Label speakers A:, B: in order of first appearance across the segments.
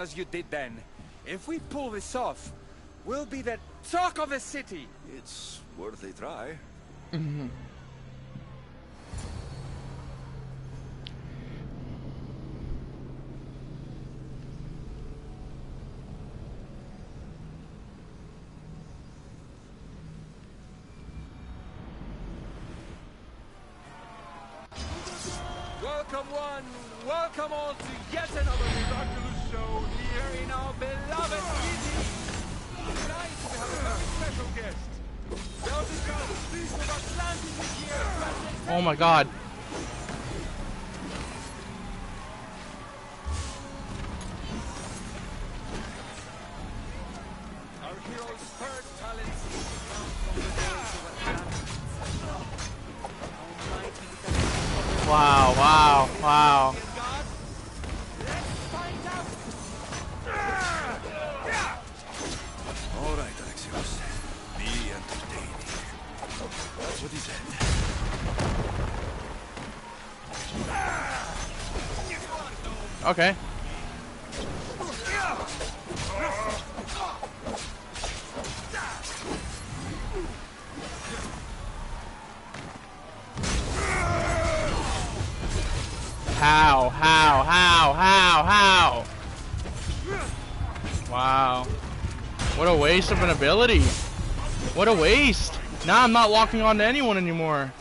A: as you did then. If we pull this off, we'll be the talk of the city.
B: It's worth a try.
A: Welcome one, welcome all to yet another miraculous show here in our beloved city. Tonight we have a very special guest. The Odyssey of Atlantis is here to present.
C: Oh my god.
A: Our hero's third talents come from the days of Atlantis.
C: Wow, wow, wow.
A: God, let's find out.
B: All right, Alexios. Be entertaining. That's what he said.
C: Okay. How? Wow. What a waste of an ability. What a waste. Now I'm not locking on to anyone anymore.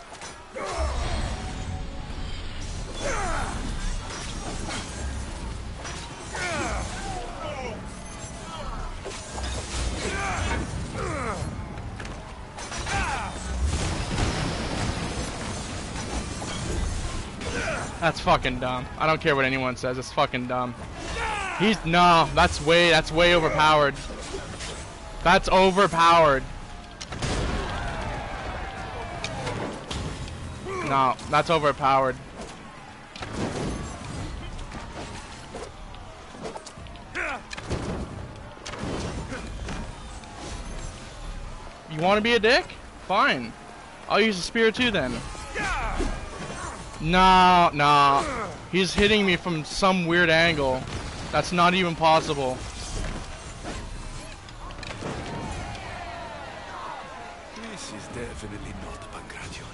C: That's fucking dumb. I don't care what anyone says. It's fucking dumb. No, that's way overpowered. That's overpowered. No, that's overpowered. You want to be a dick? Fine. I'll use the spear too then. No. He's hitting me from some weird angle. That's not even possible.
B: This is definitely not Pancration.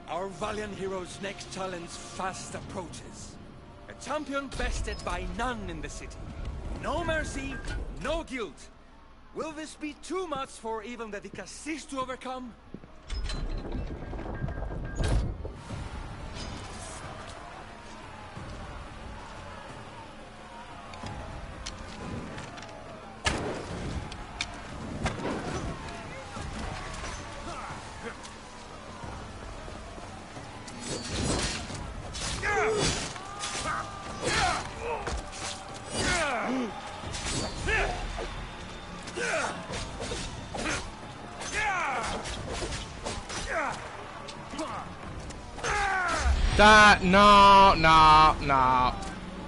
A: Our valiant hero's next challenge fast approaches. A champion bested by none in the city. No mercy, no guilt. Will this be too much for even the Dicastis to overcome?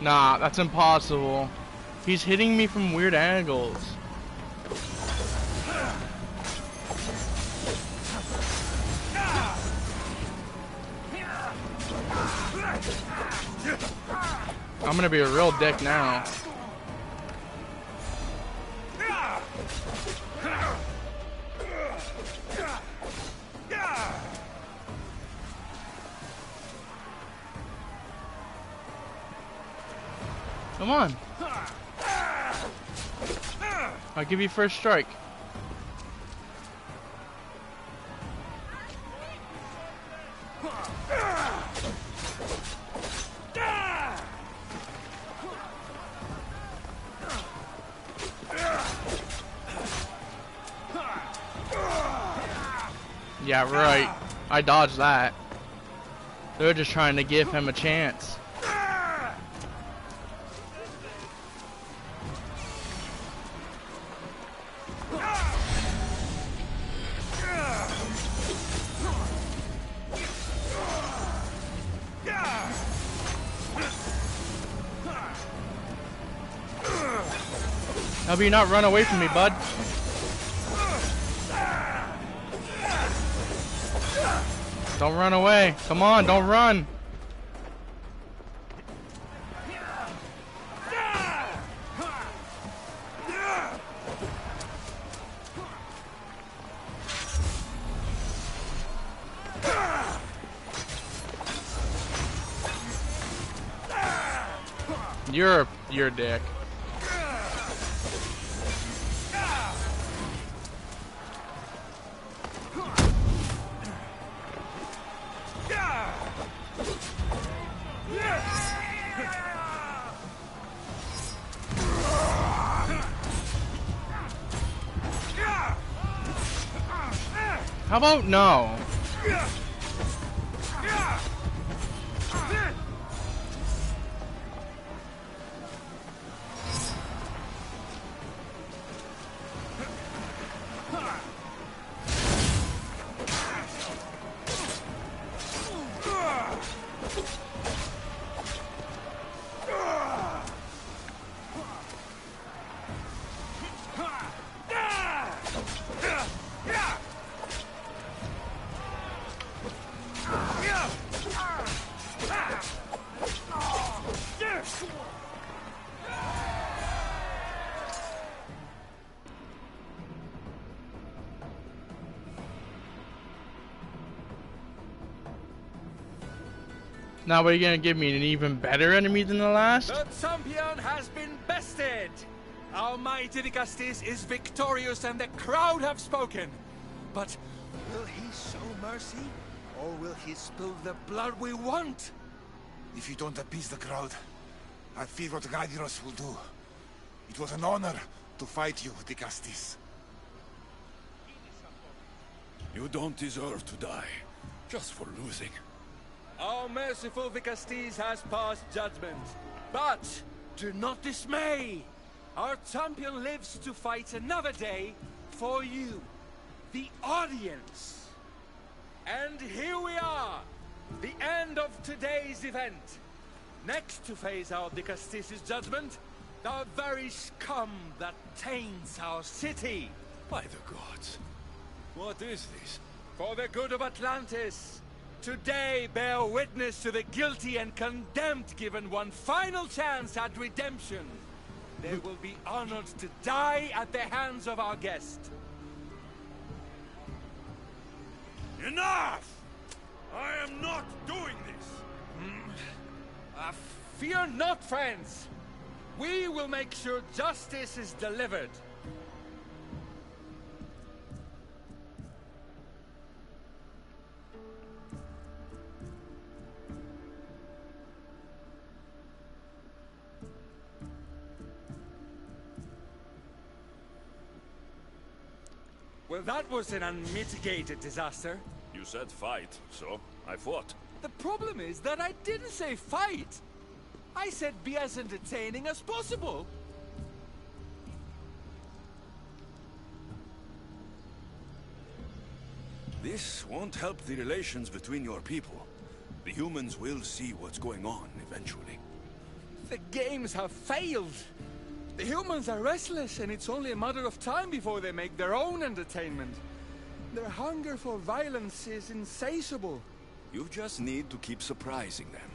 C: No, that's impossible. He's hitting me from weird angles. I'm gonna be a real dick now. Come on. I'll give you first strike. Yeah, right. I dodged that. They're just trying to give him a chance. How about you not run away from me, bud? Don't run away. Come on, don't run. You're a dick. How about no? Now what are you gonna give me, an even better enemy than the last?
A: The champion has been bested! Our mighty Dicastis is victorious and the crowd have spoken. But will he show mercy? Or will he spill the blood we want?
B: If you don't appease the crowd, I fear what Gaidiros will do. It was an honor to fight you, Dicastis. You don't deserve to die, just for losing.
A: Our merciful Dicastis has passed judgment. But do not dismay! Our champion lives to fight another day for you, the audience. And here we are, the end of today's event. Next to face our Dicastis' judgment, the very scum that taints our city.
B: By the gods. What is this?
A: For the good of Atlantis, today bear witness to the guilty and condemned given one final chance at redemption. They will be honored to die at the hands of our guest.
B: Enough! I am not doing this!
A: Fear not, friends. We will make sure justice is delivered. Well, that was an unmitigated disaster.
D: You said fight, so I fought.
A: The problem is that I didn't say fight. I said be as entertaining as possible.
D: This won't help the relations between your people. The humans will see what's going on eventually.
A: The games have failed. The humans are restless, and it's only a matter of time before they make their own entertainment. Their hunger for violence is insatiable.
D: You just need to keep surprising them.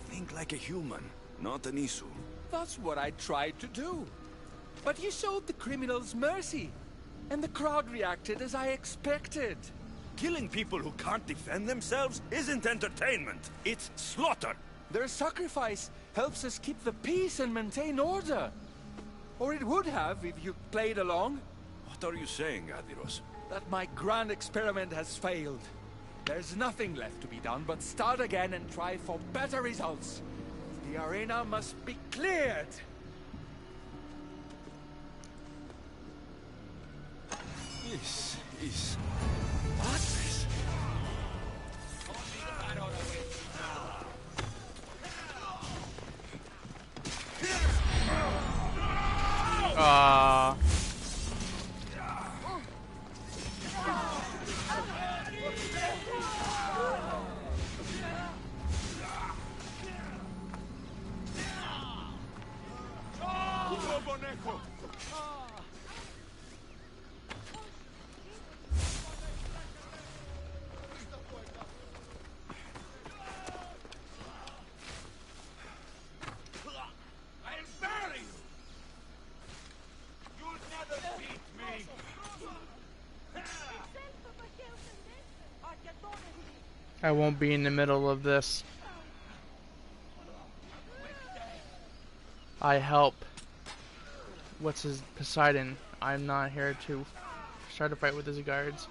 D: Think like a human, not an Isu.
A: That's what I tried to do. But you showed the criminals mercy, and the crowd reacted as I expected.
D: Killing people who can't defend themselves isn't entertainment. It's slaughter.
A: Their sacrifice helps us keep the peace and maintain order. Or it would have if you played along.
D: What are you saying, Adiros?
A: That my grand experiment has failed. There's nothing left to be done but start again and try for better results. The arena must be cleared.
B: This is...
A: What?
C: I won't be in the middle of this. I help. What's his Poseidon? I'm not here to try to fight with his guards.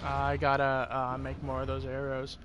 C: I gotta make more of those arrows.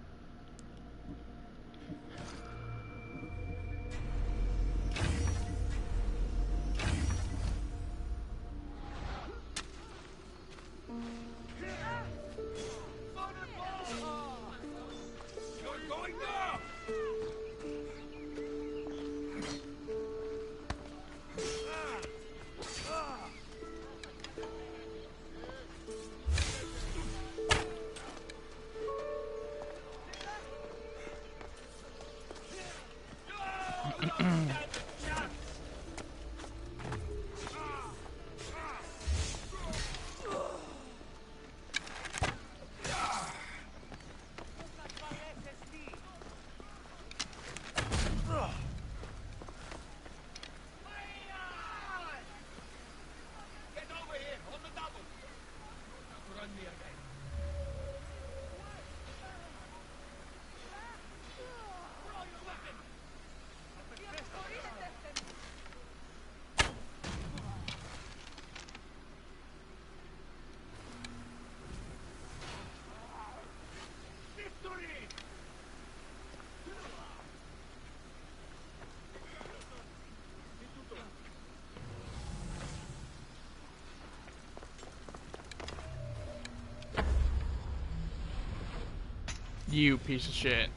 C: You piece of shit.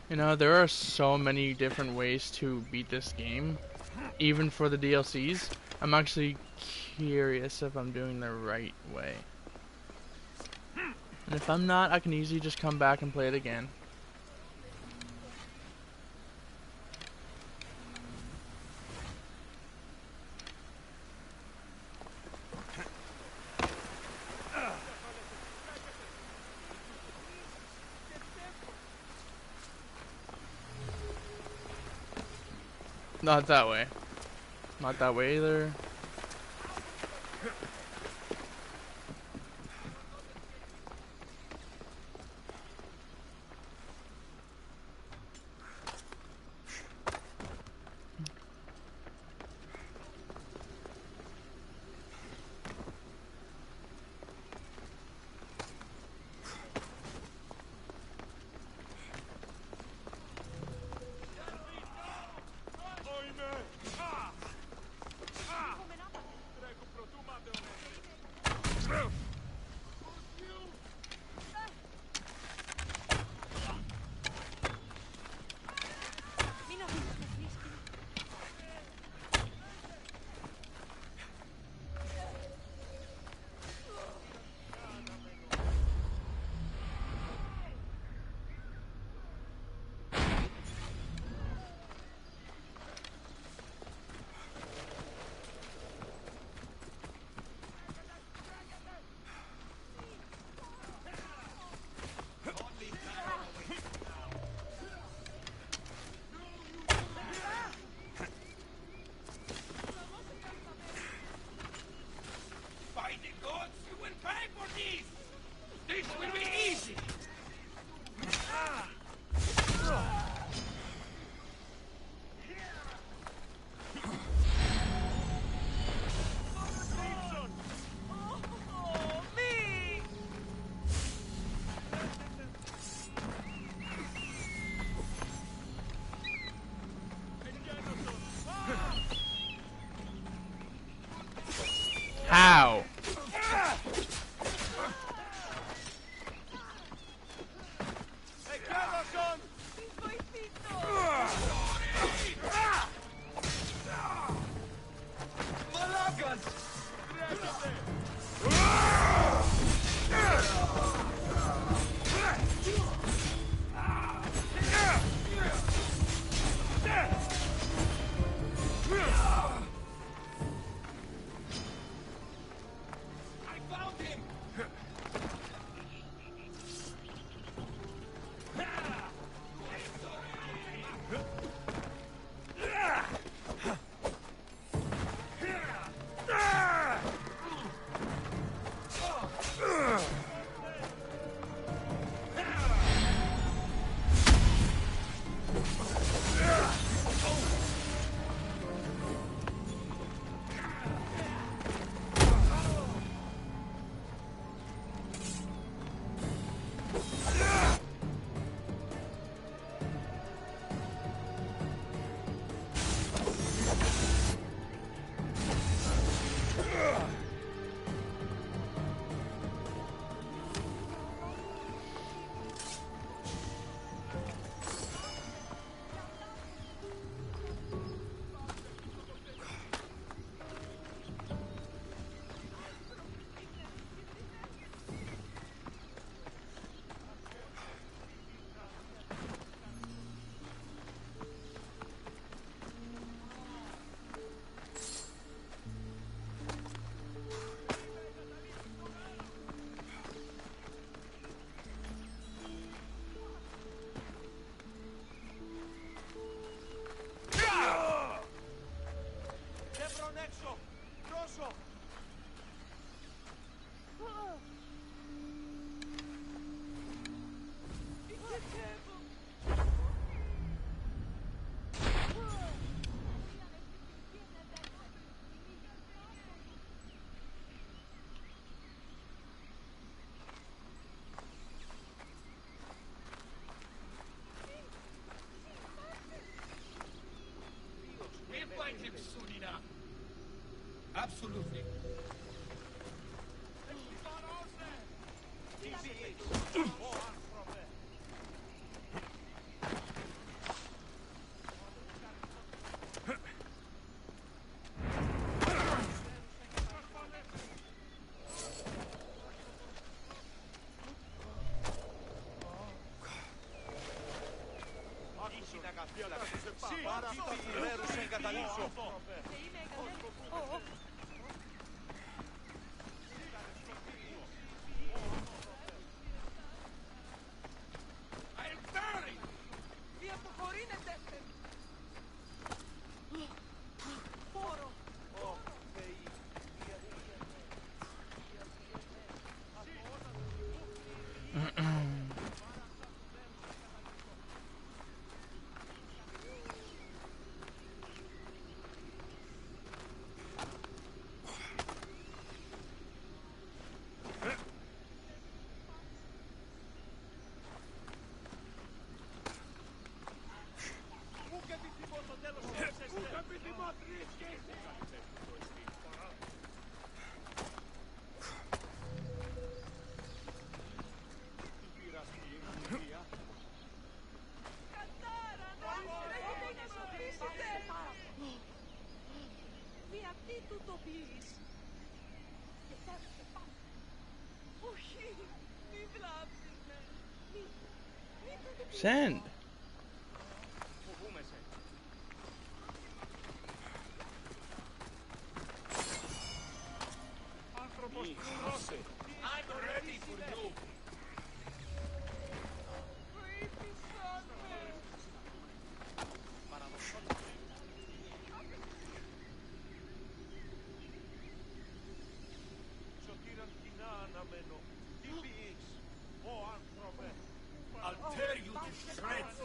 C: You know, there are so many different ways to beat this game, even for the DLCs. I'm actually curious if I'm doing the right way. And if I'm not, I can easily just come back and play it again. Not that way. Not that way either. How?
A: Absolutely.
C: Send.
D: I'll tear you to shreds!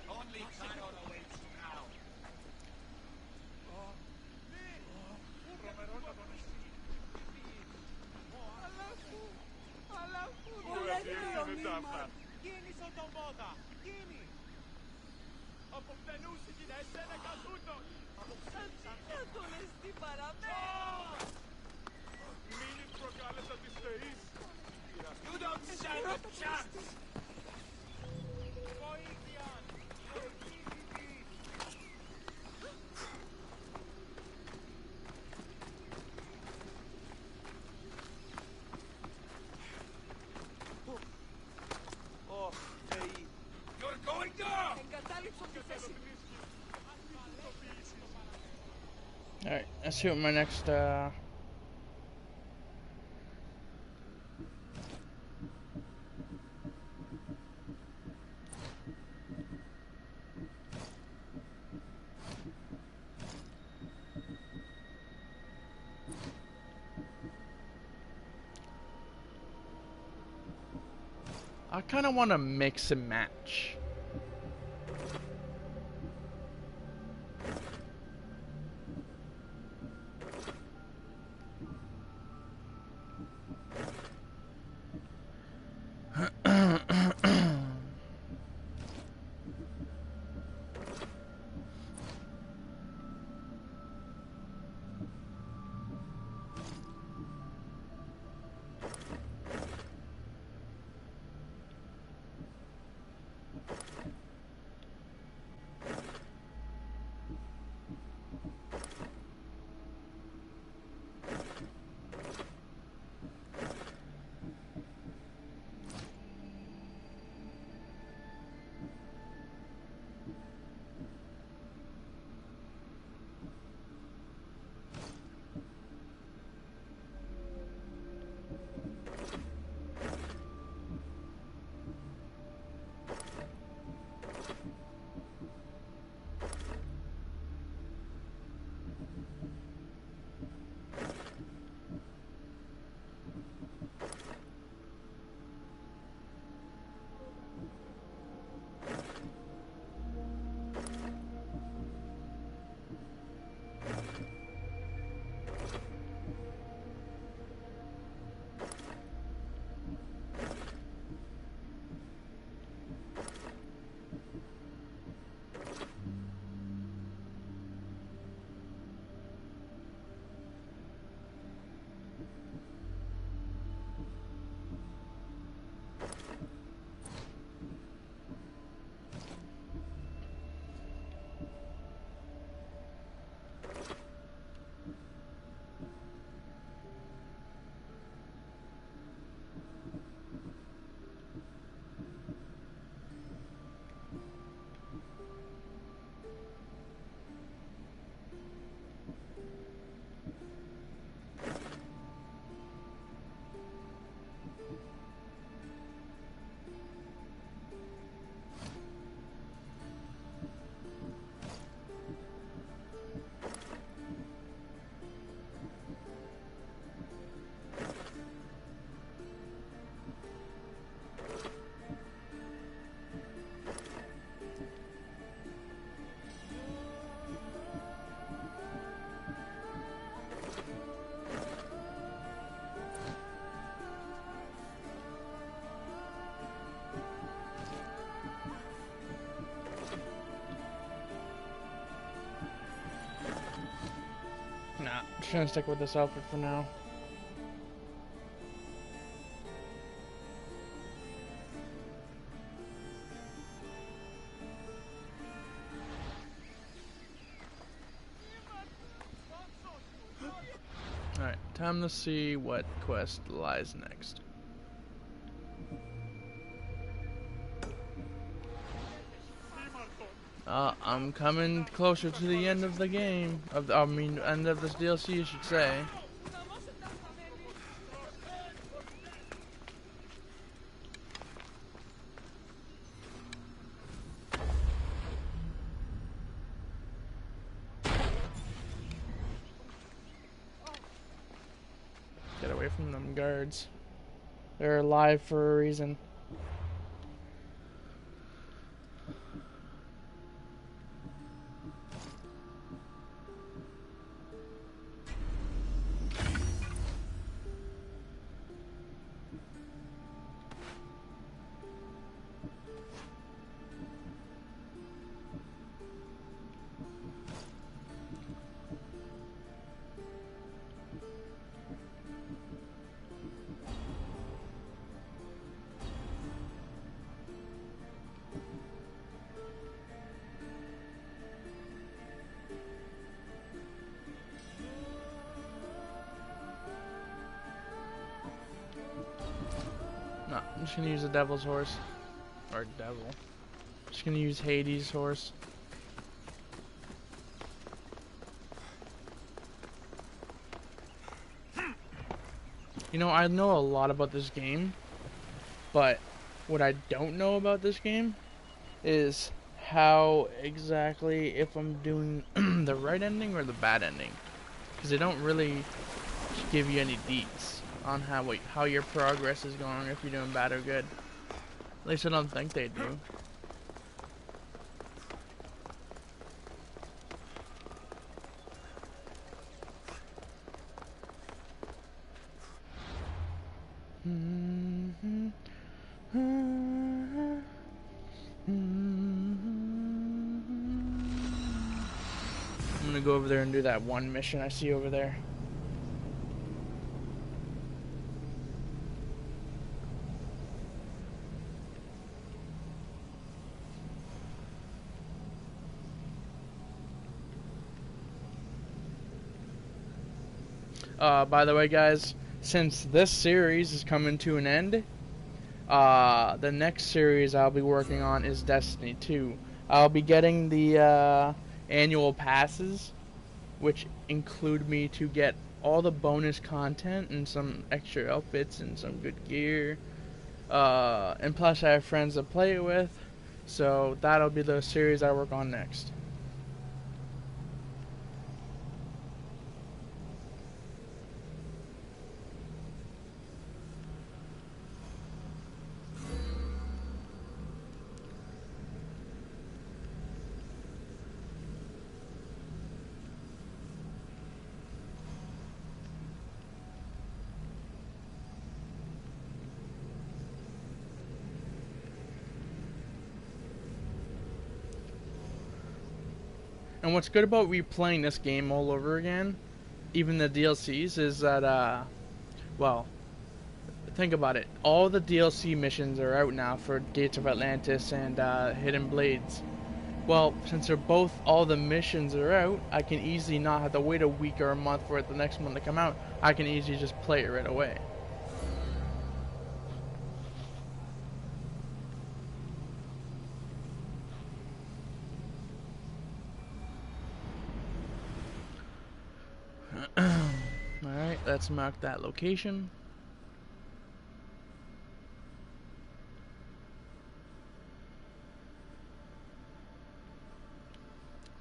D: Only Chiron awaits you now.
A: Κίνησε τον πότα! Κίνη! Αποκτενούσε την εσένα καθούτο! Αποξάντωνες την παραμέρα! Μην προκάλεσα τις θεείς!
D: You don't stand a chance!
A: Βοήθεια!
D: You're going down!
A: Εγκατάλειψω τη θέση!
C: Alright, let's see what my next, I kind of want to mix and match. Nah, just gonna stick with this outfit for now. Alright, time to see what quest lies next. I'm coming closer to the end of the game. End of this DLC, you should say. Get away from them guards. They're alive for a reason. No, I'm just gonna use the devil's horse. Or devil. Just gonna use Hades' horse. You know, I know a lot about this game, but what I don't know about this game is how exactly if I'm doing the right ending or the bad ending. Because they don't really give you any deets on how your progress is going, if you're doing bad or good. At least I don't think they do. I'm gonna go over there and do that one mission I see over there. By the way, guys, since this series is coming to an end, the next series I'll be working on is Destiny 2. I'll be getting the annual passes, which include me to get all the bonus content and some extra outfits and some good gear. And plus I have friends to play it with, so that'll be the series I work on next. And what's good about replaying this game all over again, even the DLCs, is that, well, think about it. All the DLC missions are out now for Gates of Atlantis and Hidden Blades. Well, since all the missions are out, I can easily not have to wait a week or a month for the next one to come out. I can easily just play it right away. Alright, let's mark that location.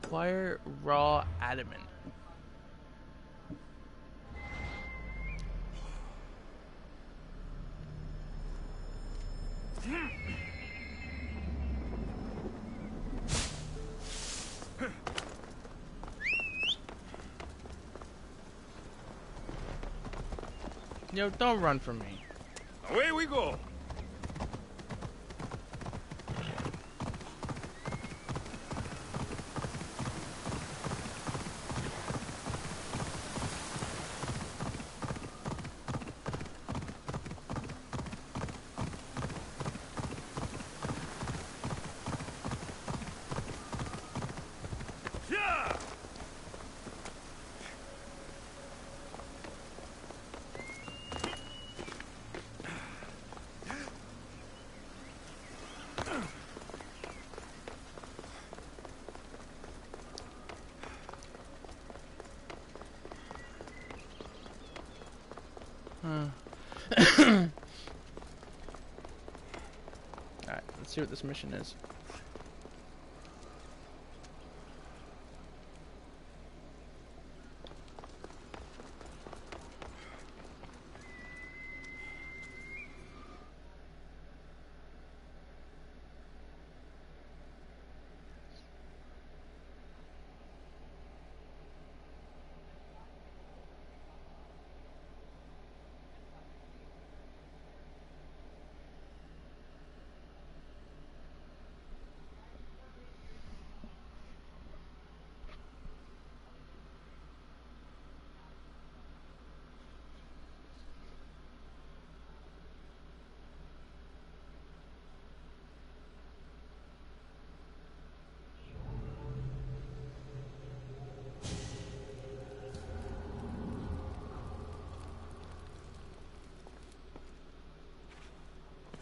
C: Acquire raw adamant. Yo, don't run from me.
D: Away we go.
C: Alright, let's see what this mission is.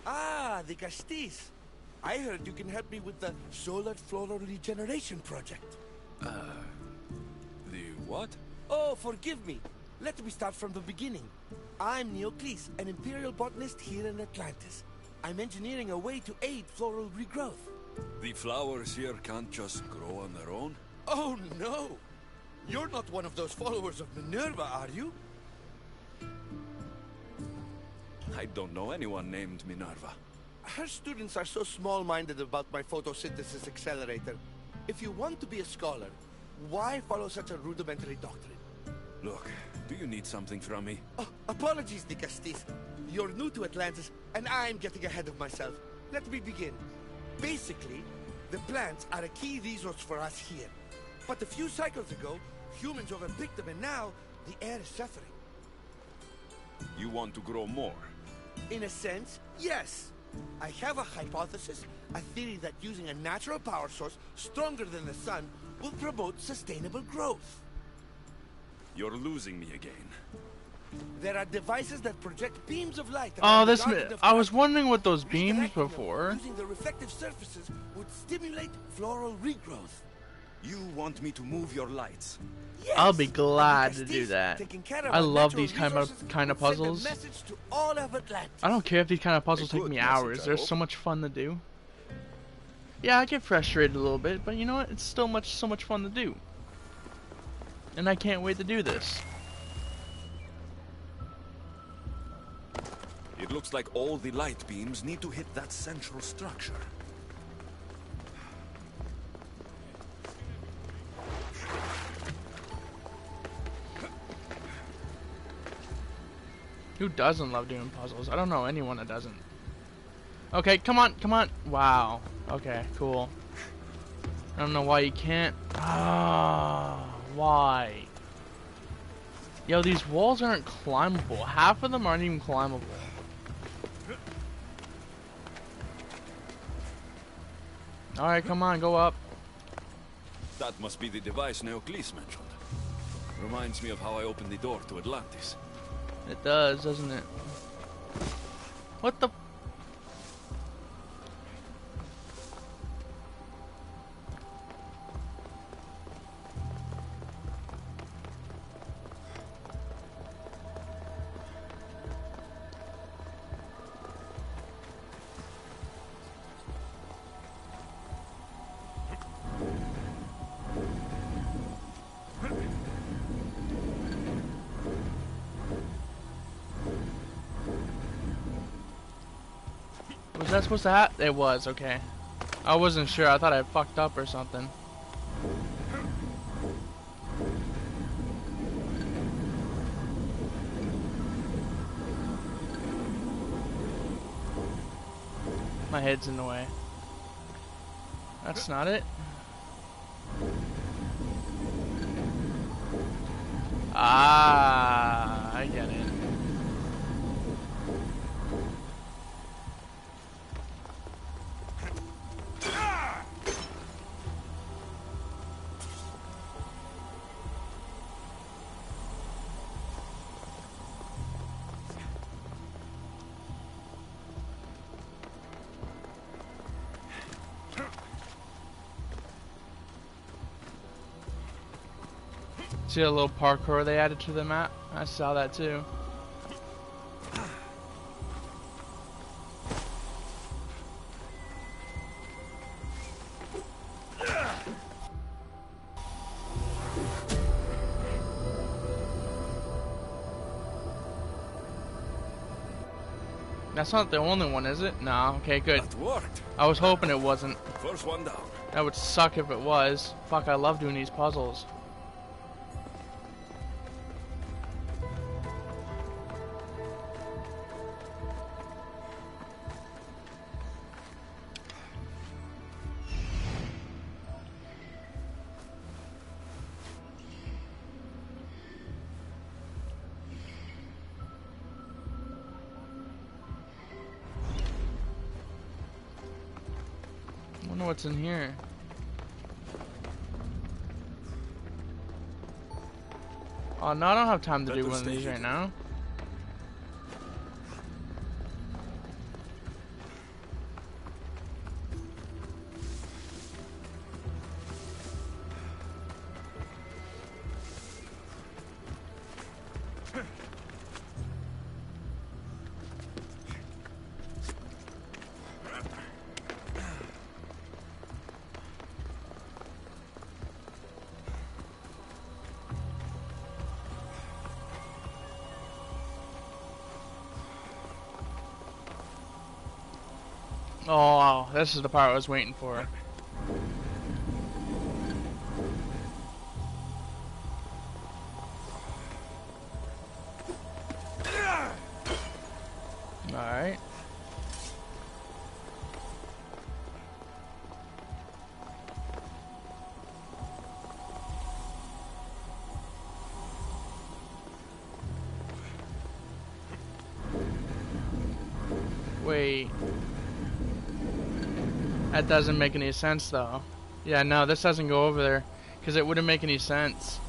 E: Ah, the Castis. I heard you can help me with the solar floral regeneration project.
D: The what?
E: Oh, forgive me. Let me start from the beginning. I'm Neocles, an imperial botanist here in Atlantis. I'm engineering a way to aid floral regrowth.
D: The flowers here can't just grow on their own?
E: Oh, no! You're not one of those followers of Minerva, are you?
D: I don't know anyone named Minerva.
E: Her students are so small-minded about my photosynthesis accelerator. If you want to be a scholar, why follow such a rudimentary doctrine?
D: Look, do you need something from me?
E: Oh, apologies, Di Castis. You're new to Atlantis, and I'm getting ahead of myself. Let me begin. Basically, the plants are a key resource for us here. But a few cycles ago, humans overpicked them, and now the air is suffering.
D: You want to grow more?
E: In a sense, yes. I have a hypothesis, a theory that using a natural power source stronger than the sun will promote sustainable growth.
D: You're losing me again.
E: There are devices that project beams of light.
C: Oh,
E: around the
C: this.
E: garden of
C: I was
E: light.
C: wondering what those beams
E: Redirecting them
C: before.
E: using the reflective surfaces would stimulate floral regrowth.
D: You want me to move your lights?
E: Yes,
C: I'll be
E: and
C: glad
E: the
C: to do
E: Castis,
C: that.
E: taking care of
C: I
E: our
C: love
E: natural
C: these kind
E: resources,
C: of
E: would send a
C: puzzles.
E: message to all of Atlantis.
C: I don't care if these kind of puzzles
D: A
C: take
D: good
C: me
D: message,
C: hours.
D: I
C: They're
D: hope.
C: so much fun to do. Yeah, I get frustrated a little bit, but you know what? It's still so much fun to do. And I can't wait to do this.
D: It looks like all the light beams need to hit that central structure.
C: Who doesn't love doing puzzles? I don't know anyone that doesn't. Okay, come on, come on. Wow. Okay, cool. I don't know why you can't. Ah, why? Yo, these walls aren't climbable. Half of them aren't even climbable. Alright, come on, go up.
D: That must be the device Neocles mentioned. Reminds me of how I opened the door to Atlantis.
C: It does, doesn't it? What the? Was that supposed to happen? It was, okay. I wasn't sure. I thought I fucked up or something. My head's in the way. That's not it. Ah, I get it. See a little parkour they added to the map? I saw that too. That's not the only one, is it? No. Okay, good.
D: That worked.
C: I was hoping it wasn't.
D: First one down.
C: That would suck if it was. Fuck, I love doing these puzzles. I wonder what's in here. Oh no, I don't have time to do one of these right now. Oh, this is the part I was waiting for. Alright. Wait. That doesn't make any sense though. Yeah, no, this doesn't go over there because it wouldn't make any sense.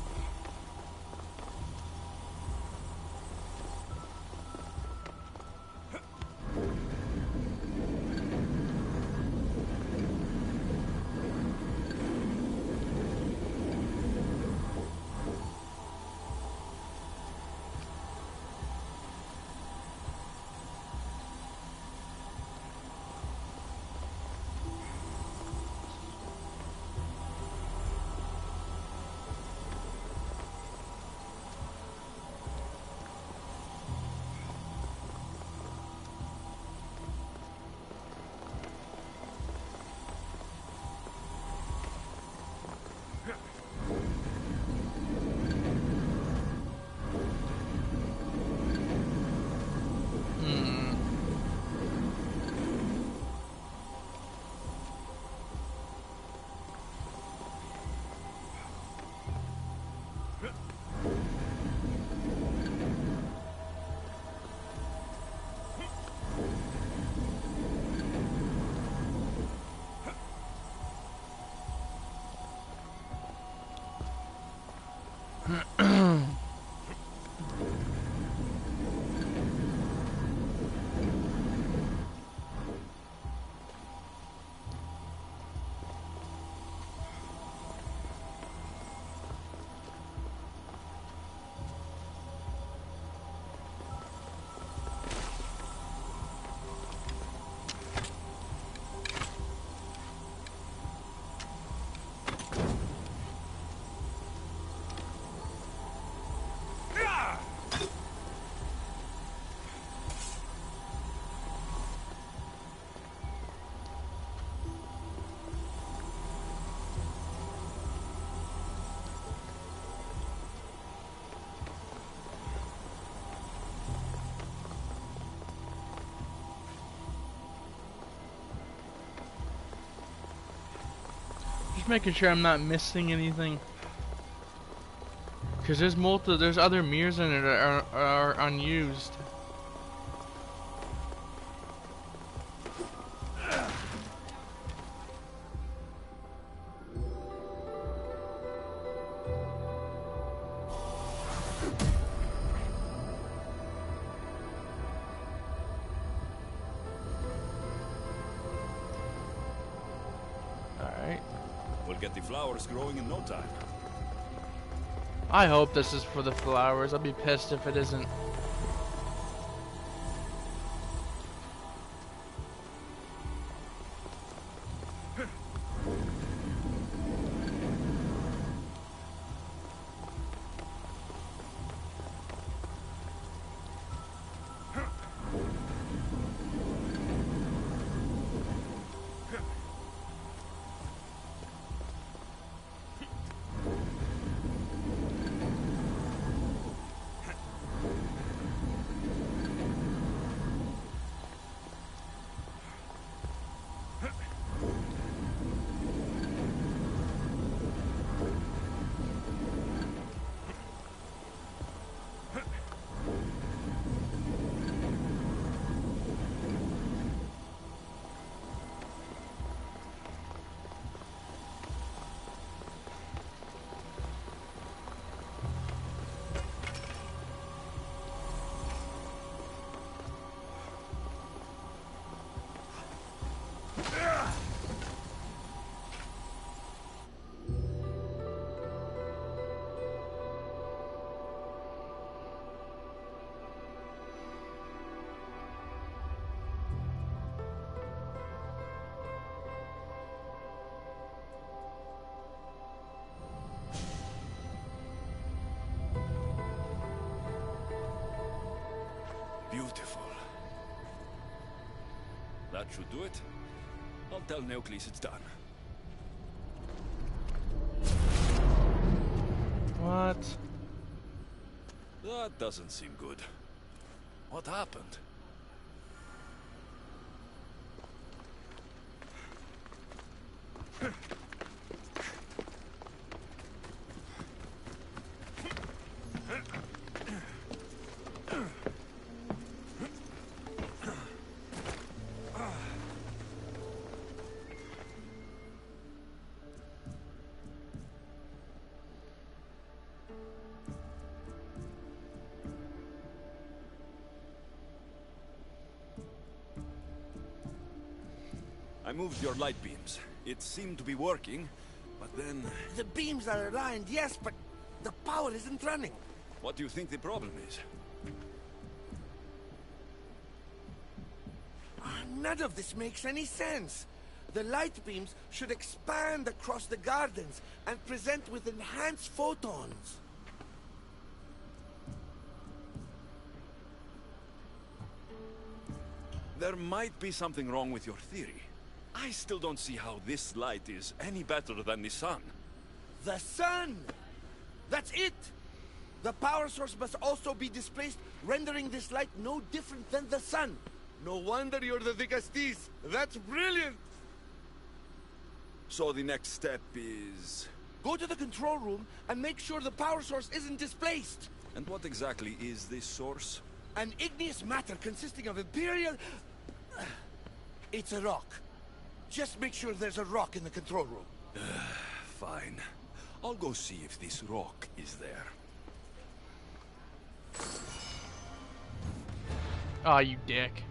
C: Just making sure I'm not missing anything. Cause there's other mirrors in it that are unused.
D: We'll get the flowers growing in no time.
C: I hope this is for the flowers. I'll be pissed if it isn't.
D: That should do it. I'll tell Neocles it's done.
C: What?
D: That doesn't seem good. What happened? I moved your light beams. It seemed to be working, but then...
E: The beams are aligned, yes, but the power isn't running.
D: What do you think the problem is?
E: None of this makes any sense. The light beams should expand across the gardens and present with enhanced photons.
D: There might be something wrong with your theory. I still don't see how this light is any better than the sun.
E: The sun! That's it! The power source must also be displaced, rendering this light no different than the sun. No wonder you're the Dicastis. That's brilliant!
D: So the next step is...
E: Go to the control room and make sure the power source isn't displaced.
D: And what exactly is this source?
E: An igneous matter consisting of Imperial... It's a rock. Just make sure there's a rock in the control room.
D: Fine. I'll go see if this rock is there.
C: Aw, you dick.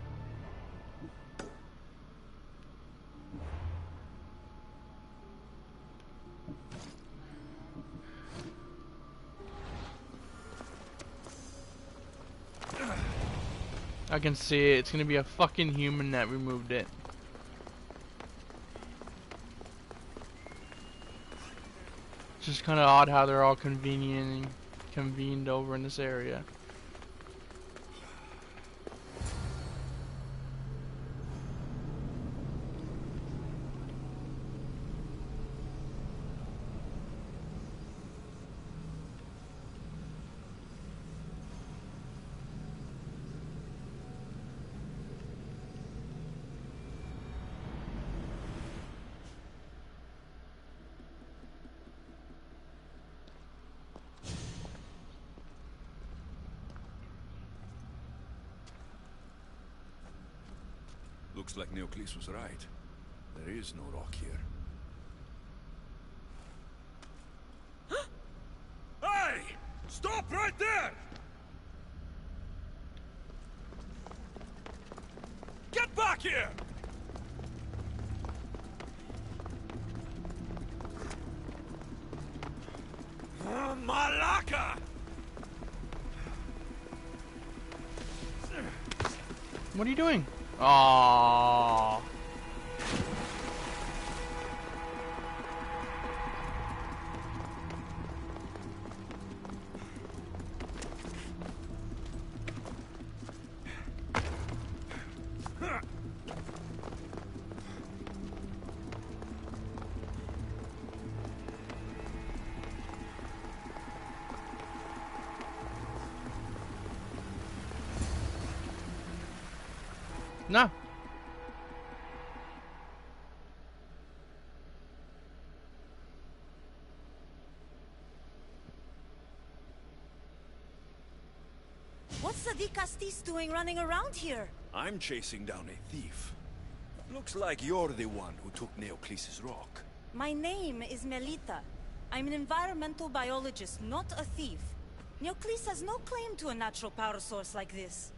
C: I can see it. It's gonna be a fucking human that removed it. It's just kind of odd how they're all convened over in this area.
D: Looks like Neocles was right. There is no rock here. Hey! Stop right there! Get back here! Malaka!
C: What are you doing? Aww. No.
F: What's the Dicastis doing running around here?
D: I'm chasing down a thief. Looks like you're the one who took Neocles' rock.
F: My name is Melita. I'm an environmental biologist, not a thief. Neocles has no claim to a natural power source like this.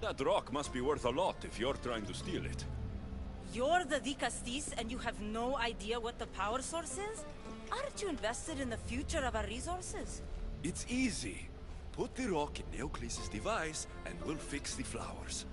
D: That rock must be worth a lot if you're trying to steal it.
F: You're the Dicastis and you have no idea what the power source is? Aren't you invested in the future of our resources?
D: It's easy. Put the rock in Neocles' device and we'll fix the flowers.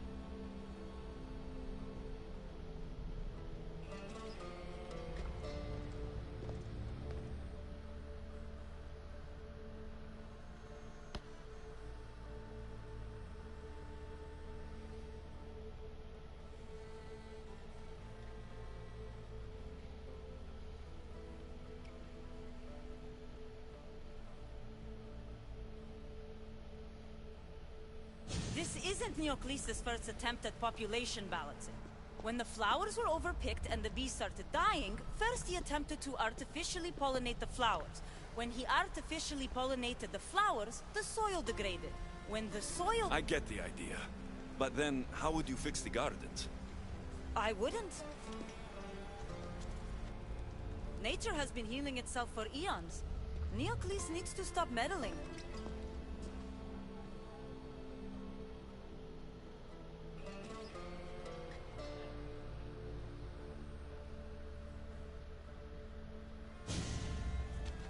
F: isn't Neocles' first attempt at population balancing. When the flowers were overpicked and the bees started dying, first he attempted to artificially pollinate the flowers. When he artificially pollinated the flowers, the soil degraded. When the soil...
D: I get the idea. But then, how would you fix the gardens?
F: I wouldn't. Nature has been healing itself for eons. Neocles needs to stop meddling.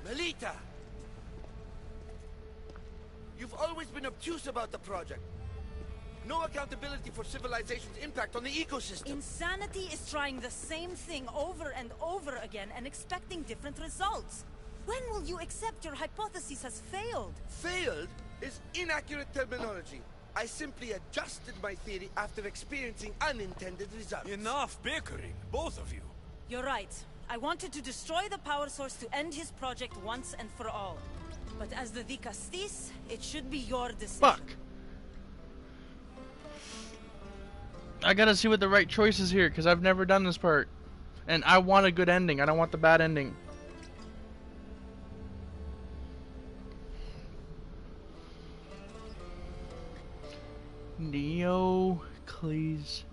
E: Melita! You've always been obtuse about the project. No accountability for civilization's impact on the ecosystem.
F: Insanity is trying the same thing over and over again and expecting different results. When will you accept your hypothesis has failed?
E: Failed is inaccurate terminology. I simply adjusted my theory after experiencing unintended results.
D: Enough bickering, both of you.
F: You're right. I wanted to destroy the power source to end his project once and for all. But as the Dicastis, it should be your decision.
C: Fuck. I gotta see what the right choice is here, because I've never done this part. And I want a good ending. I don't want the bad ending. Neocles.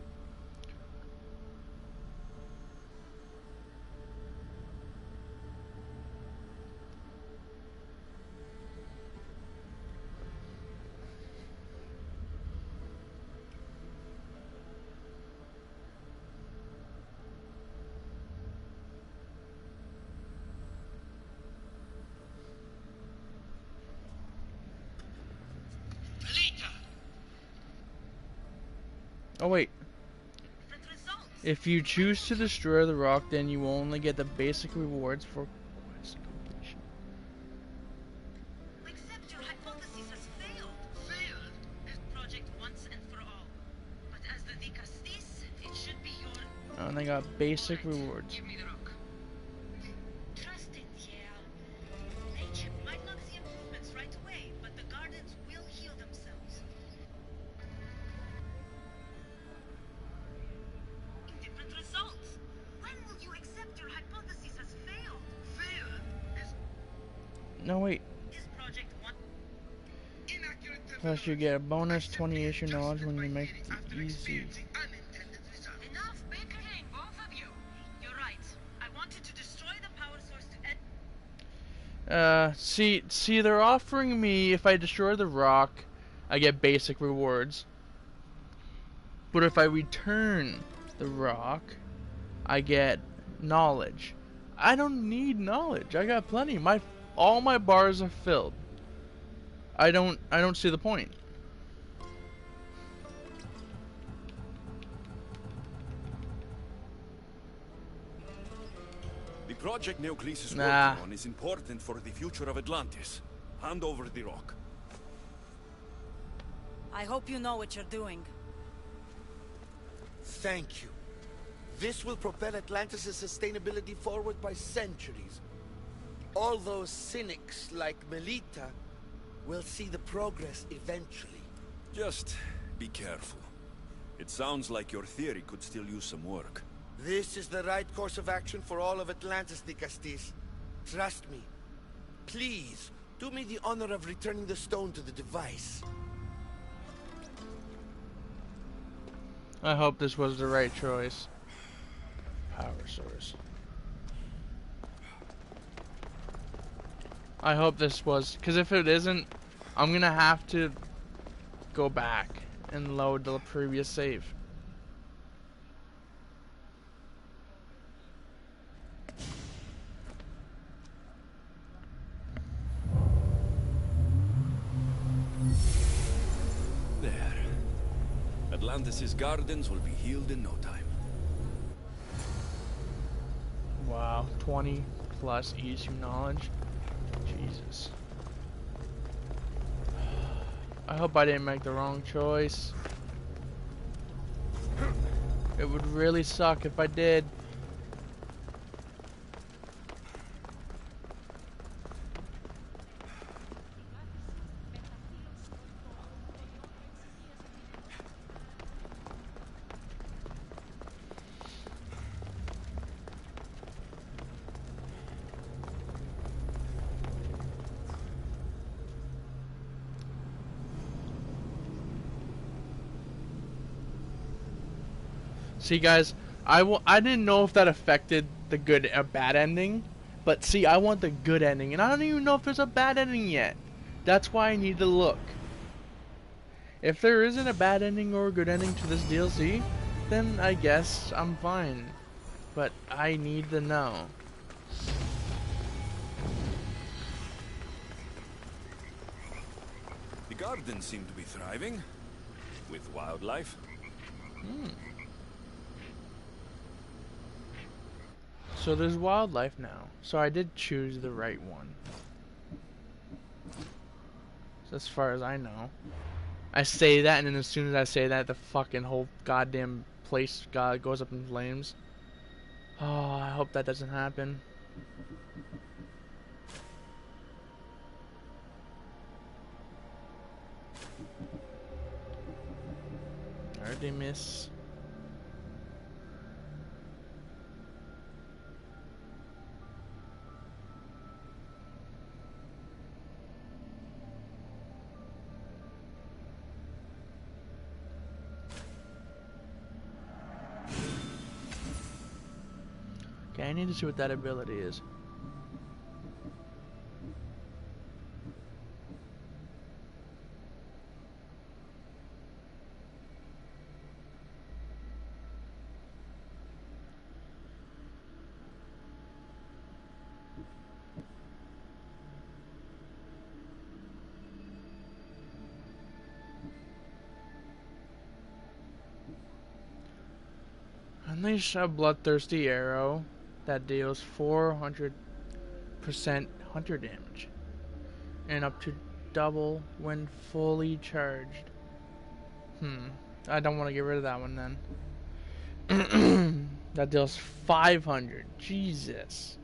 C: Oh wait. If you choose to destroy the rock, then you will only get the basic rewards for quest completion.
F: Accept your hypothesis has failed. Failed? This project once and for all. But as the Dicastis, it should be your...
C: Oh, and they got basic rewards.
F: Give me the rock. Trust it, yeah. Nature might not see improvements right away, but the gardens will heal themselves. Different results. When will you accept your hypothesis has failed? Failed is
C: No wait.
F: this project one.
C: Plus you get a bonus 20 issue knowledge when you make it easy.
F: Enough bickering, both of you. You're right. I wanted to destroy the power source to end.
C: See, they're offering me if I destroy the rock, I get basic rewards. But if I return the rock, I get knowledge. I don't need knowledge. I got plenty. All my bars are filled. I don't see the point.
D: The project Neocles is
C: Nah.
D: working on is important for the future of Atlantis. Hand over the rock.
F: I hope you know what you're doing.
E: Thank you. This will propel Atlantis' sustainability forward by centuries. All those cynics like Melita will see the progress eventually.
D: Just be careful. It sounds like your theory could still use some work.
E: This is the right course of action for all of Atlantis, Dicastis. Trust me. Please, do me the honor of returning the stone to the device.
C: I hope this was the right choice. Power source. I hope this was, because if it isn't, I'm gonna have to go back and load the previous save.
D: There. Atlantis' gardens will be healed in no time.
C: Wow, 20 plus issue knowledge. Jesus. I hope I didn't make the wrong choice. It would really suck if I did. See, guys, I didn't know if that affected the good or bad ending, but see, I want the good ending, and I don't even know if there's a bad ending yet. That's why I need to look. If there isn't a bad ending or a good ending to this DLC, then I guess I'm fine. But I need to know.
D: The gardens seem to be thriving with wildlife.
C: So there's wildlife now. So I did choose the right one. So as far as I know. I say that, and then as soon as I say that, the fucking whole goddamn place goes up in flames. Oh, I hope that doesn't happen. Artemis. Okay, I need to see what that ability is. Unleash a bloodthirsty arrow that deals 400% hunter damage and up to double when fully charged. I don't want to get rid of that one then. That deals 500. Jesus.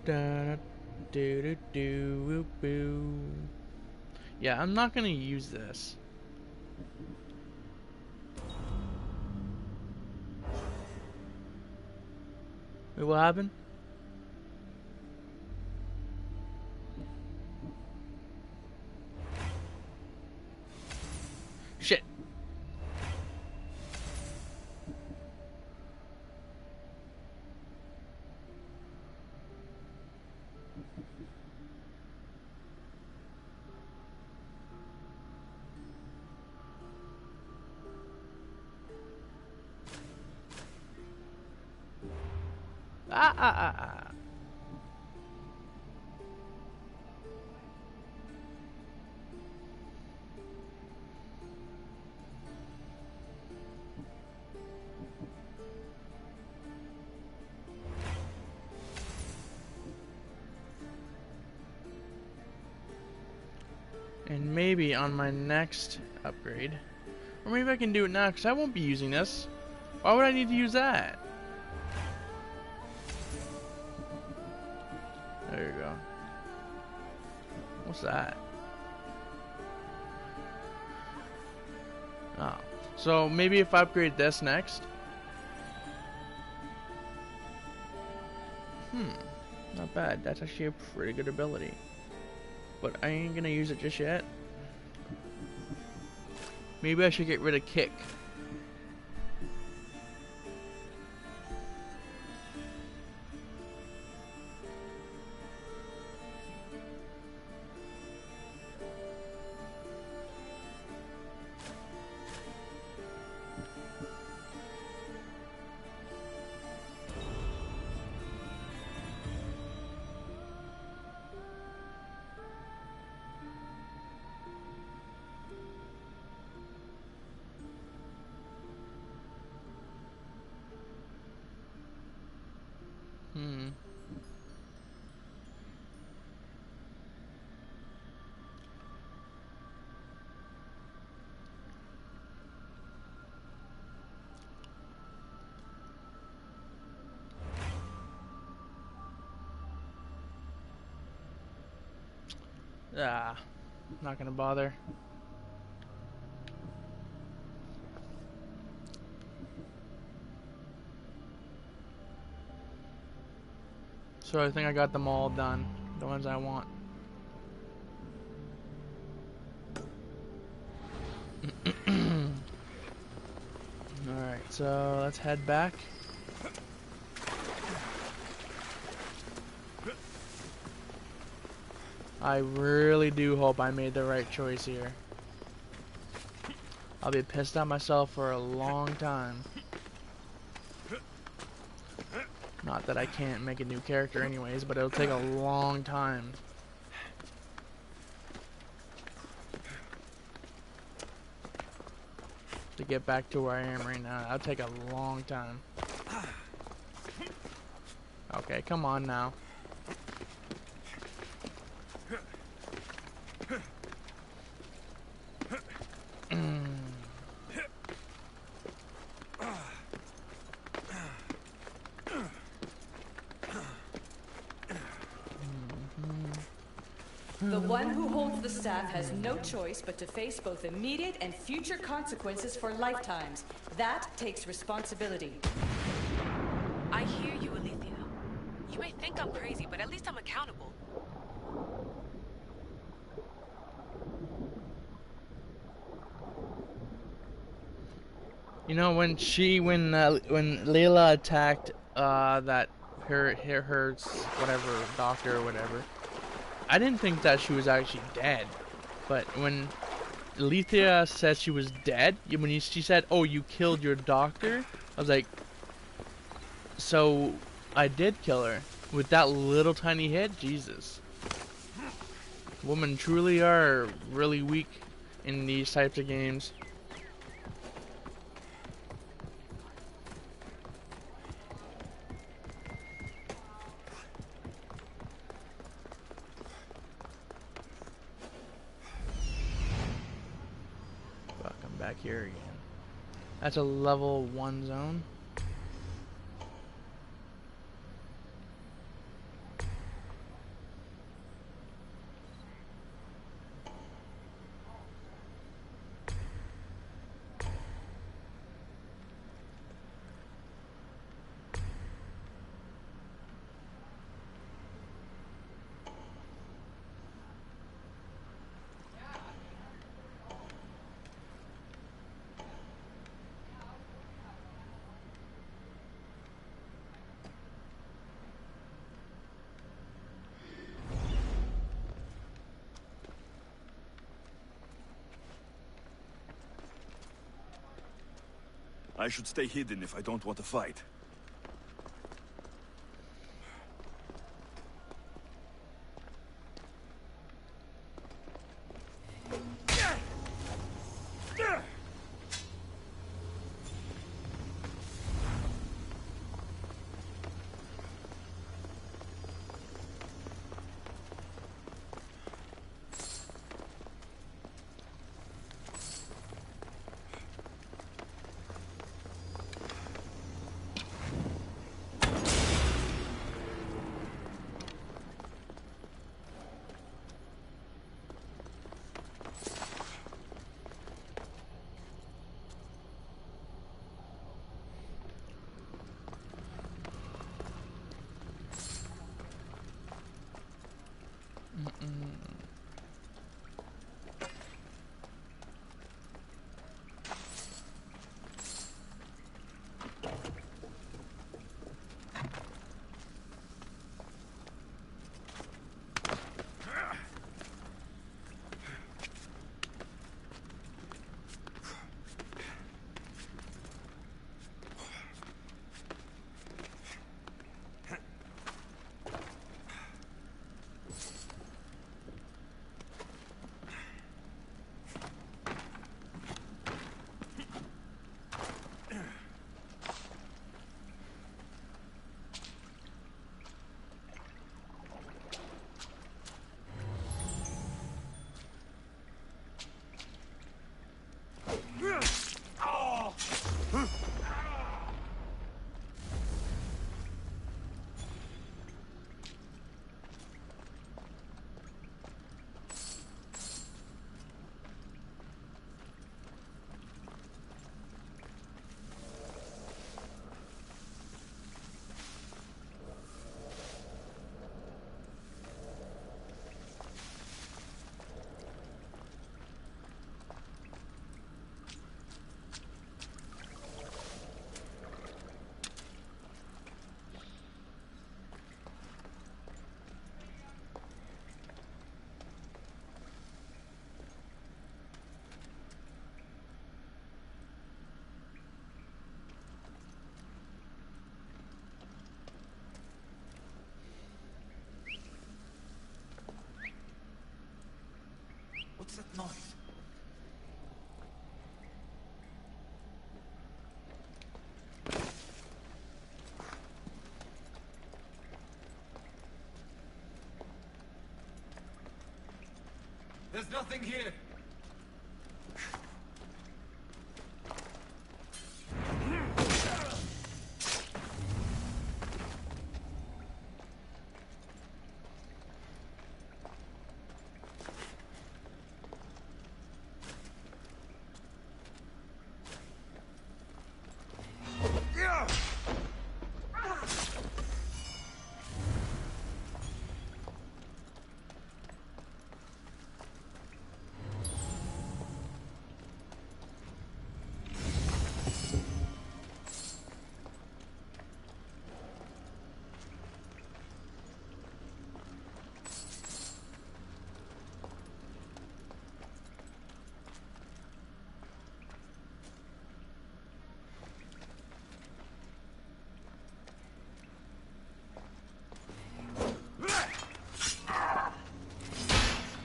C: Da do do do woo boo. Yeah, I'm not gonna use this. Wait, what happened? Shit. Ah. And maybe on my next upgrade, or maybe I can do it now because I won't be using this. Why would I need to use that? There you go. What's that? Oh. So maybe if I upgrade this next. Not bad. That's actually a pretty good ability. But I ain't gonna use it just yet. Maybe I should get rid of kick. Not gonna bother. So I think I got them all done. The ones I want. Alright, so let's head back. I really do hope I made the right choice here. I'll be pissed at myself for a long time. Not that I can't make a new character anyways, but it'll take a long time. To get back to where I am right now. That'll take a long time. Okay, come on now.
G: The one who holds the staff has no choice but to face both immediate and future consequences for lifetimes. That takes responsibility.
H: I hear you, Alethea. You may think I'm crazy, but at least I'm accountable.
C: You know, when Layla attacked that her whatever doctor or whatever, I didn't think that she was actually dead. But when Alethea said she was dead, she said, "Oh, you killed your doctor," I was like, so I did kill her with that little tiny hit. Jesus, women truly are really weak in these types of games. Back here again. That's a level 1 zone.
D: I should stay hidden if I don't want to fight.
A: There's nothing here.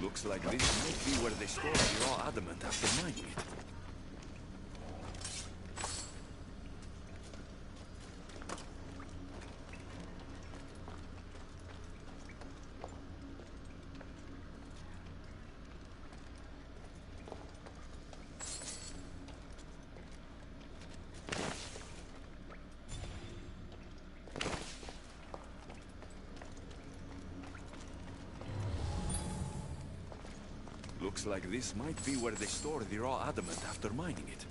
D: Looks like this might be where they store the raw adamant after mining it. Looks like this might be where they store the raw adamant after mining it.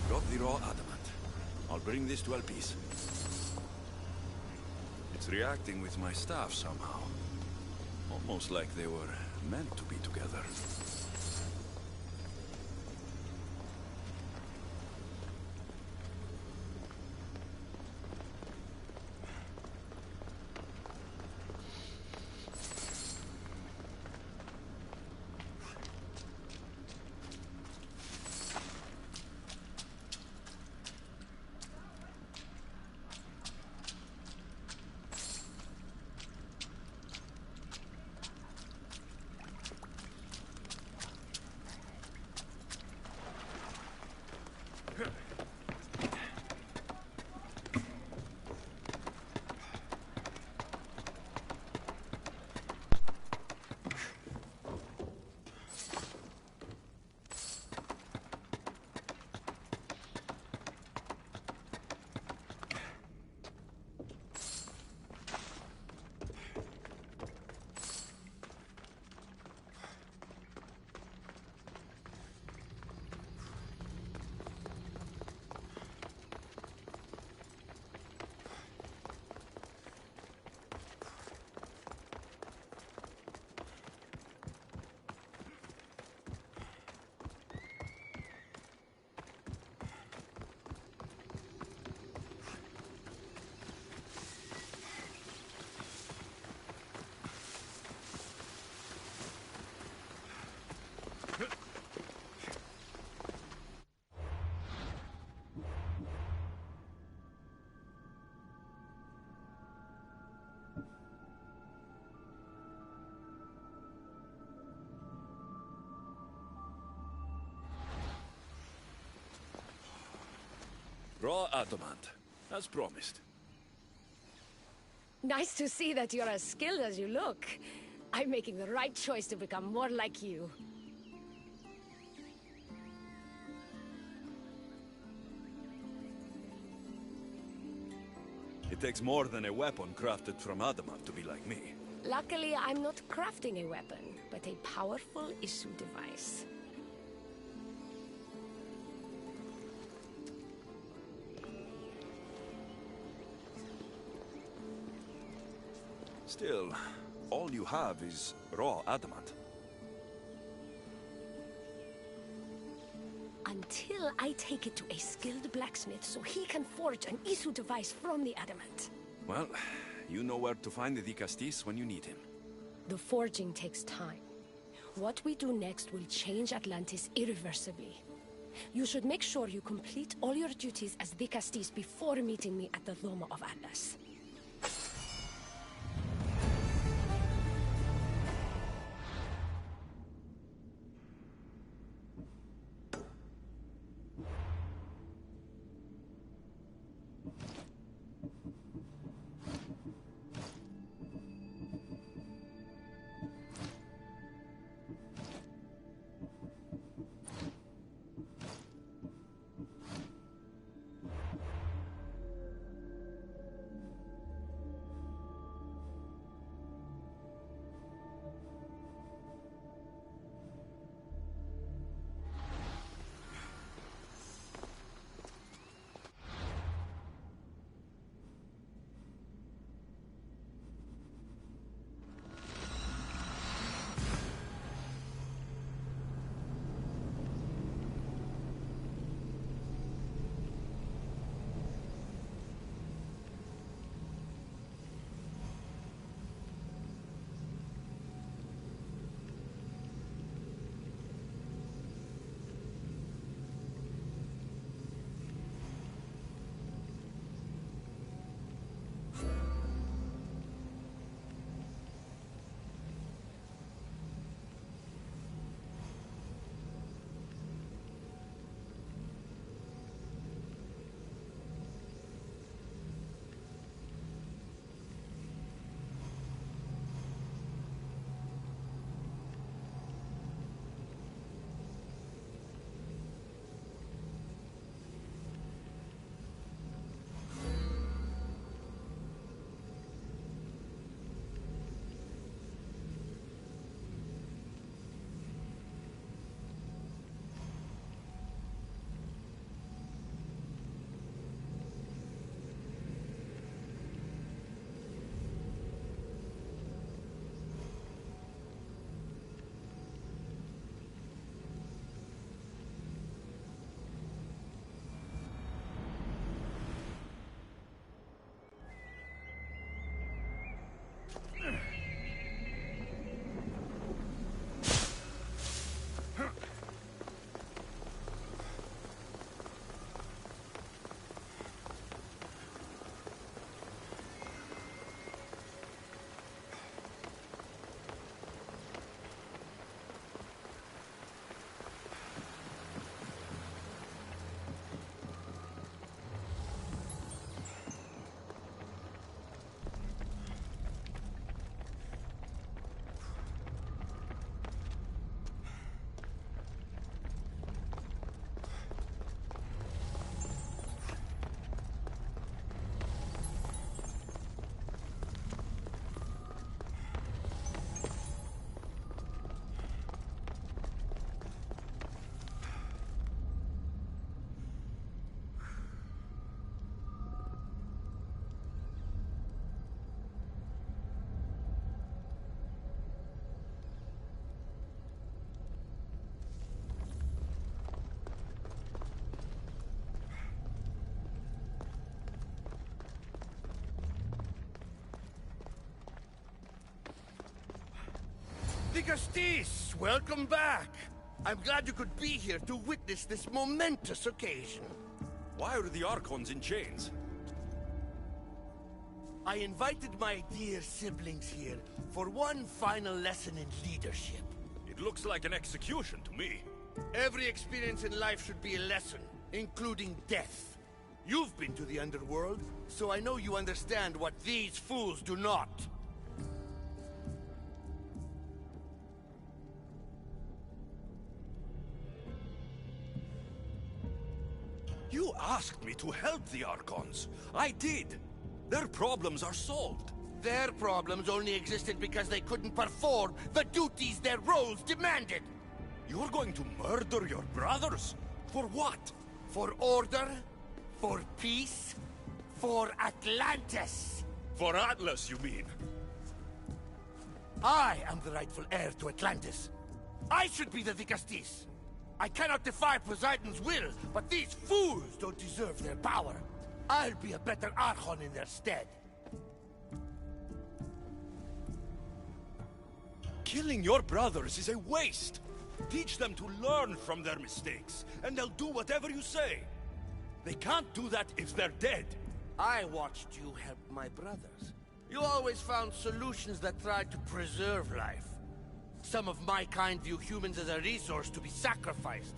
D: Got the raw adamant. I'll bring this to Elpis. It's reacting with my staff somehow. Almost like they were meant to be together. Raw adamant, as promised.
I: Nice to see that you're as skilled as you look. I'm making the right choice to become more like you.
D: It takes more than a weapon crafted from adamant to be like me.
I: Luckily, I'm not crafting a weapon, but a powerful issue device.
D: Still, all you have is raw adamant.
I: Until I take it to a skilled blacksmith so he can forge an issue device from the adamant.
D: Well, you know where to find the Castis when you need him.
I: The forging takes time. What we do next will change Atlantis irreversibly. You should make sure you complete all your duties as the Castis before meeting me at the Dome of Atlas.
E: Castis, welcome back. I'm glad you could be here to witness this momentous occasion.
D: Why are the Archons in chains?
E: I invited my dear siblings here for one final lesson in leadership.
D: It looks like an execution to me.
E: Every experience in life should be a lesson, including death. You've been to the underworld, so I know you understand what these fools do not.
D: You asked me to help the Archons. I did. Their problems are solved.
E: Their problems only existed because they couldn't perform the duties their roles demanded.
D: You're going to murder your brothers? For what?
E: For order, for peace, for Atlantis.
D: For Atlas, you mean?
E: I am the rightful heir to Atlantis. I should be the Vicastis. I cannot defy Poseidon's will, but these fools don't deserve their power. I'll be a better Archon in their stead.
D: Killing your brothers is a waste. Teach them to learn from their mistakes, and they'll do whatever you say. They can't do that if they're dead.
E: I watched you help my brothers. You always found solutions that tried to preserve life. Some of my kind view humans as a resource to be sacrificed.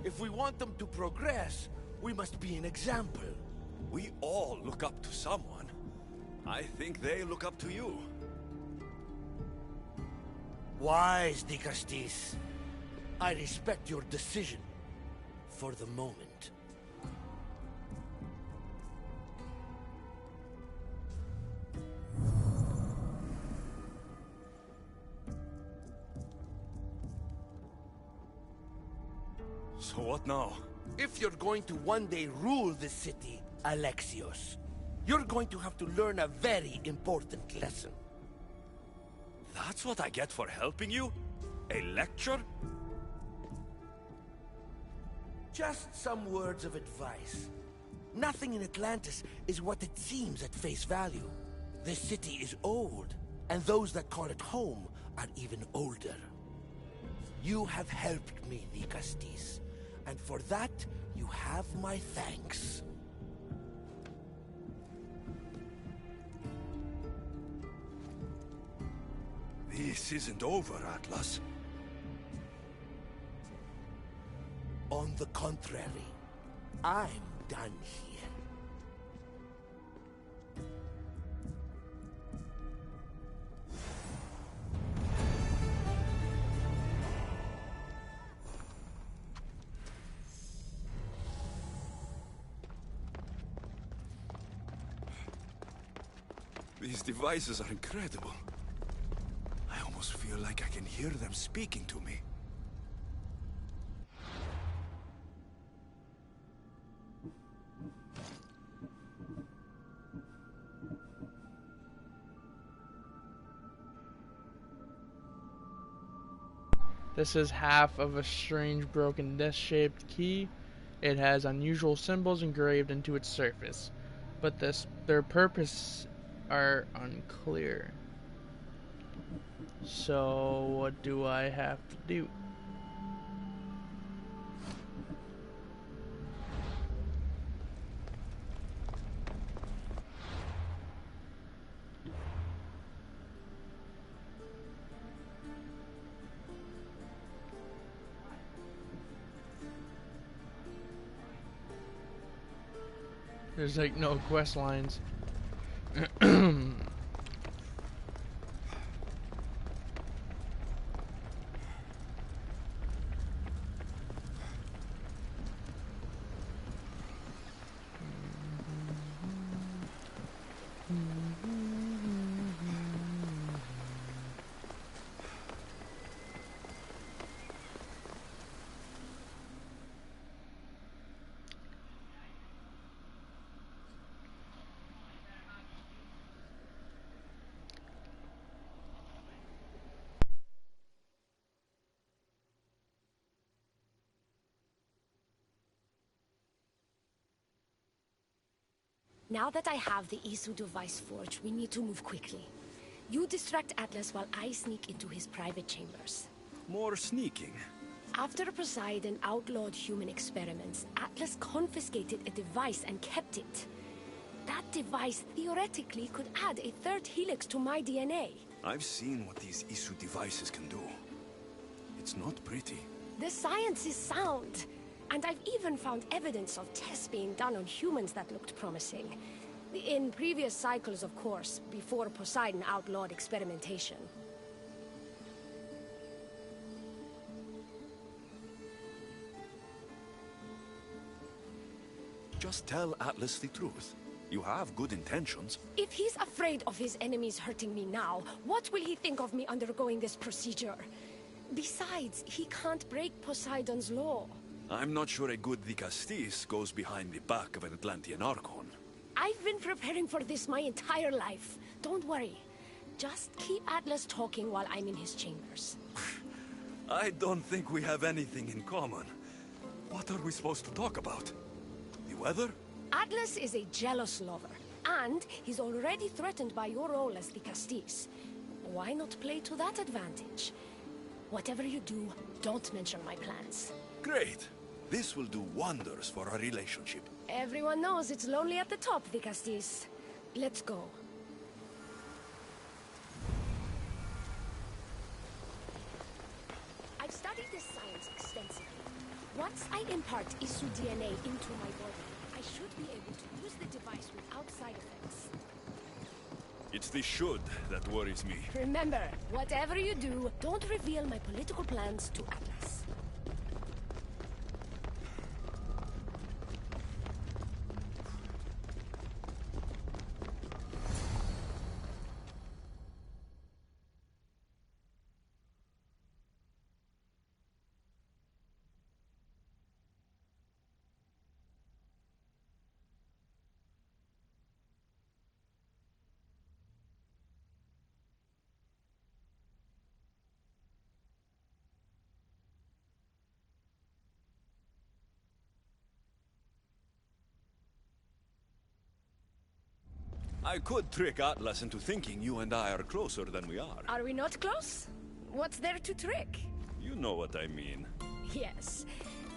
E: If we want them to progress, we must be an example.
D: We all look up to someone. I think they look up to you.
E: Wise, Dicastis. I respect your decision. For the moment.
D: So what now?
E: If you're going to one day rule this city, Alexios, you're going to have to learn a very important lesson.
D: That's what I get for helping you? A lecture?
E: Just some words of advice. Nothing in Atlantis is what it seems at face value. This city is old, and those that call it home are even older. You have helped me, Dicastis, and for that, you have my thanks.
D: This isn't over, Atlas.
E: On the contrary, I'm done here.
D: These devices are incredible. I almost feel like I can hear them speaking to me.
C: This is half of a strange broken disc-shaped key. It has unusual symbols engraved into its surface, but their purpose are unclear. So what do I have to do? There's like no quest lines.
I: Now that I have the Isu device forged, we need to move quickly. You distract Atlas while I sneak into his private chambers.
D: More sneaking.
I: After Poseidon outlawed human experiments, Atlas confiscated a device and kept it. That device theoretically could add a third helix to my DNA.
D: I've seen what these Isu devices can do. It's not pretty.
I: The science is sound, and I've even found evidence of tests being done on humans that looked promising. In previous cycles, of course, before Poseidon outlawed experimentation.
D: Just tell Atlas the truth. You have good intentions.
I: If he's afraid of his enemies hurting me now, what will he think of me undergoing this procedure? Besides, he can't break Poseidon's law.
D: I'm not sure a good Dicastis goes behind the back of an Atlantean Archon.
I: I've been preparing for this my entire life. Don't worry. Just keep Atlas talking while I'm in his chambers.
D: I don't think we have anything in common. What are we supposed to talk about? The weather?
I: Atlas is a jealous lover, and he's already threatened by your role as the Castis. Why not play to that advantage? Whatever you do, don't mention my plans.
D: Great. This will do wonders for our relationship.
I: Everyone knows it's lonely at the top, the Castis. Let's go. I've studied this science extensively. Once I impart Isu DNA into my body, I should be able to use the device without side effects.
D: It's the should that worries me.
I: Remember, whatever you do, don't reveal my political plans to Atlas.
D: I could trick Atlas into thinking you and I are closer than we are.
I: Are we not close? What's there to trick?
D: You know what I mean.
I: Yes.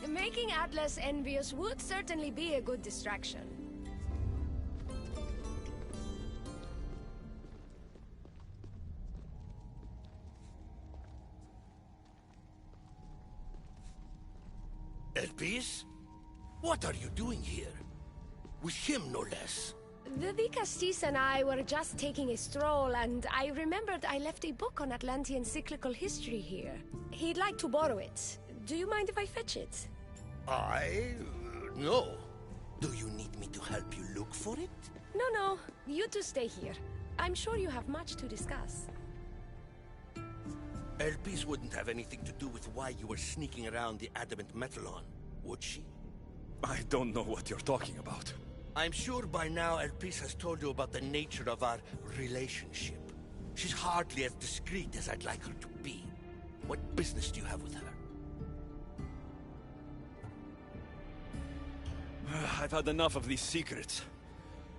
I: Making Atlas envious would certainly be a good distraction.
E: Elpis? What are you doing here? With him, no less.
I: The Castis and I were just taking a stroll, and I remembered I left a book on Atlantean cyclical history here. He'd like to borrow it. Do you mind if I fetch it?
E: No. Do you need me to help you look for it?
I: No. You two stay here. I'm sure you have much to discuss.
E: Elpis wouldn't have anything to do with why you were sneaking around the adamant Metallon, would she?
D: I don't know what you're talking about.
E: I'm sure by now Elpis has told you about the nature of our relationship. She's hardly as discreet as I'd like her to be. What business do you have with her?
D: I've had enough of these secrets.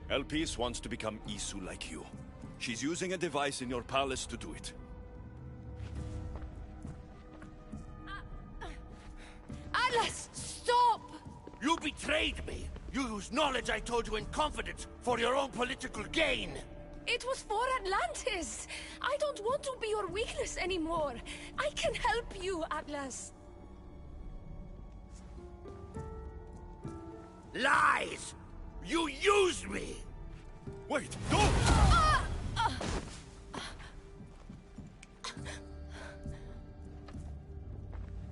D: Elpis wants to become Isu like you. She's using a device in your palace to do it.
I: Atlas, stop!
E: You betrayed me! You used knowledge I told you in confidence for your own political gain!
I: It was for Atlantis! I don't want to be your weakness anymore. I can help you, Atlas.
E: Lies! You used me!
D: Wait, don't!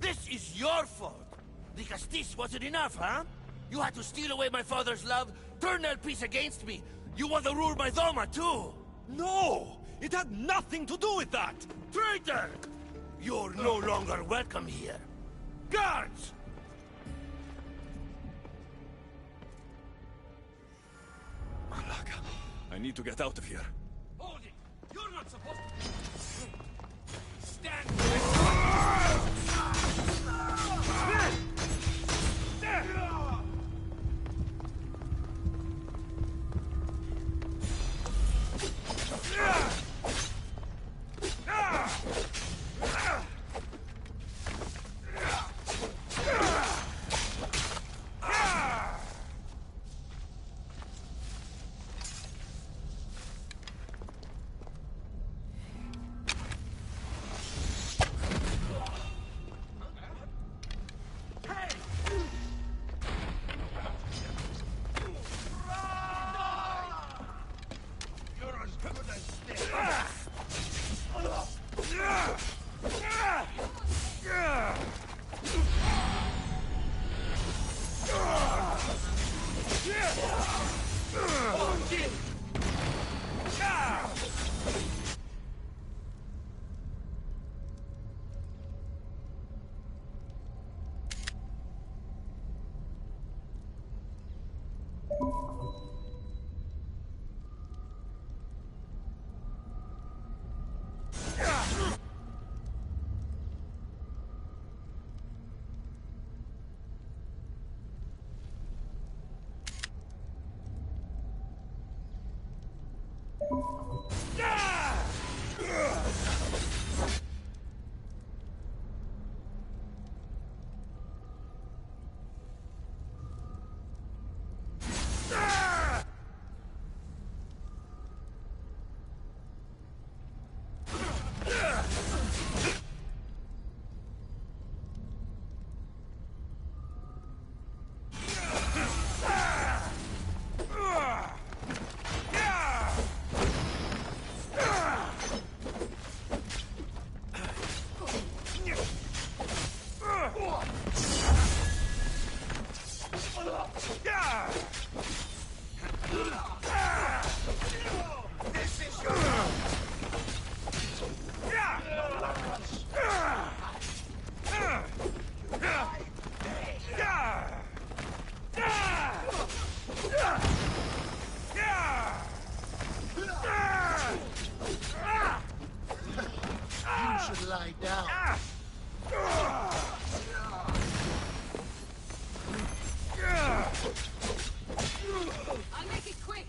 E: This is your fault! The Castis wasn't enough, huh? You had to steal away my father's love, turn Elpis against me. You want to rule my Doma, too!
D: No! It had nothing to do with that!
E: Traitor! You're no longer welcome here. Guards!
D: Malaka, I need to get out of here.
A: Hold it! You're not supposed to... Stand
J: Lie down.
G: I'll make it quick.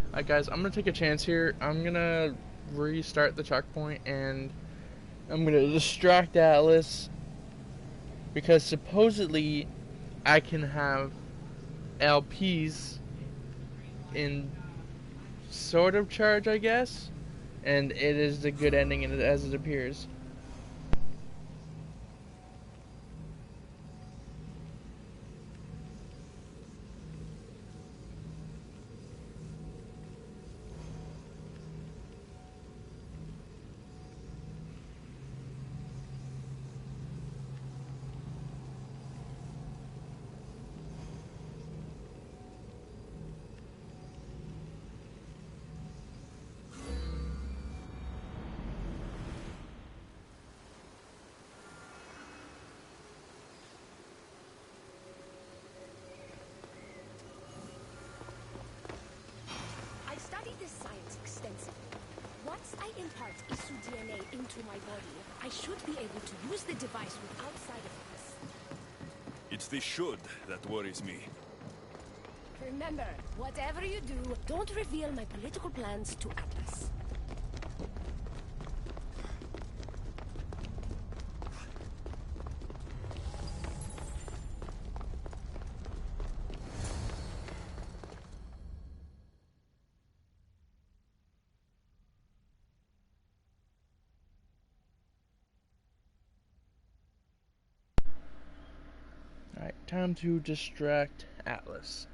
C: Alright guys, I'm gonna take a chance here. I'm gonna restart the checkpoint and I'm gonna distract Atlas because supposedly I can have LPs in sort of charge, I guess, and it is the good ending as it appears.
I: I've studied this science extensively. Once I impart Isu DNA into my body, I should be able to use the device without side effects.
D: It's the should that worries me.
I: Remember, whatever you do, don't reveal my political plans to Atlas.
C: Alright, time to distract Atlas.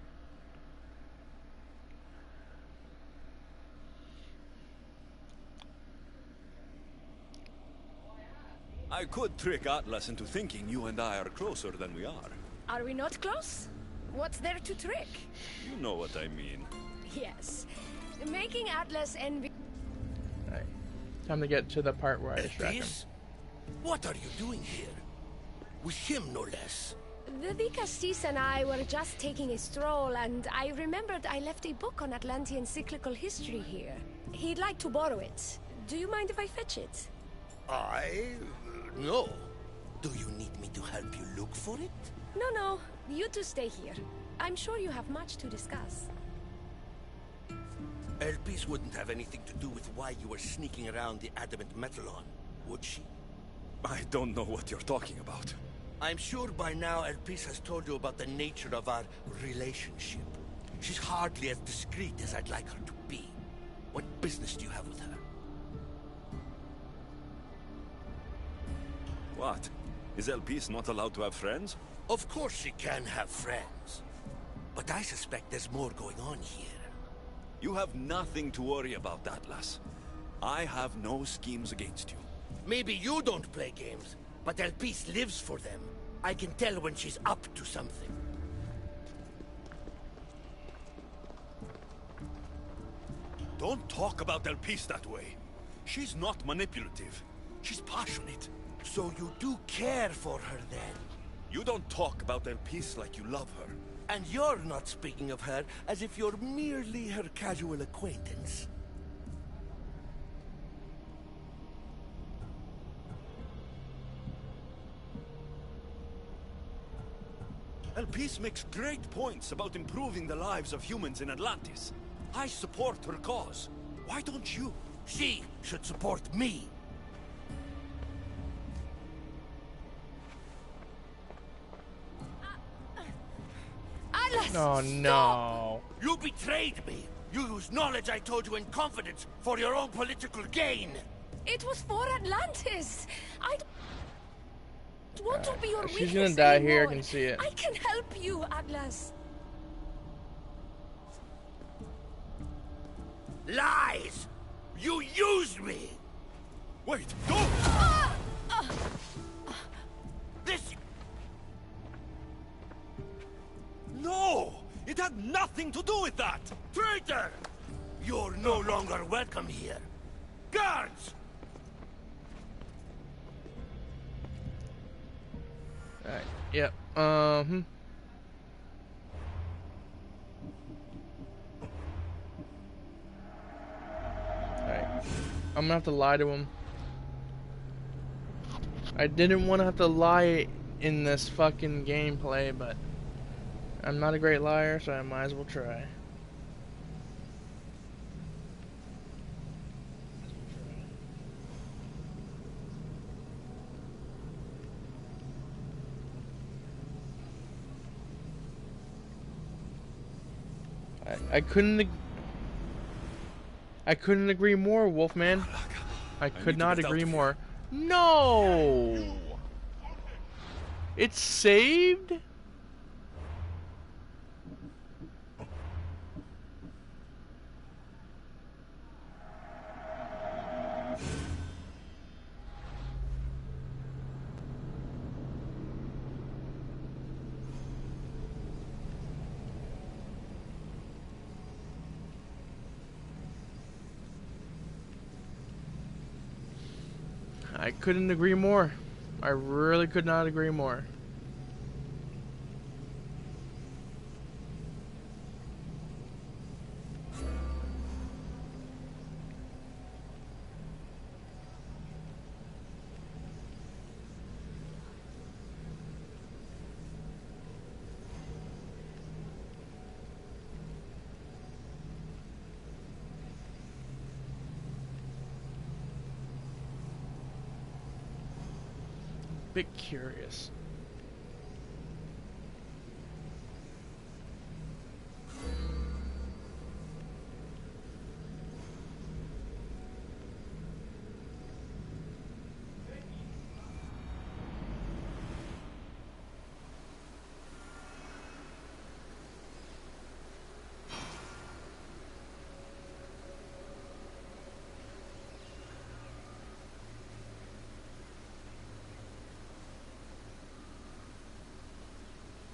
D: I could trick Atlas into thinking you and I are closer than we are.
I: Are we not close? What's there to trick?
D: You know what I mean.
I: Yes. Making Atlas envy...
C: Alright, time to get to the part where I distract him.
E: Elpis? What are you doing here? With him, no less.
I: The Vicastis and I were just taking a stroll, and I remembered I left a book on Atlantean cyclical history here. He'd like to borrow it. Do you mind if I fetch it?
E: No. Do you need me to help you look for it?
I: No. You two stay here. I'm sure you have much to discuss.
E: Elpis wouldn't have anything to do with why you were sneaking around the adamant Metallon, would she?
D: I don't know what you're talking about.
E: I'm sure by now Elpis has told you about the nature of our relationship. She's hardly as discreet as I'd like her to be. What business do you have with her?
D: What? Is Elpis not allowed to have friends?
E: Of course she can have friends. But I suspect there's more going on here.
D: You have nothing to worry about, Atlas. I have no schemes against you.
E: Maybe you don't play games, but Elpis lives for them. I can tell when she's up to something.
D: Don't talk about Elpis that way. She's not manipulative. She's passionate.
E: So you do care for her then?
D: You don't talk about Elpis like you love her.
E: And you're not speaking of her as if you're merely her casual acquaintance.
D: Elpis makes great points about improving the lives of humans in Atlantis. I support her cause. Why don't you?
E: She should support me.
I: Atlas!
C: Oh no.
E: You betrayed me. You used knowledge I told you in confidence for your own political gain.
I: It was for Atlantis! I don't want to be your weakness
C: She's gonna die
I: anymore.
C: here, I can see it.
I: I can help you, Atlas.
E: Lies! You used me!
D: Wait, don't!
E: This...
D: No! It had nothing to do with that!
E: Traitor! You're no longer welcome here. Guards!
C: Alright, yep. Alright. I'm gonna have to lie to him. I didn't want to have to lie in this fucking gameplay, but I'm not a great liar, so I might as well try. I couldn't agree more, Wolfman. I could not agree more. No! It's saved? I couldn't agree more. I really could not agree more. Bit curious.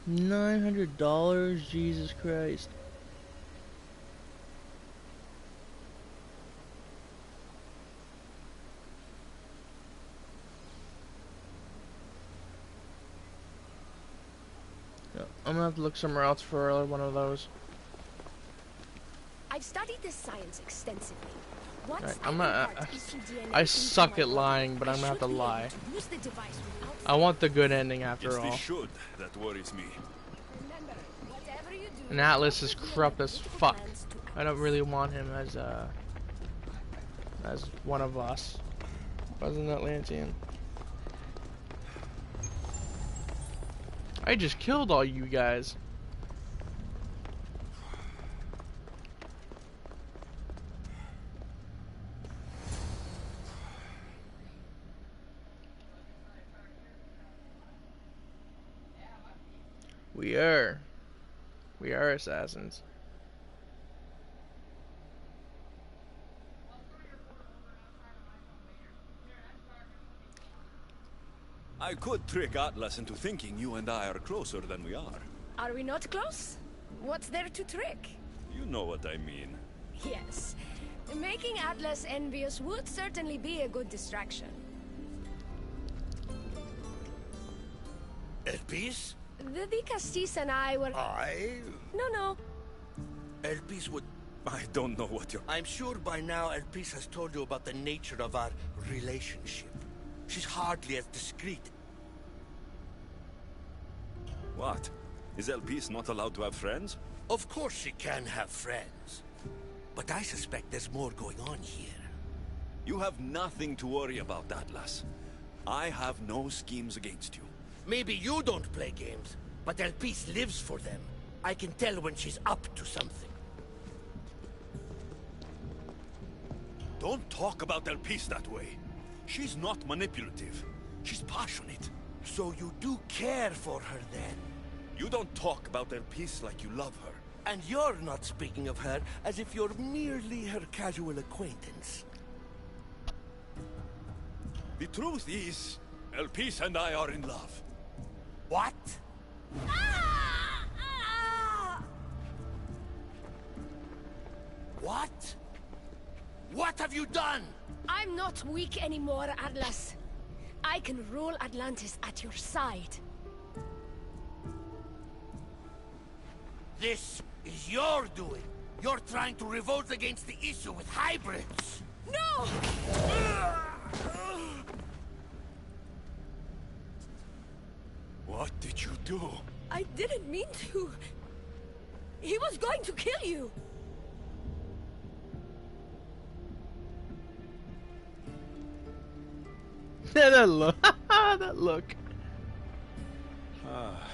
C: $900, Jesus Christ. Yeah, I'm gonna have to look somewhere else for one of those.
I: I've studied this science extensively.
C: Right, I suck at lying, but I'm gonna have to lie. I want the good ending after all.
D: It's the should that worries me.
C: And Atlas is corrupt as fuck. I don't really want him as one of us. As an Atlantean. I just killed all you guys. We are assassins.
D: I could trick Atlas into thinking you and I are closer than we are.
I: Are we not close? What's there to trick?
D: You know what I mean.
I: Yes. Making Atlas envious would certainly be a good distraction.
E: El Piece?
I: The Castis and I were... No.
E: El Piece would...
D: I don't know what you're...
E: I'm sure by now El Piece has told you about the nature of our relationship. She's hardly as discreet.
D: What? Is El Piece not allowed to have friends?
E: Of course she can have friends. But I suspect there's more going on here.
D: You have nothing to worry about, Atlas. I have no schemes against you.
E: Maybe you don't play games, but El Piece lives for them. I can tell when she's up to something.
D: Don't talk about El Piece that way. She's not manipulative. She's passionate.
E: So you do care for her then?
D: You don't talk about El Piece like you love her.
E: And you're not speaking of her as if you're merely her casual acquaintance.
D: The truth is, El Piece and I are in love.
E: What? What? What have you done?
I: I'm not weak anymore, Atlas. I can rule Atlantis at your side.
E: This is your doing. You're trying to revolt against the issue with hybrids.
I: No!
D: What did you do?
I: I didn't mean to. He was going to kill you.
C: That look. That look.
J: Ah.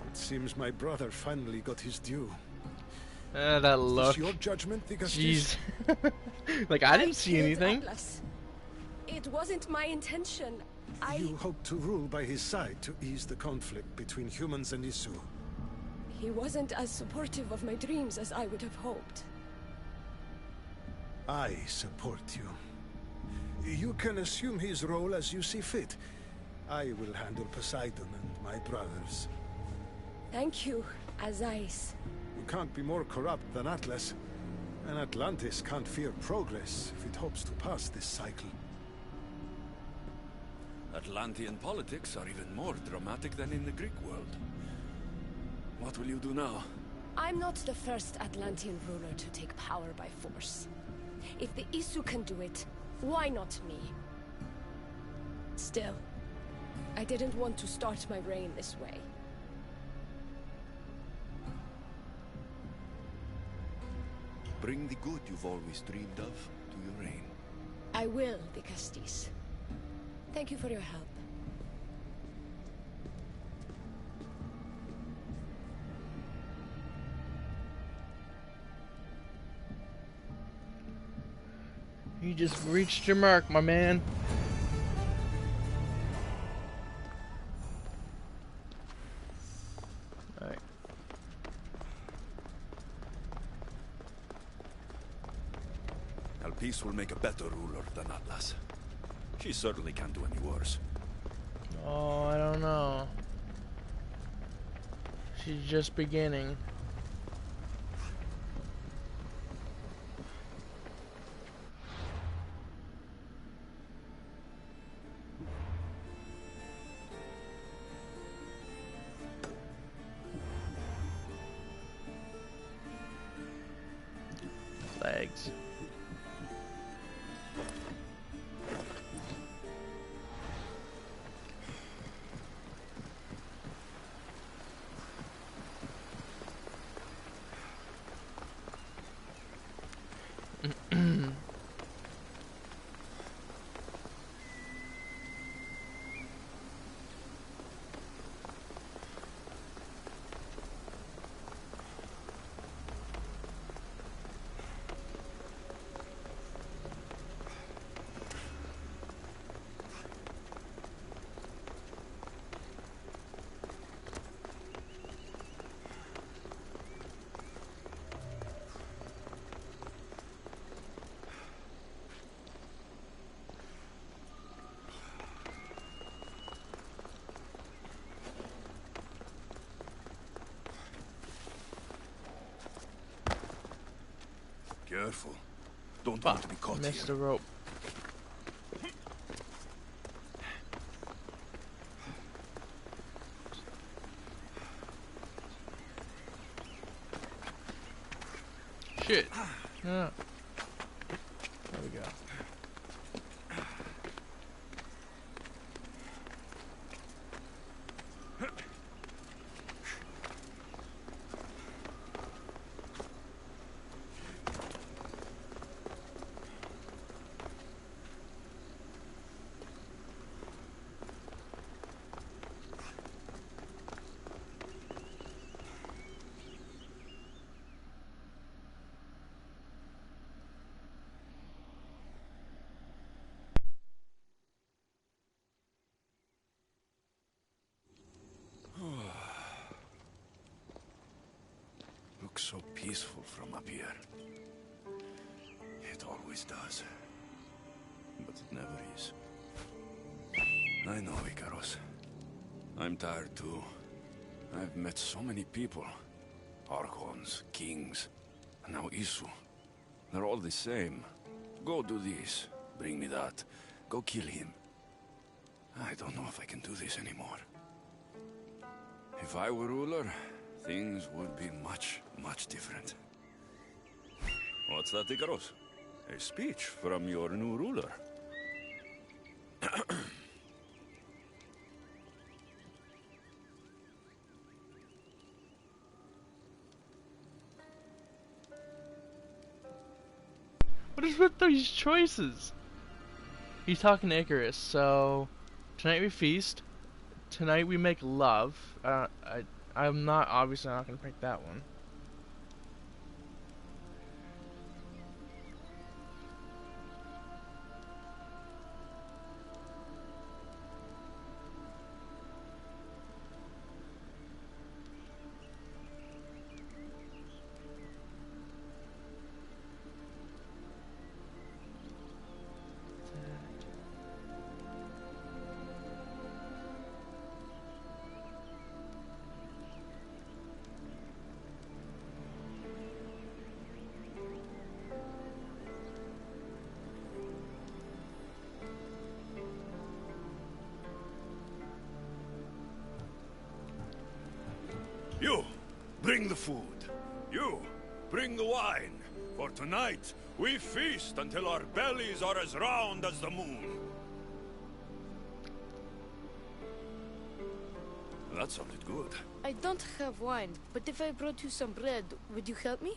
J: It seems my brother finally got his due.
C: That look.
J: Is this your judgment, the Castis?
C: Jeez. Like, I didn't see
I: killed
C: anything.
I: Atlas. It wasn't my intention.
J: You hope to rule by his side to ease the conflict between humans and Isu.
I: He wasn't as supportive of my dreams as I would have hoped.
J: I support you. You can assume his role as you see fit. I will handle Poseidon and my brothers.
I: Thank you, Azais.
J: You can't be more corrupt than Atlas. And Atlantis can't fear progress if it hopes to pass this cycle.
D: Atlantean politics are even more dramatic than in the Greek world. What will you do now?
I: I'm not the first Atlantean ruler to take power by force. If the Isu can do it, why not me? Still, I didn't want to start my reign this way.
D: Bring the good you've always dreamed of to your reign.
I: I will, the Castis. Thank you for your help.
C: You just reached your mark, my man. Alright.
D: Alpis will make a better ruler than Atlas. She certainly can't do any worse.
C: Oh, I don't know. She's just beginning. Legs.
D: Careful. Don't want to be caught
C: Missed
D: here.
C: the rope. Shit. No. There we go.
D: Looks so peaceful from up here. It always does. But it never is. I know, Icaros. I'm tired too. I've met so many people. Archons, kings, and now Isu. They're all the same. Go do this. Bring me that. Go kill him. I don't know if I can do this anymore. If I were ruler, things would be much, much different. What's that, Icaros? A speech from your new ruler.
C: What is with these choices? He's talking to Icarus, so tonight we feast. Tonight we make love. I'm not obviously not gonna pick that one.
D: You, bring the food. You, bring the wine. For tonight, we feast until our bellies are as round as the moon. That sounded good.
I: I don't have wine, but if I brought you some bread, would you help me?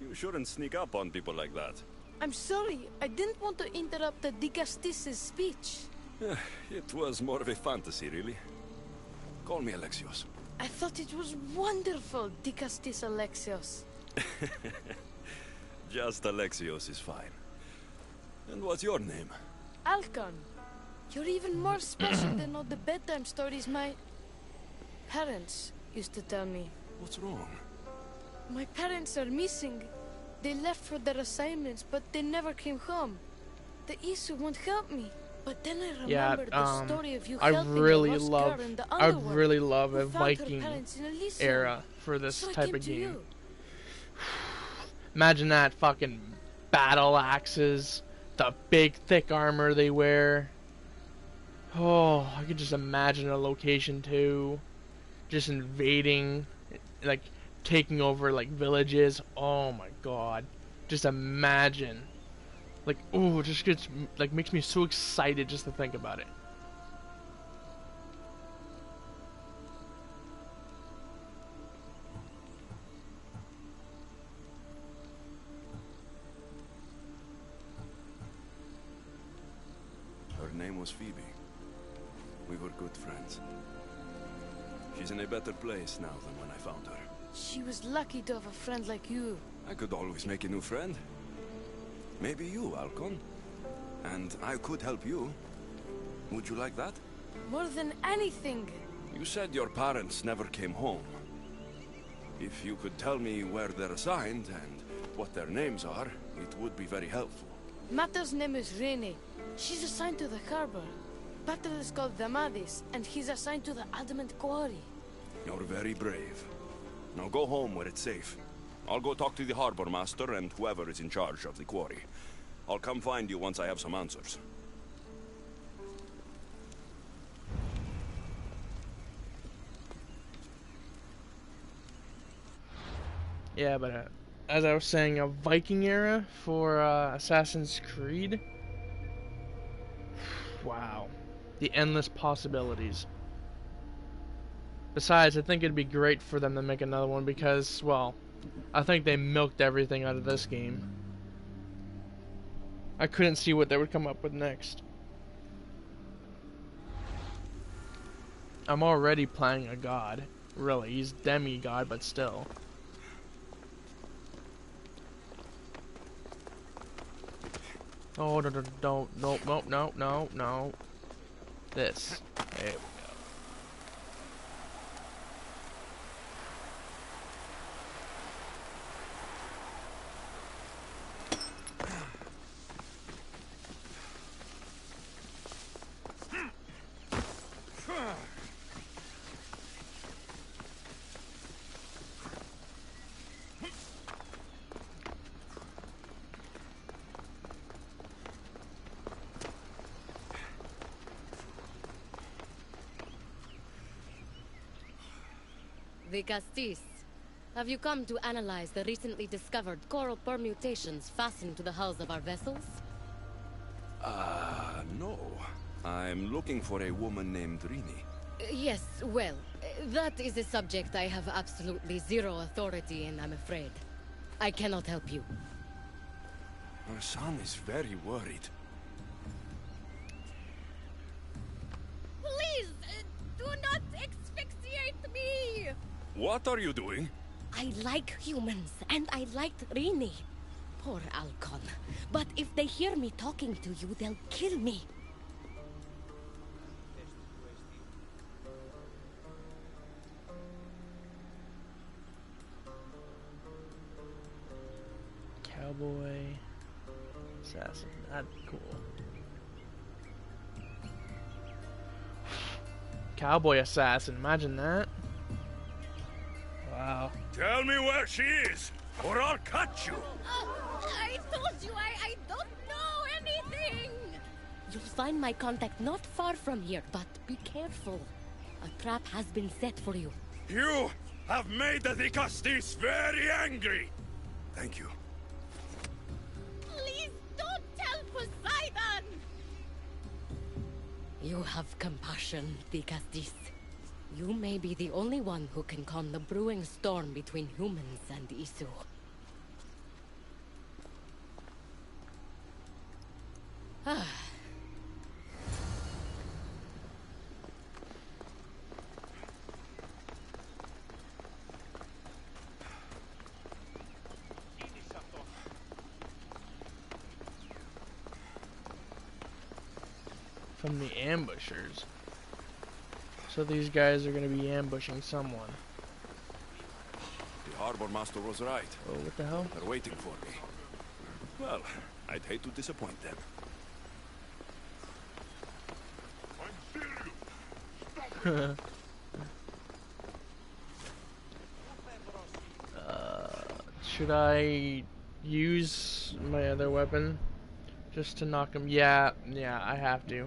D: You shouldn't sneak up on people like that.
I: I'm sorry, I didn't want to interrupt the Dicastis' speech.
D: It was more of a fantasy, really. Call me Alexios.
I: I thought it was wonderful, Dicastis Alexios.
D: Just Alexios is fine. And what's your name?
I: Alcon. You're even more special than all the bedtime stories my parents used to tell me.
D: What's wrong?
I: My parents are missing. They left for their assignments, but they never came home. The Isu won't help me. But then I remembered the story of you helping the lost girl in the underworld.
C: I'd really love
I: who
C: a
I: found her
C: Viking
I: parents in Elysium.
C: era for this
I: So I
C: type
I: came
C: of
I: to
C: game.
I: you.
C: Imagine that, fucking battle axes, the big thick armor they wear. Oh, I could just imagine a location too. Just invading, like taking over like villages. Oh my god. Just imagine. Like, ooh, it just gets, like, makes me so excited just to think about it.
D: Her name was Phoebe. We were good friends. She's in a better place now than when I found her.
I: She was lucky to have a friend like you.
D: I could always make a new friend. Maybe you, Alcon. And I could help you. Would you like that?
I: More than anything.
D: You said your parents never came home. If you could tell me where they're assigned and what their names are, it would be very helpful.
I: Mata's name is Rene. She's assigned to the harbor. Pater is called Damadis, and he's assigned to the Adamant Quarry.
D: You're very brave. Now go home where it's safe. I'll go talk to the harbor master and whoever is in charge of the quarry. I'll come find you once I have some answers.
C: Yeah, but as I was saying, a Viking era for Assassin's Creed. Wow. The endless possibilities. Besides, I think it'd be great for them to make another one because, well, I think they milked everything out of this game. I couldn't see what they would come up with next. I'm already playing a god. Really, he's demigod, but still. Oh, no. This. There we go.
K: The Castis. Have you come to analyze the recently discovered coral permutations fastened to the hulls of our vessels?
D: No. I'm looking for a woman named Rini.
K: Yes, well, that is a subject I have absolutely zero authority in, I'm afraid. I cannot help you.
D: Our son is very worried.
K: Please, do not asphyxiate me!
D: What are you doing?
K: I like humans, and I liked Rini. Poor Alcon. But if they hear me talking to you, they'll kill me.
C: Cowboy assassin. That'd be cool. Cowboy assassin. Imagine that. Wow.
D: Tell me where she is, or I'll cut you.
K: I told you I don't know anything. You'll find my contact not far from here, but be careful. A trap has been set for you.
D: You have made the Castis very angry. Thank you.
K: Please don't tell Poseidon! You have compassion, Castis. You may be the only one who can calm the brewing storm between humans and Isu.
C: From the ambushers. So these guys are going to be ambushing someone.
D: The harbor master was right.
C: Oh, what the hell?
D: They're waiting for me. Well, I'd hate to disappoint them.
C: Should I use my other weapon just to knock him? Yeah, I have to.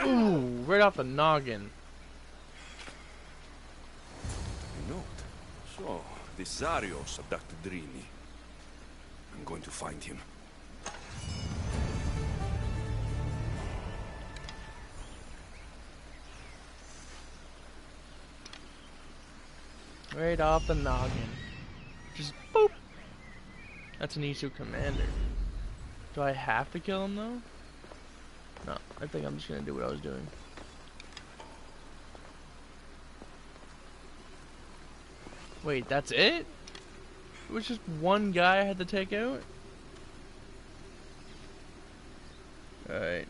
C: Ooh, right off the noggin.
D: A note. So, this Zarios abducted Rini. I'm going to find him.
C: Right off the noggin. Just boop. That's an Isu commander. Do I have to kill him though? No, I think I'm just gonna do what I was doing. Wait, that's it? It was just one guy I had to take out? Alright.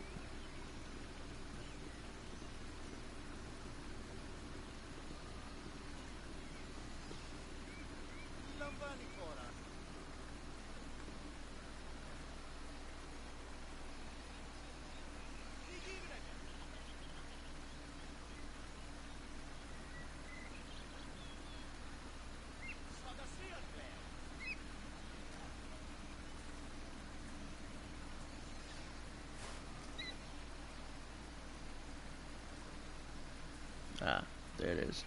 C: Ah, there it is.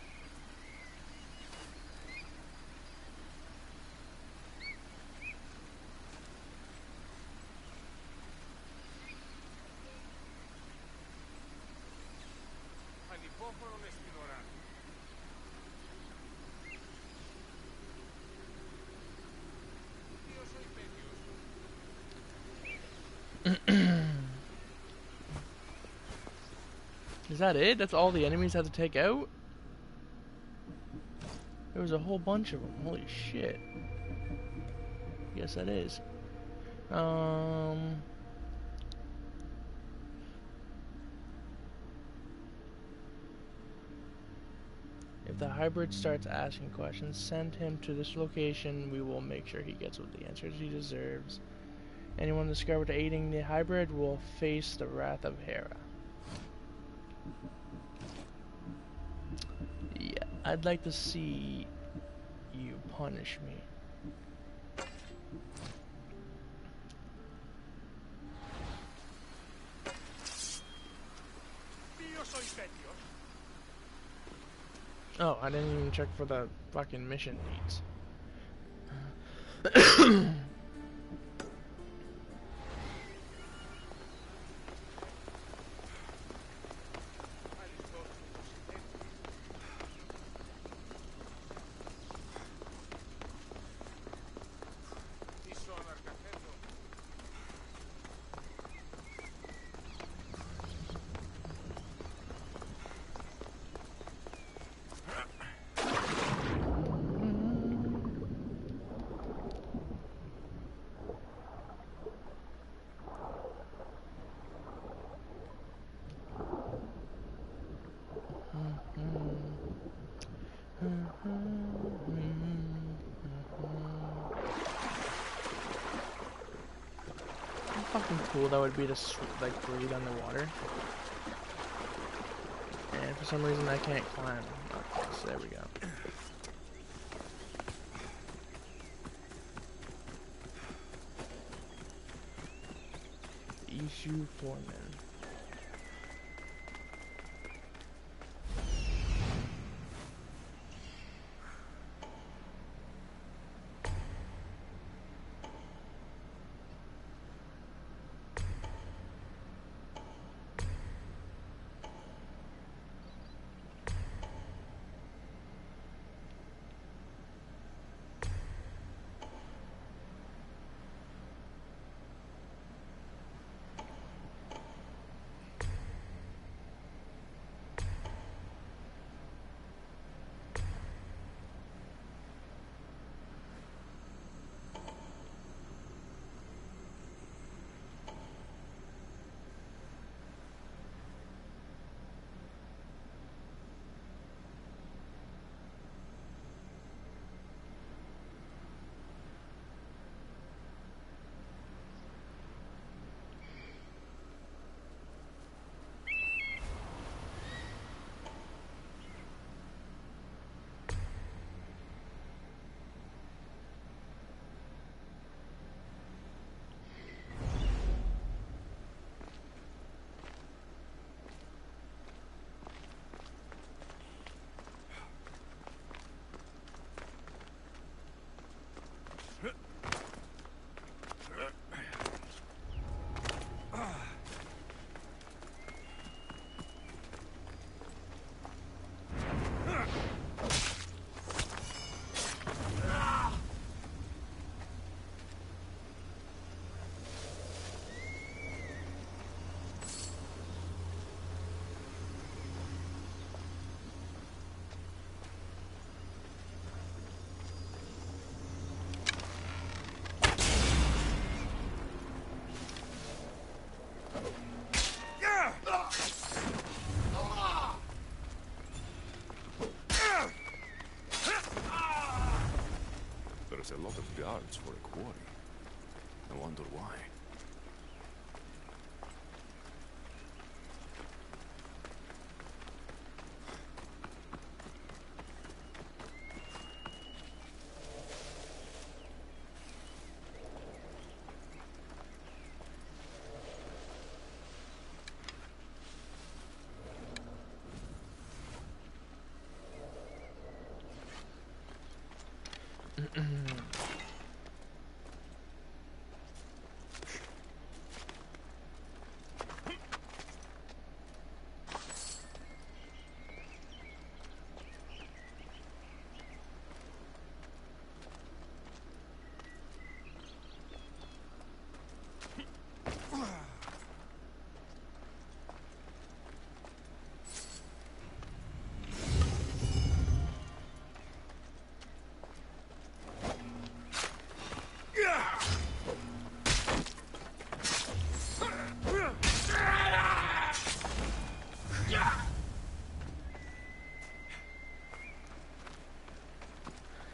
C: Is that it? That's all the enemies had to take out? There was a whole bunch of them. Holy shit. Yes, that is. If the hybrid starts asking questions, send him to this location. We will make sure he gets what the answers he deserves. Anyone discovered aiding the hybrid will face the wrath of Hera. Yeah, I'd like to see you punish me. Oh, I didn't even check for the fucking mission needs. How fucking cool that would be to like breathe underwater. And for some reason I can't climb. Okay, so there we go. Issue Foreman.
D: There's a lot of guards for a quarry. I wonder why.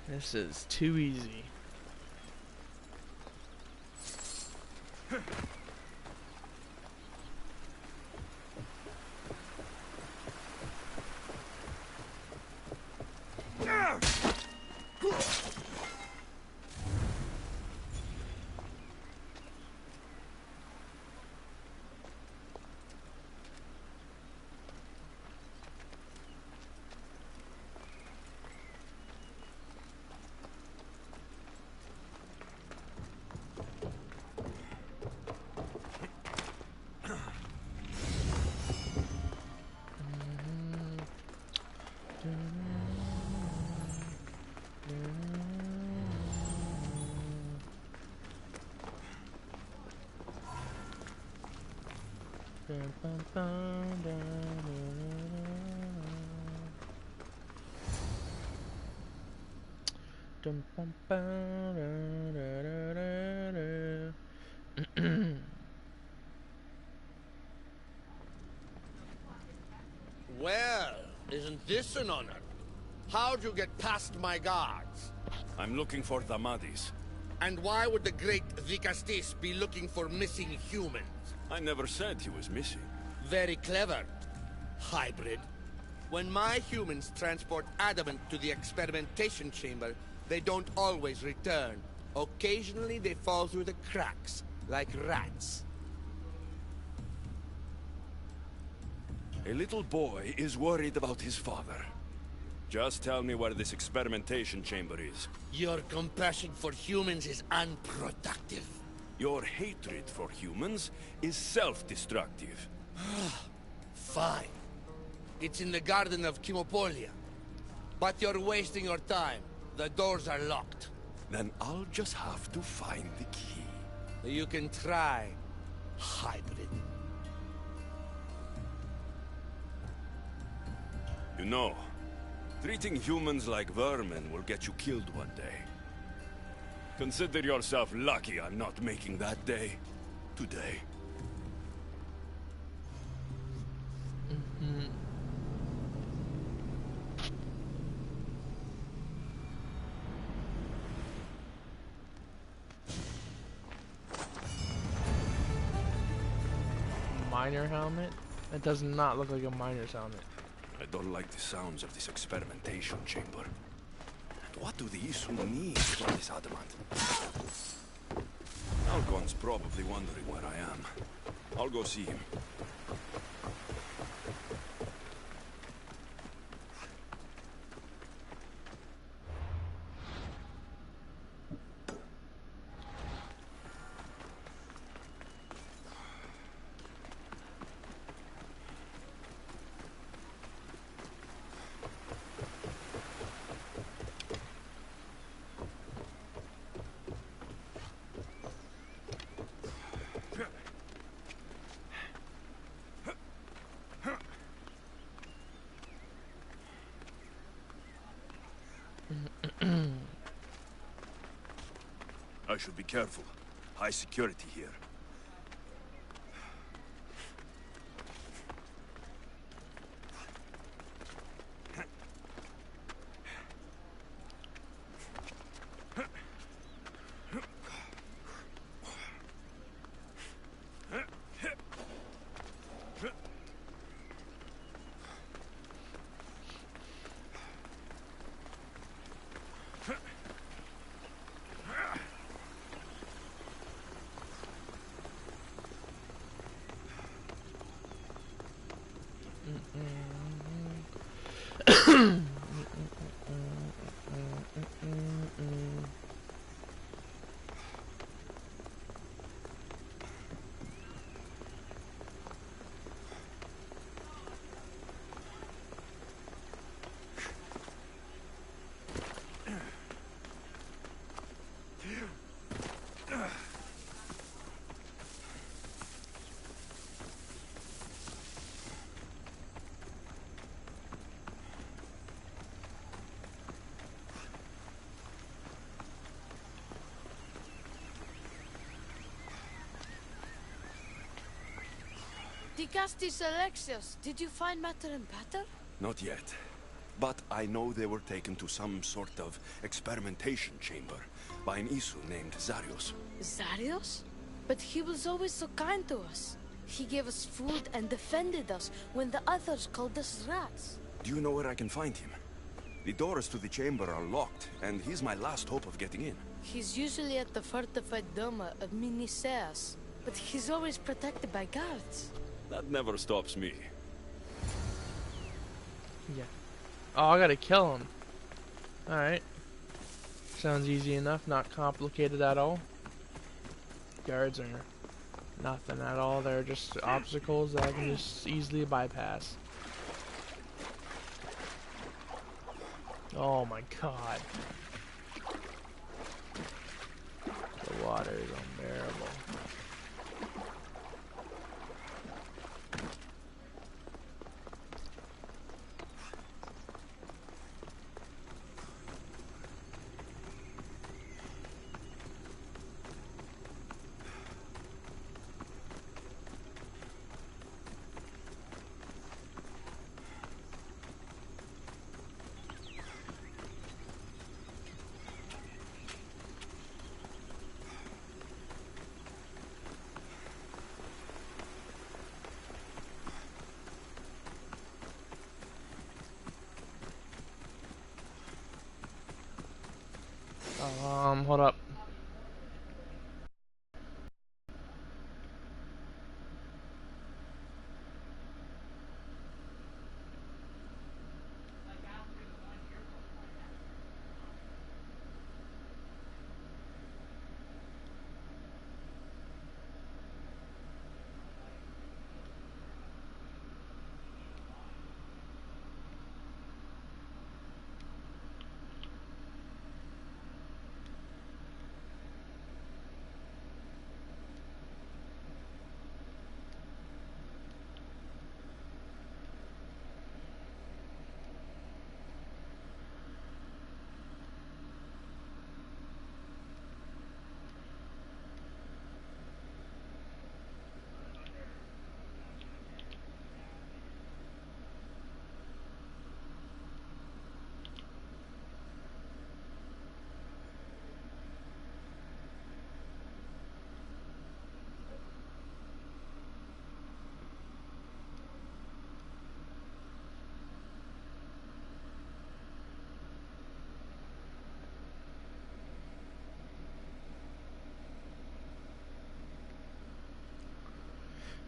C: This is too easy.
E: Well, isn't this an honor? How'd you get past my guards?
D: I'm looking for Damadis.
E: And why would the great Vicastis be looking for missing humans?
D: I never said he was missing.
E: Very clever. Hybrid. When my humans transport adamant to the experimentation chamber, they don't always return. Occasionally they fall through the cracks, like rats.
D: A little boy is worried about his father. Just tell me where this experimentation chamber is.
E: Your compassion for humans is unproductive.
D: Your hatred for humans is self-destructive.
E: Fine. It's in the garden of Kimopolia. But you're wasting your time. The doors are locked.
D: Then I'll just have to find the key.
E: You can try, hybrid.
D: You know, treating humans like vermin will get you killed one day. Consider yourself lucky I'm not making that day today.
C: Miner helmet? That does not look like a miner's helmet.
D: I don't like the sounds of this experimentation chamber. And what do the Isu need from this adamant? Algon's probably wondering where I am. I'll go see him. I should be careful. High security here.
L: Dicastis Alexios, did you find matter and pattern?
D: Not yet. But I know they were taken to some sort of experimentation chamber by an Isu named Zarios.
K: Zarios? But he was always so kind to us. He gave us food and defended us when the others called us rats.
D: Do you know where I can find him? The doors to the chamber are locked, and he's my last hope of getting in.
K: He's usually at the fortified Doma of Miniseas, but he's always protected by guards.
D: That never stops me.
C: Yeah. Oh, I gotta kill him. Alright. Sounds easy enough, not complicated at all. Guards are nothing at all, they're just obstacles that I can just easily bypass. Oh my god. The water is unbearable. Hold up.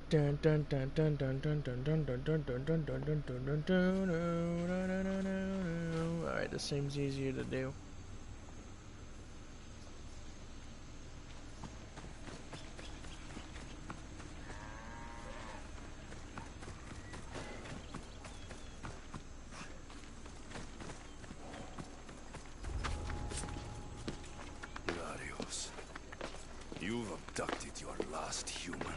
C: Dun dun dun dun dun dun dun dun dun dun dun dun dun dun dun dun dun. Alright, this seems easier to do.
D: Darius, you've abducted your last human.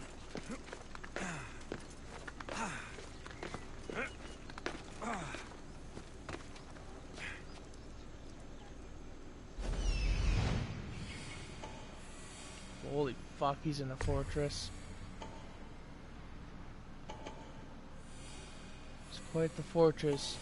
C: Holy fuck, he's in a fortress. It's quite the fortress.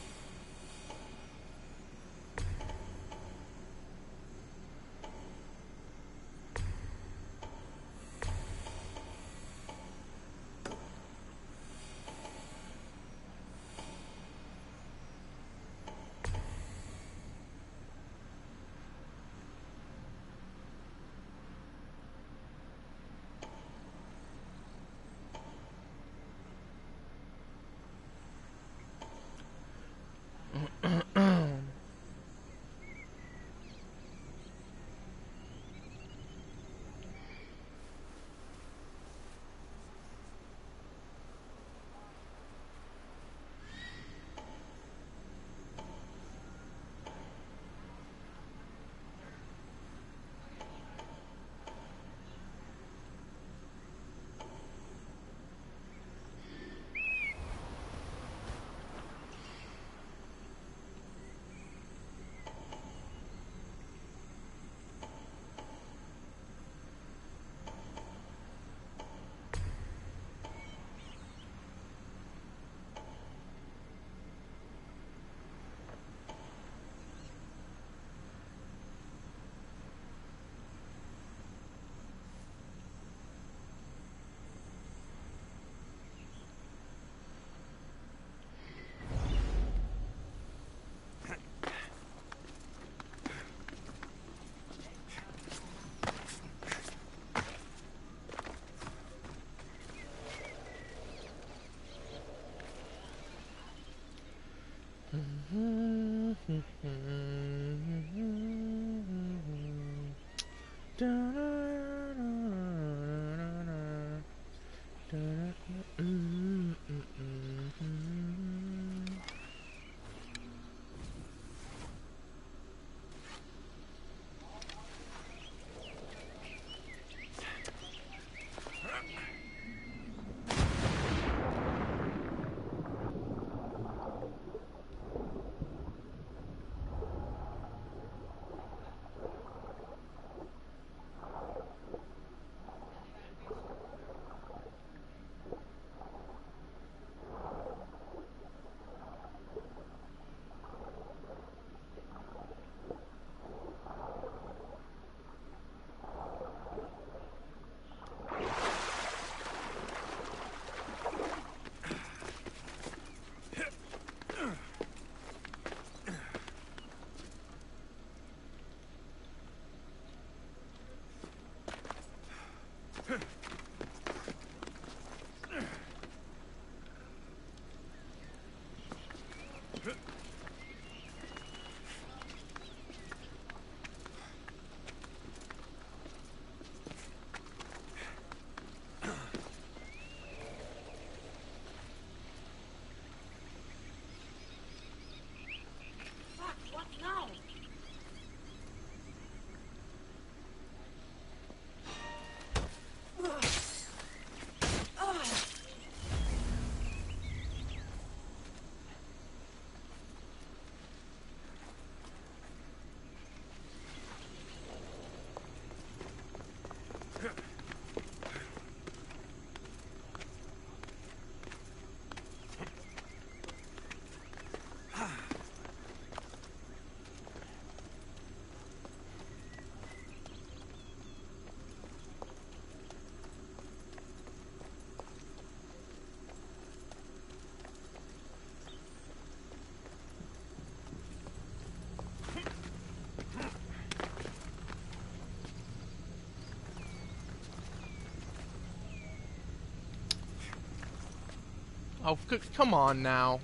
C: Oh, come on now.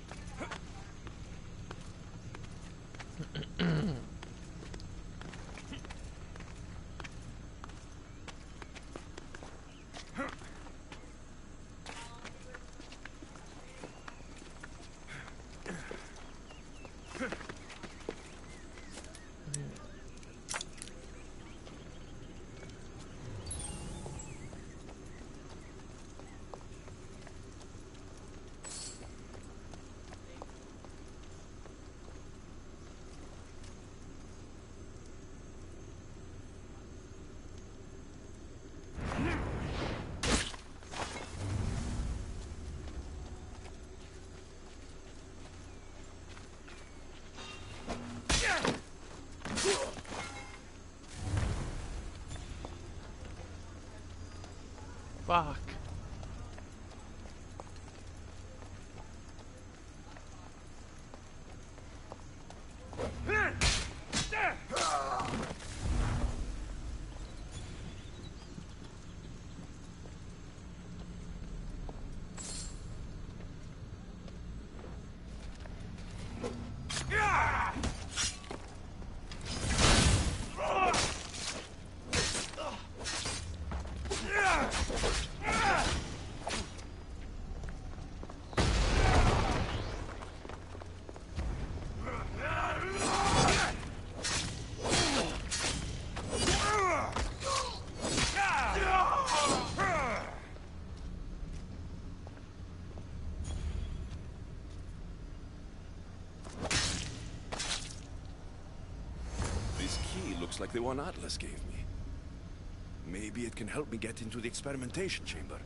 C: Fuck.
D: Looks like the one Atlas gave me. Maybe it can help me get into the experimentation chamber.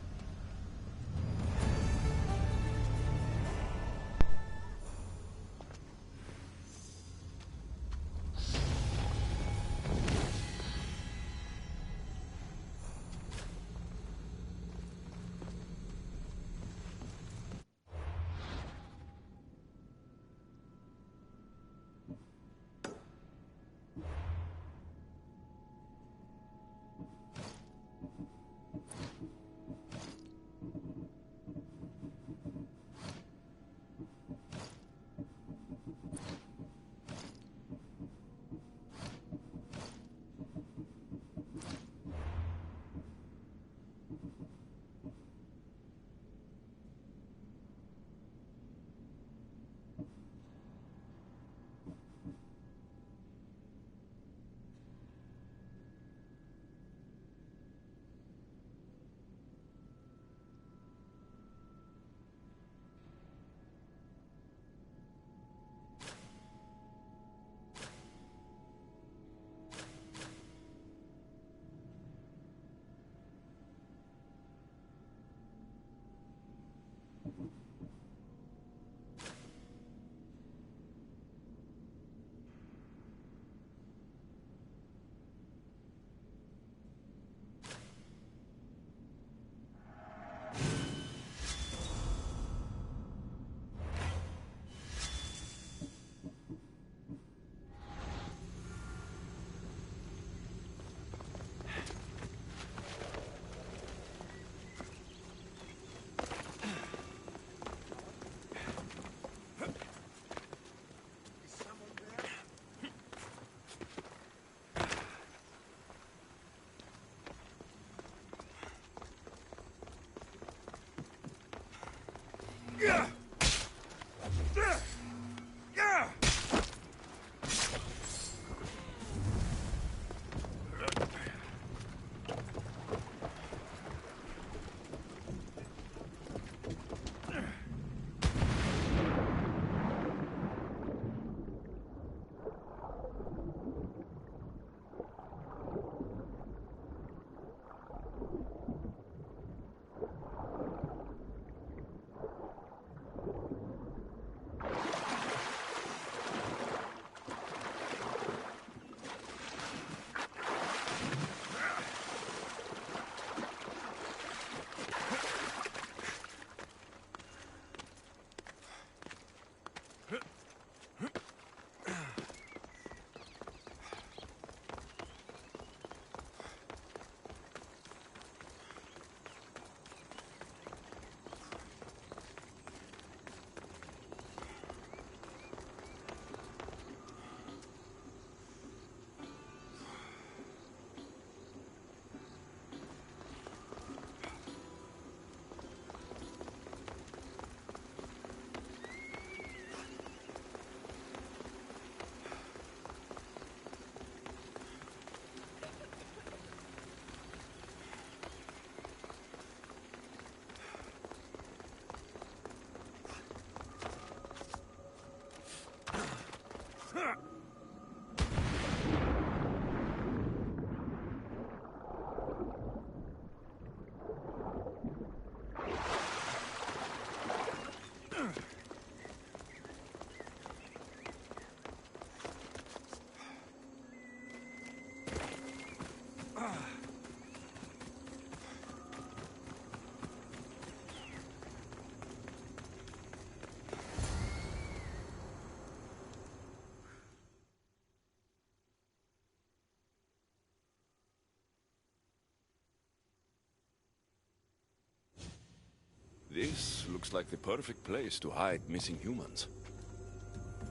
D: This looks like the perfect place to hide missing humans.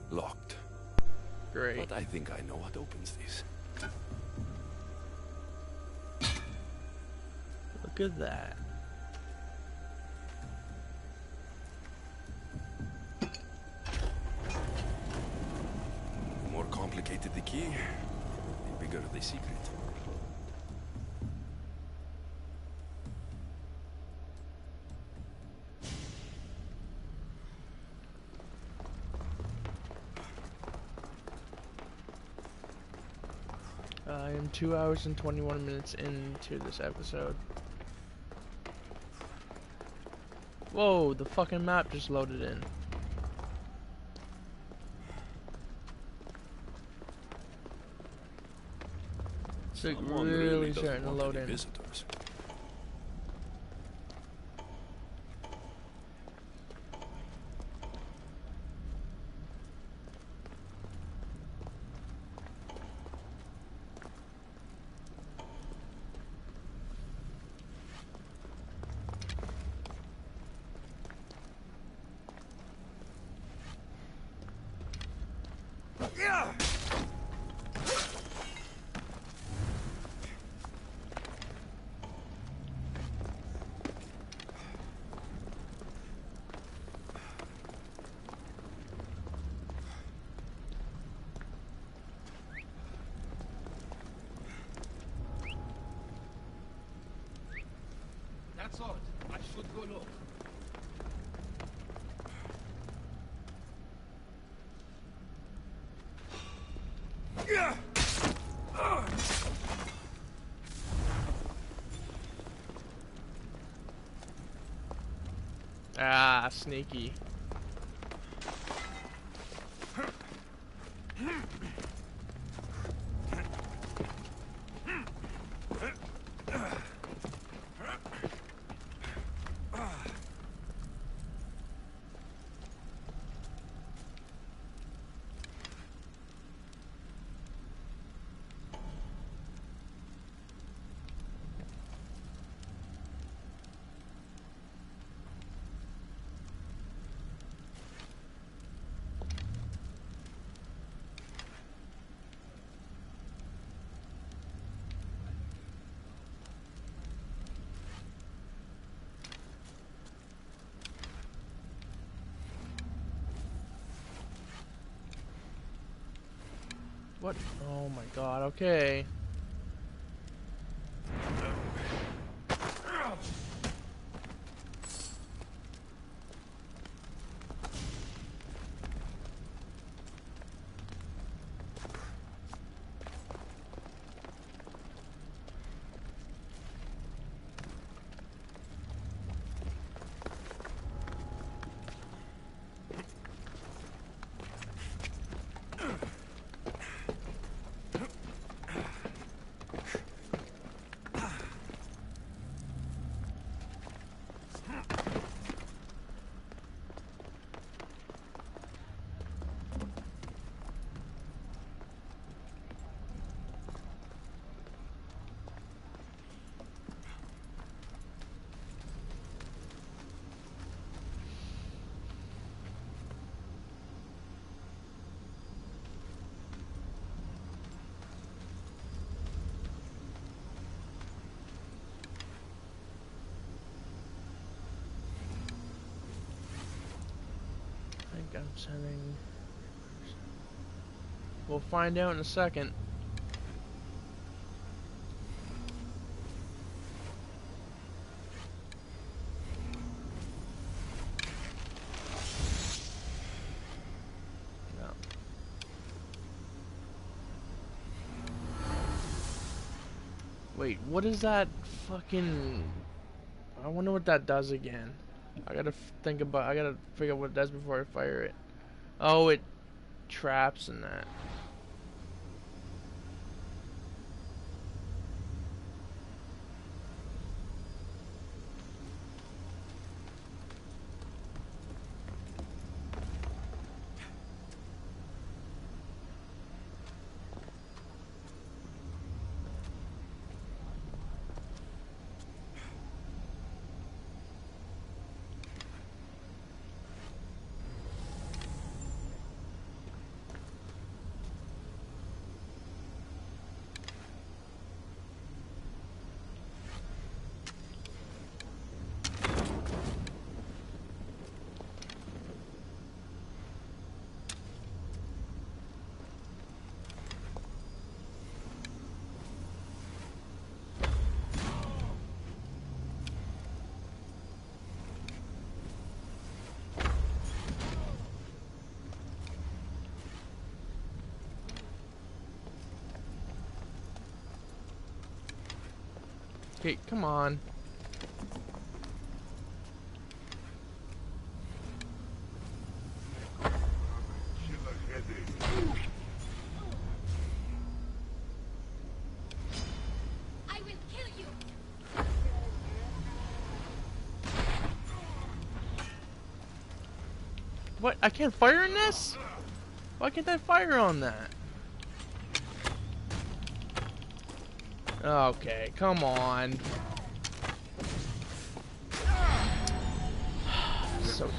D: Locked.
C: Great.
D: But I think I know what opens this.
C: Look at that.
D: The more complicated the key, the bigger the secret.
C: I am 2 hours and 21 minutes into this episode. Whoa, the fucking map just loaded in. It's like really starting to load in.
D: Visitors.
A: That's odd. I should go look.
C: Ah, sneaky. What? Oh my god, okay. I'm sending. We'll find out in a second. No. Wait, what is that fucking... I wonder what that does again. I gotta think about. I gotta figure out what it does before I fire it. Oh, it traps in that. Okay, come on.
K: I will kill you.
C: What? I can't fire in this? Why can't I fire on that? Okay, come on. So dumb.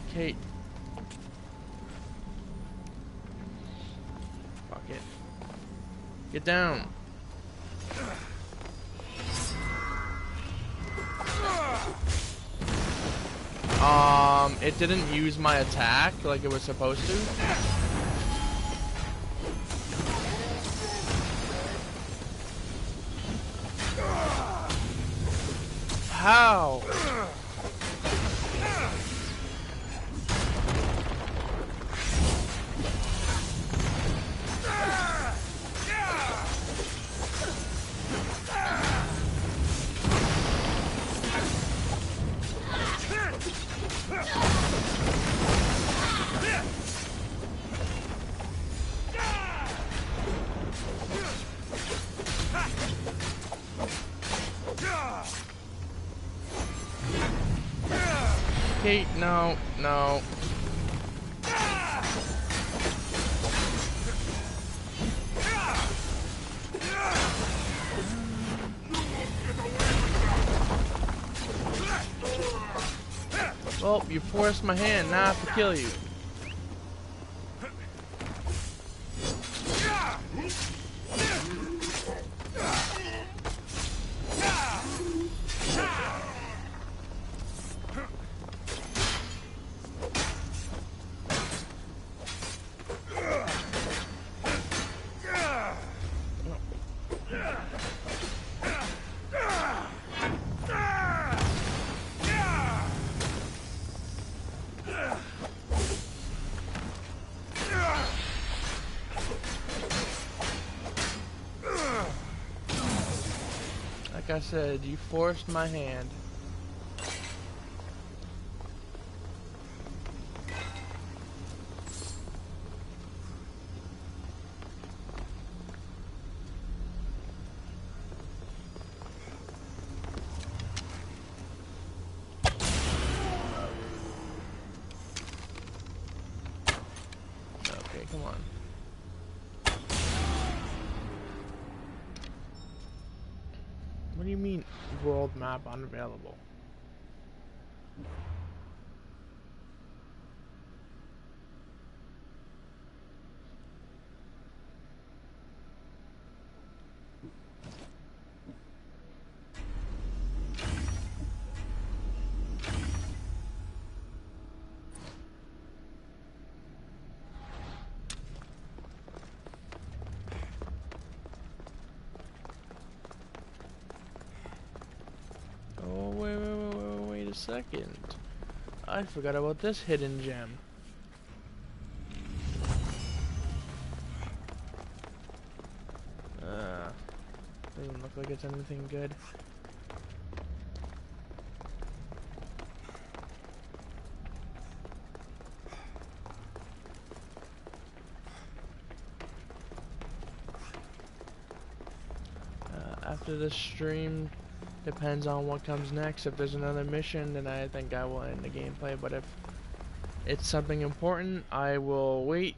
C: Okay. Fuck it. Get down. It didn't use my attack like it was supposed to. How? Okay, no, no. Well, you forced my hand, now I have to kill you. Like I said, you forced my hand. Okay, come on. What do you mean, world map unavailable? Oh, wait a second. I forgot about this hidden gem. Doesn't look like it's anything good. After this stream, depends on what comes next. If there's another mission, then I think I will end the gameplay. But if it's something important, I will wait.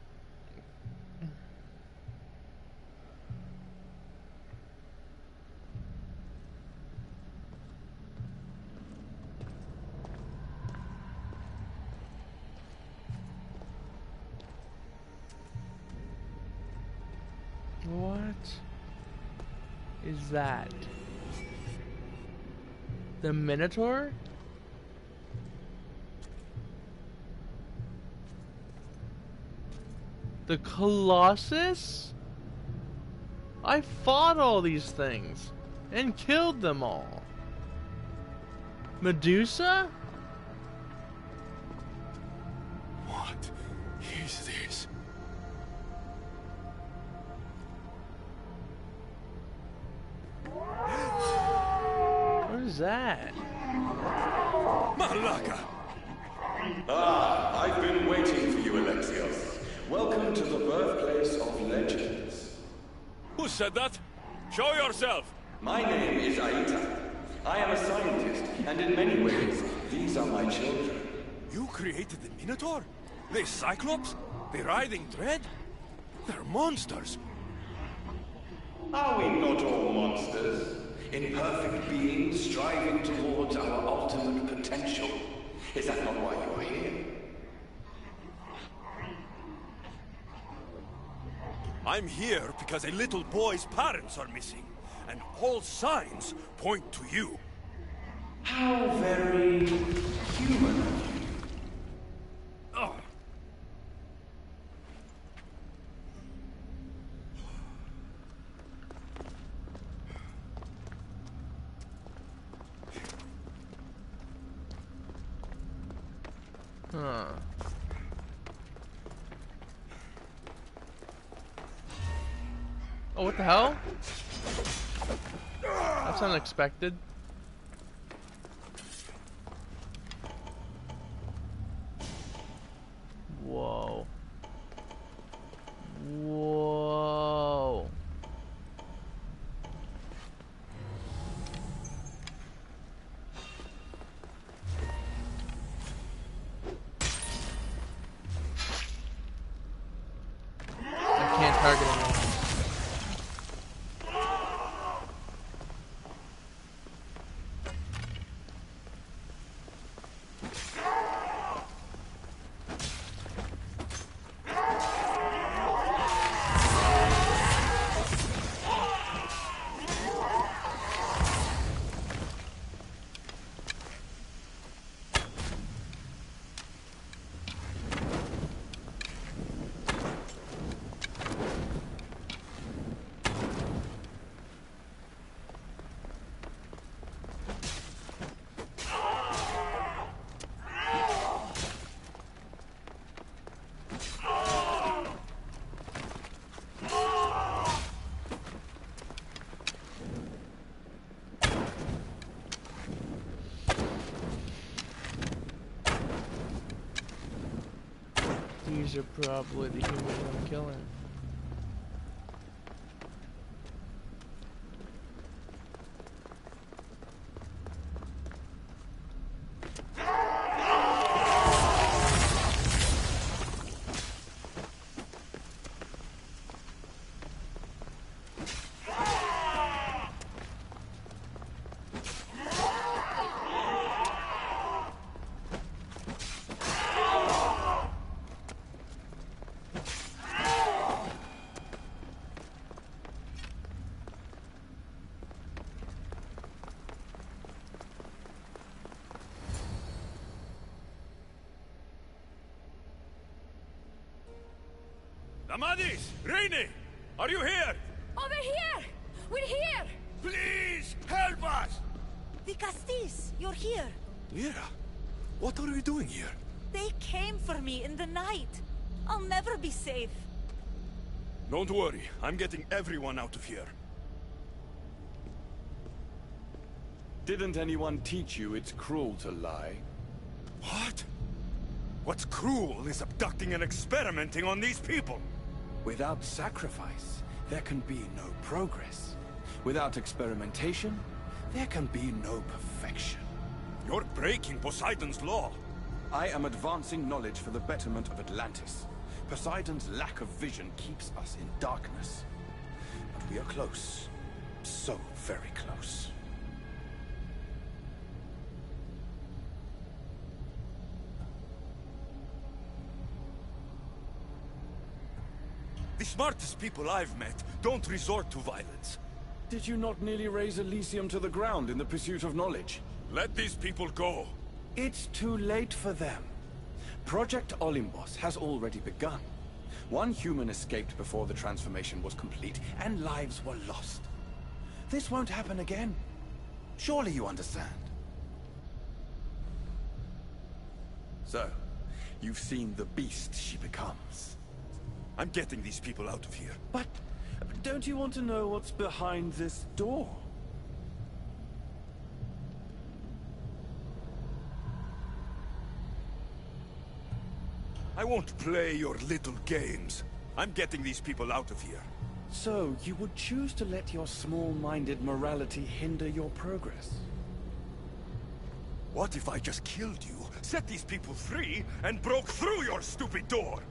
C: What is that? The Minotaur? The Colossus? I fought all these things and killed them all. Medusa?
D: What is this?
C: What is that?
A: Malaka!
L: Ah, I've been waiting for you, Alexios. Welcome to the birthplace of legends.
A: Who said that? Show yourself!
L: My name is Aita. I am a scientist, and in many ways, these are my children.
A: You created the Minotaur? The Cyclops? The Writhing Dread? They're monsters!
L: Are we not all monsters? Imperfect beings striving towards our ultimate potential. Is that not why you are here?
A: I'm here because a little boy's parents are missing, and all signs point to you.
L: How very human of you.
A: Oh.
C: Huh. Oh, what the hell? That's unexpected. Whoa. Whoa. I can't target anyone. These are probably the humans I'm killing.
A: Amadis! Rainy! Are you here?
F: Over here! We're here!
A: Please, help us!
F: The Castis, you're here.
A: Lyra, what are we doing here?
F: They came for me in the night. I'll never be safe.
A: Don't worry, I'm getting everyone out of here.
D: Didn't anyone teach you it's cruel to lie?
A: What? What's cruel is abducting and experimenting on these people.
D: Without sacrifice, there can be no progress. Without experimentation, there can be no perfection.
A: You're breaking Poseidon's law.
D: I am advancing knowledge for the betterment of Atlantis. Poseidon's lack of vision keeps us in darkness. But we are close. So very close.
A: The smartest people I've met don't resort to violence.
D: Did you not nearly raise Elysium to the ground in the pursuit of knowledge?
A: Let these people go.
D: It's too late for them. Project Olympus has already begun. One human escaped before the transformation was complete, and lives were lost. This won't happen again. Surely you understand. So, you've seen the beast she becomes.
A: I'm getting these people out of here.
D: But don't you want to know what's behind this door? I won't play your little games. I'm getting these people out of here.
L: So, you would choose to let your small-minded morality hinder your progress?
D: What if I just killed you, set these people free, and broke through your stupid door?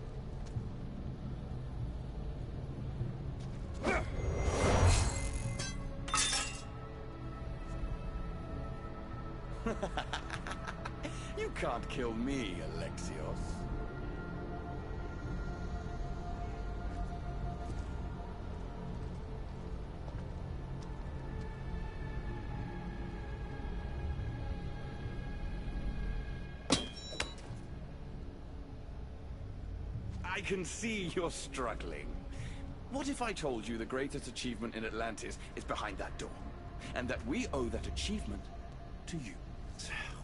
L: You can't kill me, Alexios. I can see you're struggling. What if I told you the greatest achievement in Atlantis is behind that door? And that we owe that achievement to you?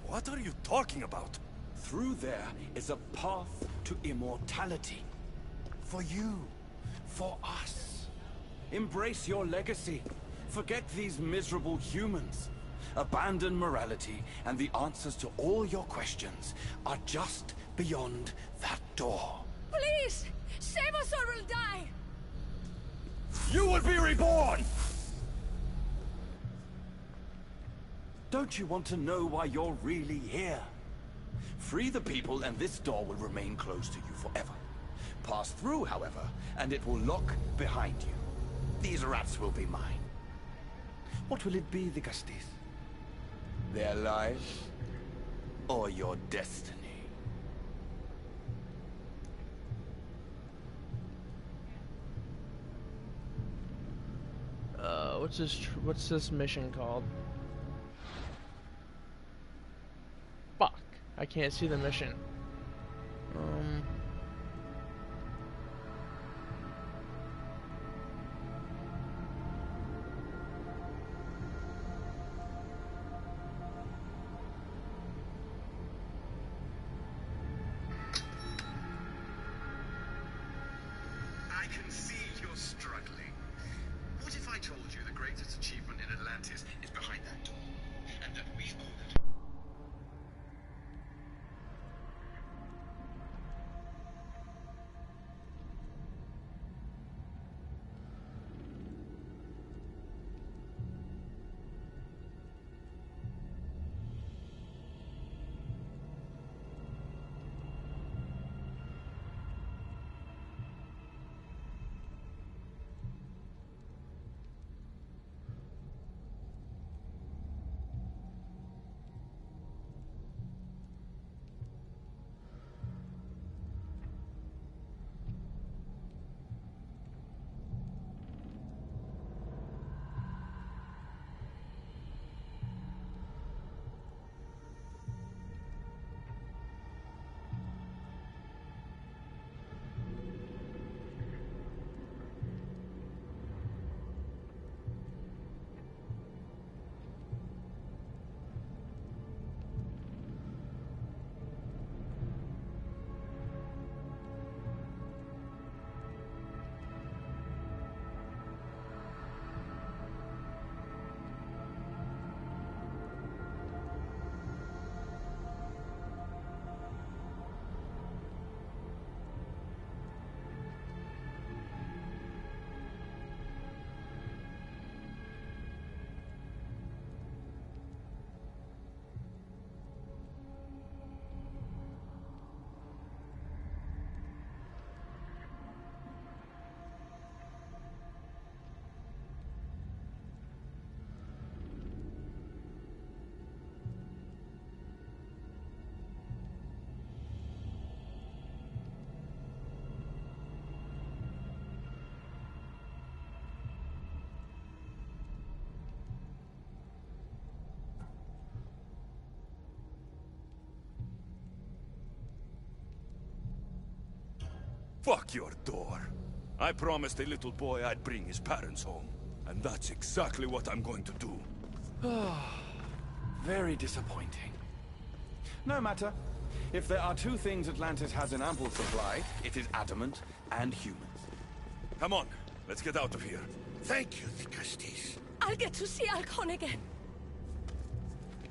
D: What are you talking about?
L: Through there is a path to immortality. For you. For us. Embrace your legacy. Forget these miserable humans. Abandon morality, and the answers to all your questions are just beyond that door.
I: Please! Save us or we'll die!
L: You will be reborn! Don't you want to know why you're really here? Free the people and this door will remain closed to you forever. Pass through, however, and it will lock behind you. These rats will be mine. What will it be, the Castis? Their lives? Or your destiny?
C: What's this mission called? Fuck. I can't see the mission.
L: I can see you're struggling. What if I told you the greatest achievement in Atlantis is behind that door, and that we owe that?
D: Fuck your door. I promised a little boy I'd bring his parents home. And that's exactly what I'm going to do.
L: Very disappointing. No matter. If there are two things Atlantis has in ample supply, it is adamant and humans.
D: Come on, let's get out of here.
E: Thank you, the Castis.
I: I'll get to see Alcon again.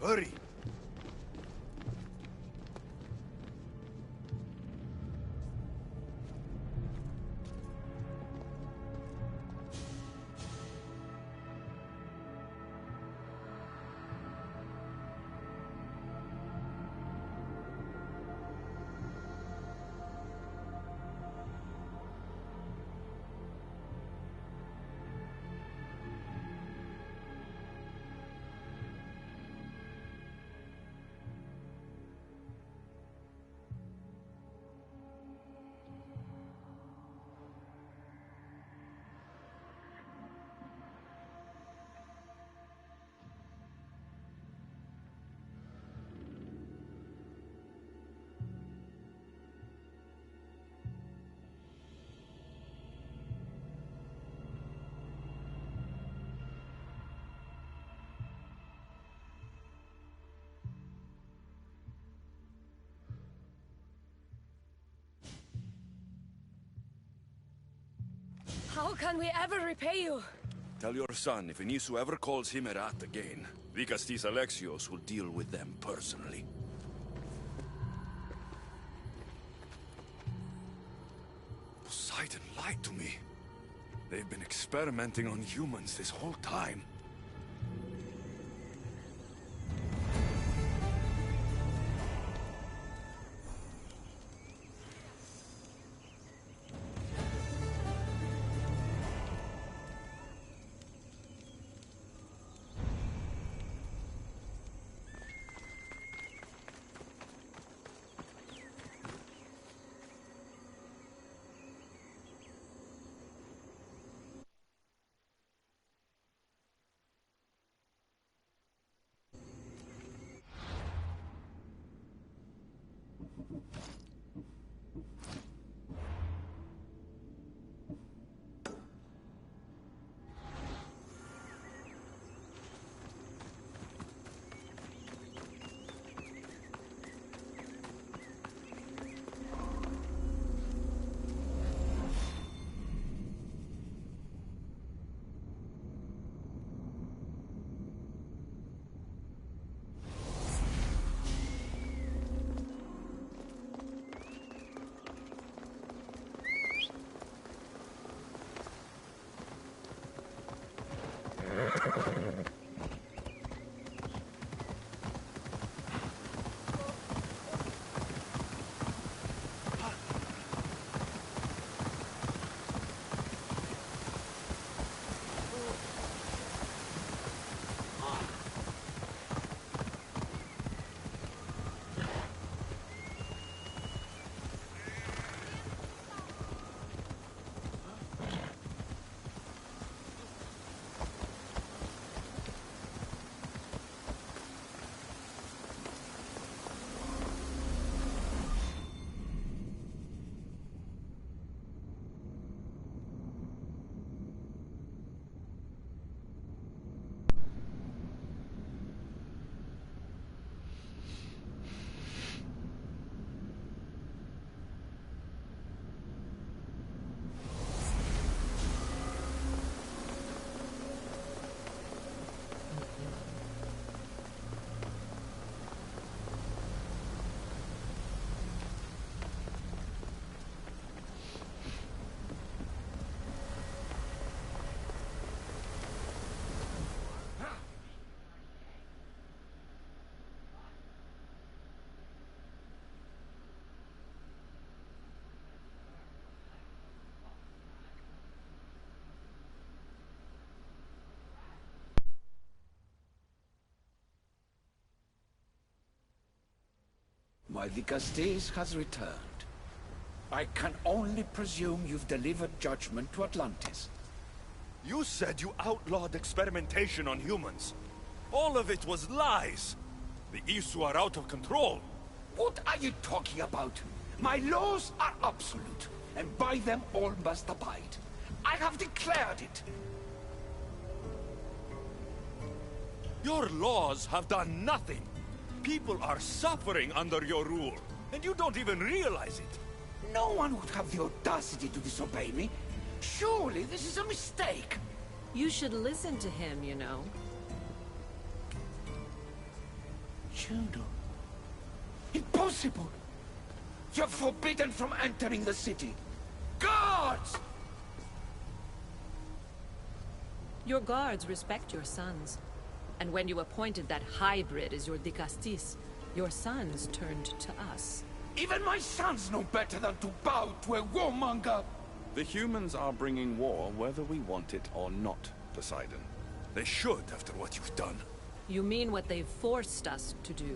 D: Hurry.
I: How can we ever repay you?
D: Tell your son if Inisu ever calls him a rat again, Vicastis Alexios will deal with them personally. Poseidon lied to me. They've been experimenting on humans this whole time.
L: My Vicastis has returned. I can only presume you've delivered judgment to Atlantis.
D: You said you outlawed experimentation on humans. All of it was lies. The Isu are out of control.
L: What are you talking about? My laws are absolute, and by them all must abide. I have declared it.
D: Your laws have done nothing. People are suffering under your rule, and you don't even realize it.
L: No one would have the audacity to disobey me. Surely this is a mistake.
M: You should listen to him, you know.
L: Juno. Impossible! You're forbidden from entering the city. Guards!
M: Your guards respect your sons. And when you appointed that hybrid as your Dicastis, your sons turned to us.
L: Even my sons know better than to bow to a warmonger!
D: The humans are bringing war whether we want it or not, Poseidon. They should, after what you've done.
M: You mean what they've forced us to do.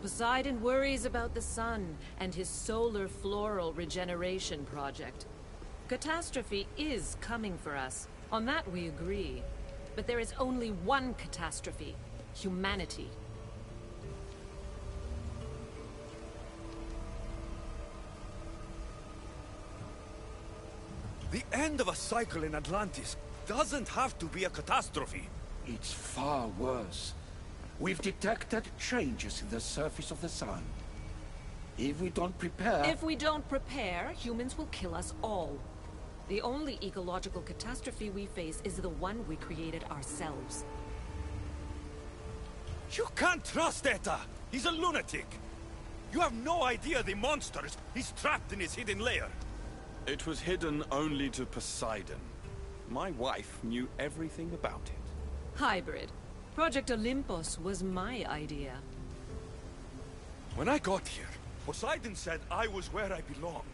M: Poseidon worries about the sun and his solar floral regeneration project. Catastrophe is coming for us. On that we agree. But there is only one catastrophe: humanity.
D: The end of a cycle in Atlantis doesn't have to be a catastrophe.
L: It's far worse. We've detected changes in the surface of the sun. If we don't prepare...
M: If we don't prepare, humans will kill us all. The only ecological catastrophe we face is the one we created ourselves.
N: You can't trust Eta! He's a lunatic! You have no idea the monsters he's trapped in his hidden lair!
L: It was hidden only to Poseidon. My wife knew everything about it.
M: Hybrid. Project Olympus was my idea.
N: When I got here, Poseidon said I was where I belonged.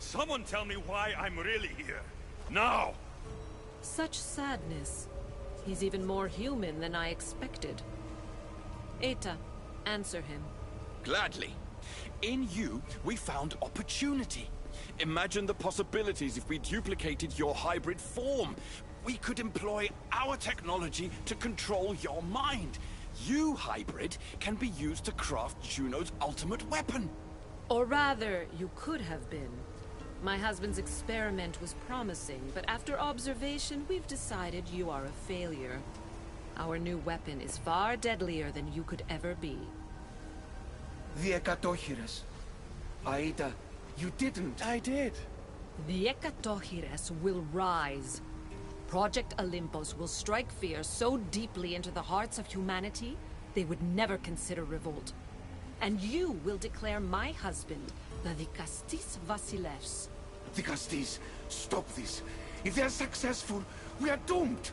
N: Someone tell me why I'm really here. Now!
M: Such sadness. He's even more human than I expected. Eta, answer him.
L: Gladly. In you, we found opportunity. Imagine the possibilities if we duplicated your hybrid form. We could employ our technology to control your mind. You, hybrid, can be used to craft Juno's ultimate weapon.
M: Or rather, you could have been. My husband's experiment was promising, but after observation, we've decided you are a failure. Our new weapon is far deadlier than you could ever be.
O: The Ekatohires. Aida, you didn't.
C: I did.
M: The Ekatohires will rise. Project Olympus will strike fear so deeply into the hearts of humanity, they would never consider revolt. And you will declare my husband the Dikastis Vasilevs.
O: Dikastis, stop this. If they're successful, we are doomed.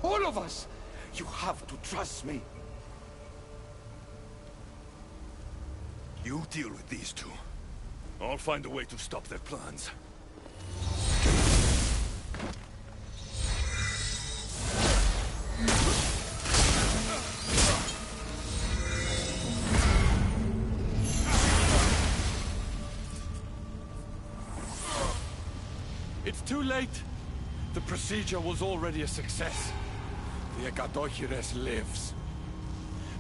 O: All of us. You have to trust me.
N: You deal with these two. I'll find a way to stop their plans.
D: It's too late. The procedure was already a success. The Ekatohires lives.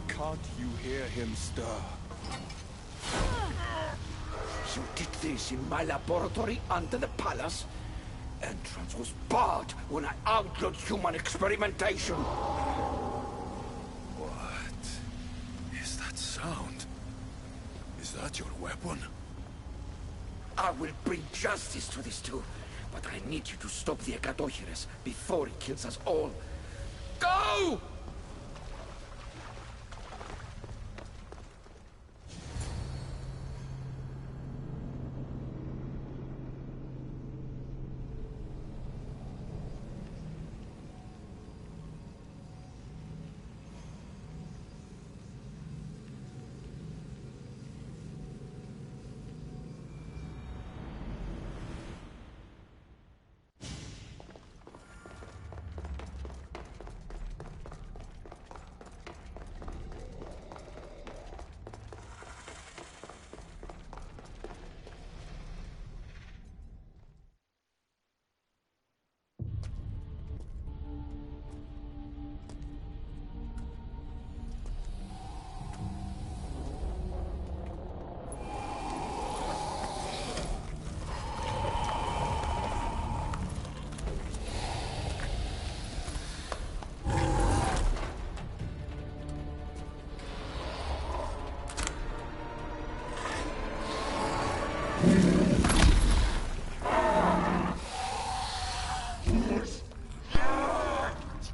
D: Can't you hear him stir?
O: You did this in my laboratory under the palace. Entrance was barred when I outlawed human experimentation.
N: What is that sound? Is that your weapon?
O: I will bring justice to these two, but I need you to stop the Ekatohires before it kills us all. Go!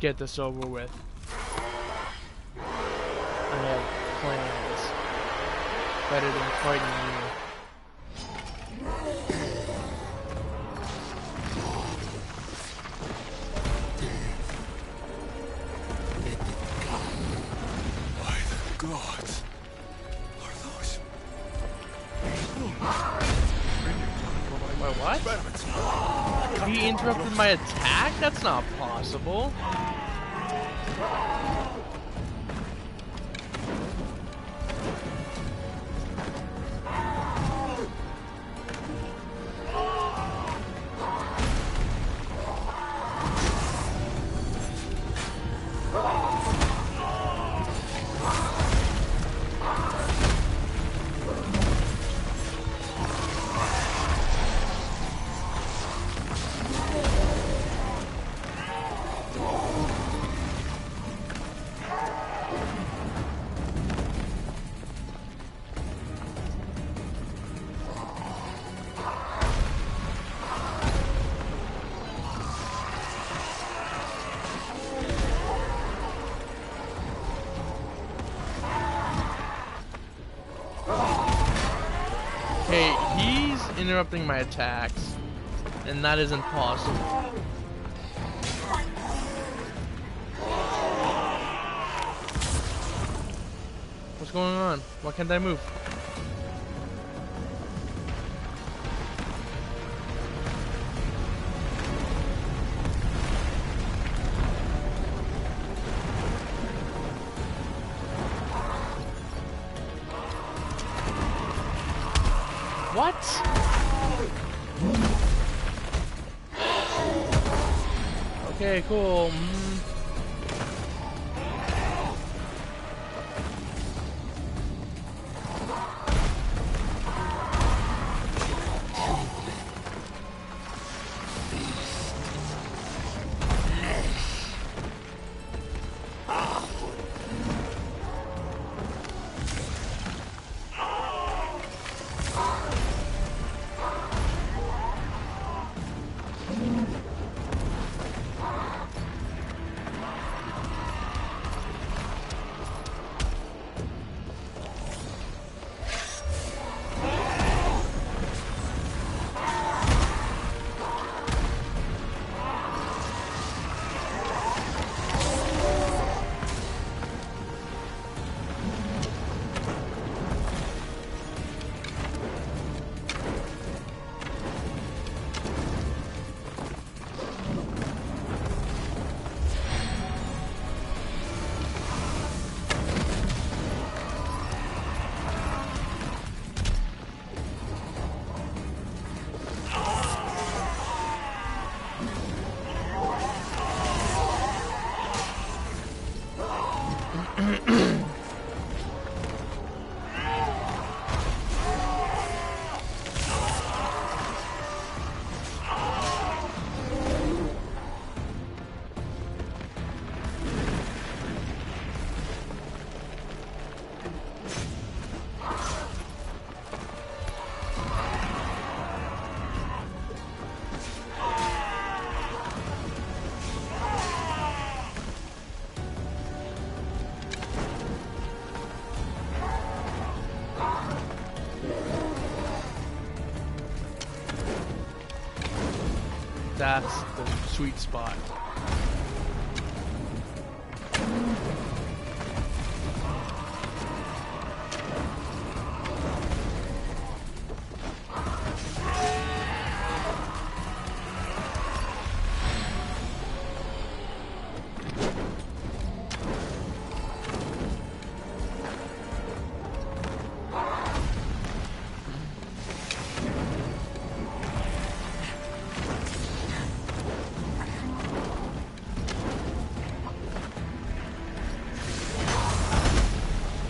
C: Get this over with. I have plans. Better than fighting you.
N: By the gods. Are those...
C: Wait, what? He interrupted my attack? That's not possible. interrupting my attacks, and that isn't possible. What's going on? Why can't I move? What? Okay, cool. That's the sweet spot.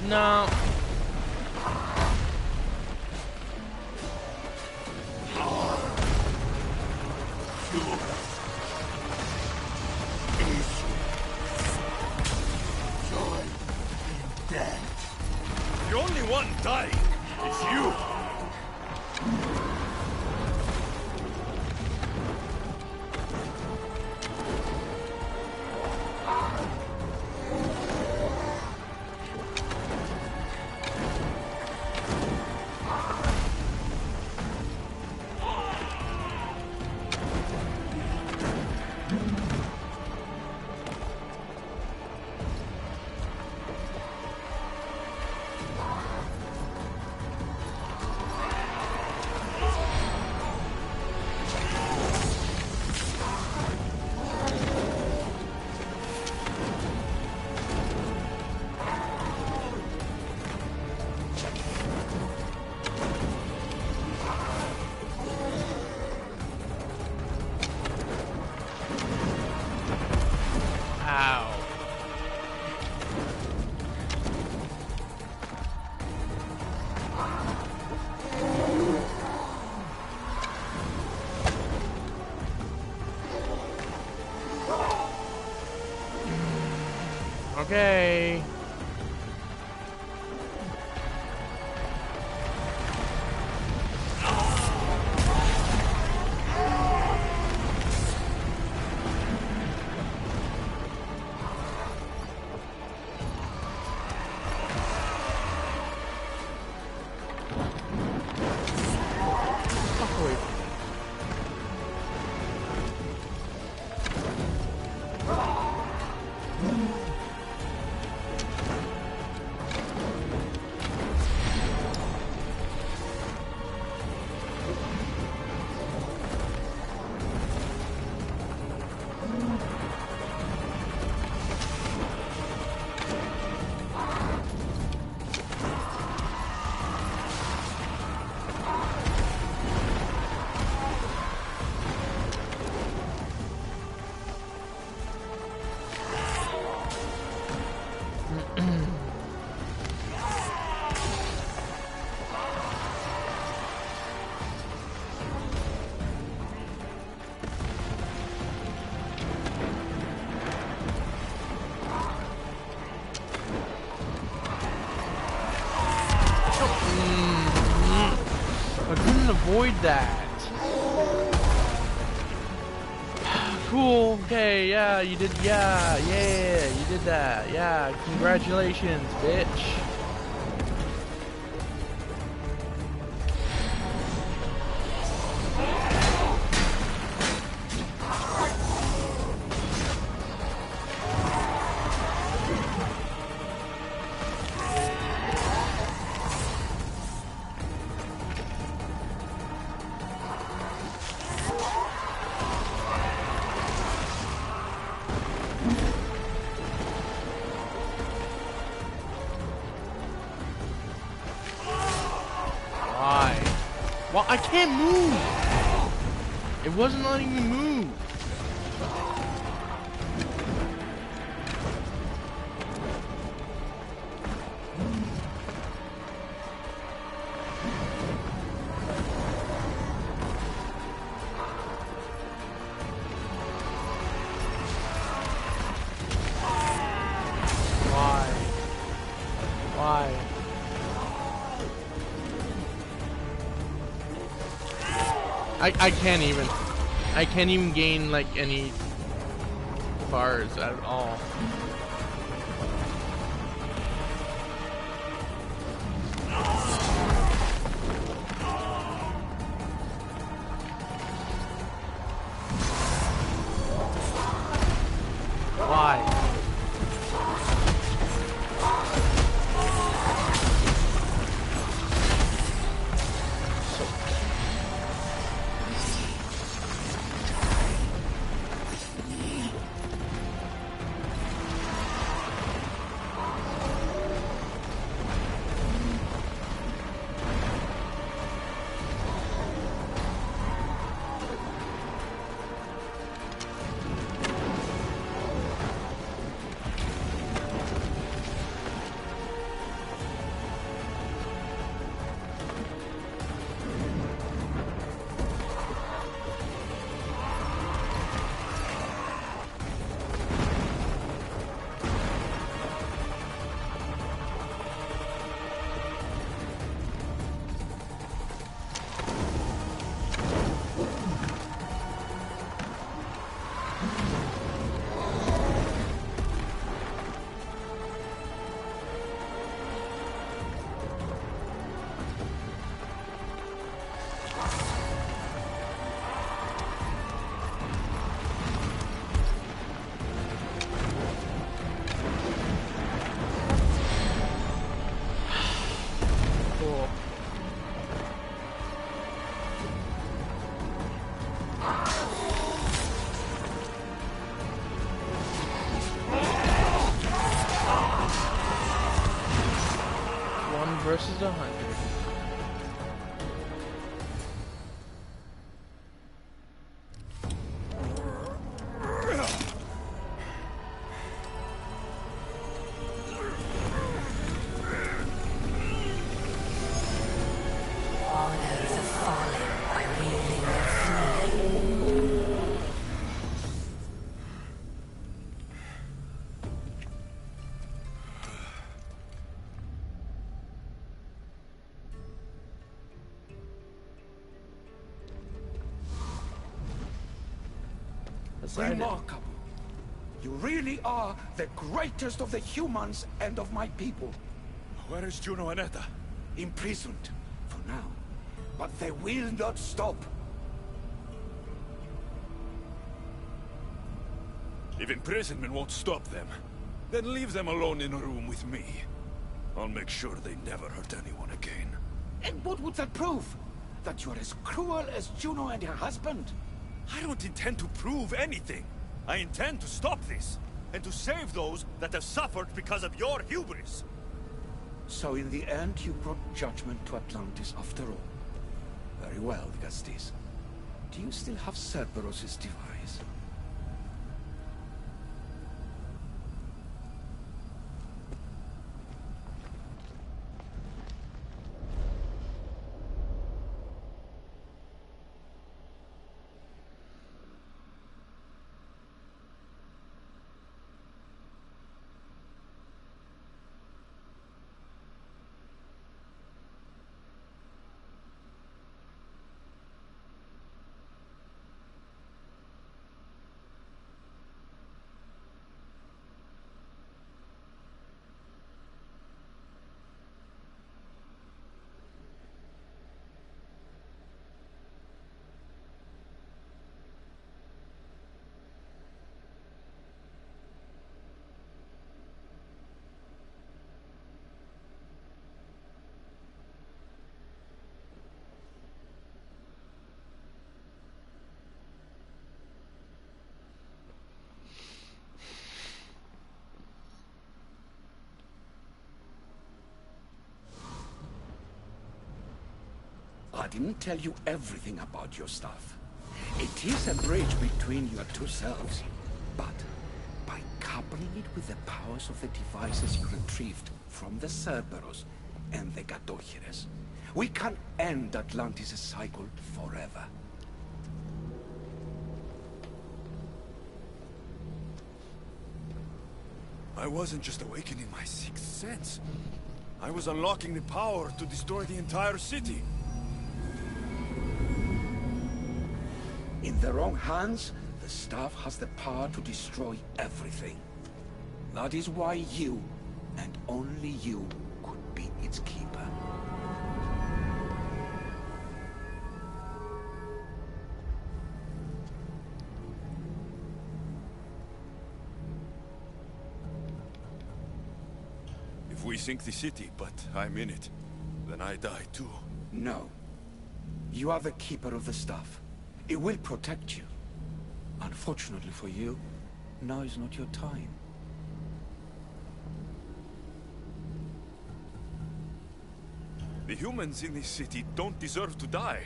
C: No.
N: The only one dying is you. Okay.
C: away. Avoid that. Cool. Okay. Yeah, you did. Yeah. You did that. Yeah. Congratulations, bitch. Well, I can't move. It wasn't letting me move. Why? I can't even gain like any bars at all. Why? Versus 100.
O: Remarkable. You really are the greatest of the humans and of my people.
N: Where is Juno and Etta?
O: Imprisoned, for now. but they will not stop.
N: If imprisonment won't stop them, then leave them alone in a room with me. I'll make sure they never hurt anyone again.
O: And what would that prove? That you're as cruel as Juno and her husband?
N: I don't intend to prove anything. I intend to stop this, and to save those that have suffered because of your hubris.
O: So in the end, you brought judgment to Atlantis after all. Very well, Gastis. Do you still have Cerberus' device? I didn't tell you everything about your stuff. It is a bridge between your two selves. But by coupling it with the powers of the devices you retrieved from the Cerberus and the Gadohires, we can end Atlantis' cycle forever.
N: I wasn't just awakening my sixth sense. I was unlocking the power to destroy the entire city.
O: In the wrong hands, the staff has the power to destroy everything. That is why you, and only you, could be its keeper.
N: If we sink the city, but I'm in it, then I die too.
O: No. You are the keeper of the staff. It will protect you. Unfortunately for you, now is not your time.
N: The humans in this city don't deserve to die.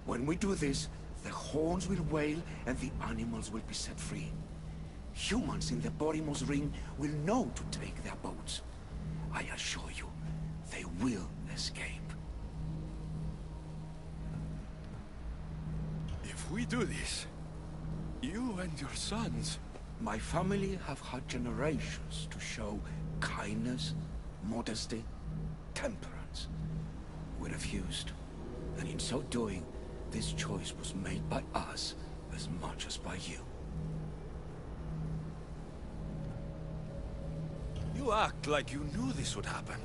O: When we do this, the horns will wail and the animals will be set free. Humans in the Borimos Ring will know to take their boats. I assure you, they will escape.
N: If we do this, you and your sons...
O: My family have had generations to show kindness, modesty, temperance. We refused, and in so doing, this choice was made by us as much as by you.
N: You act like you knew this would happen.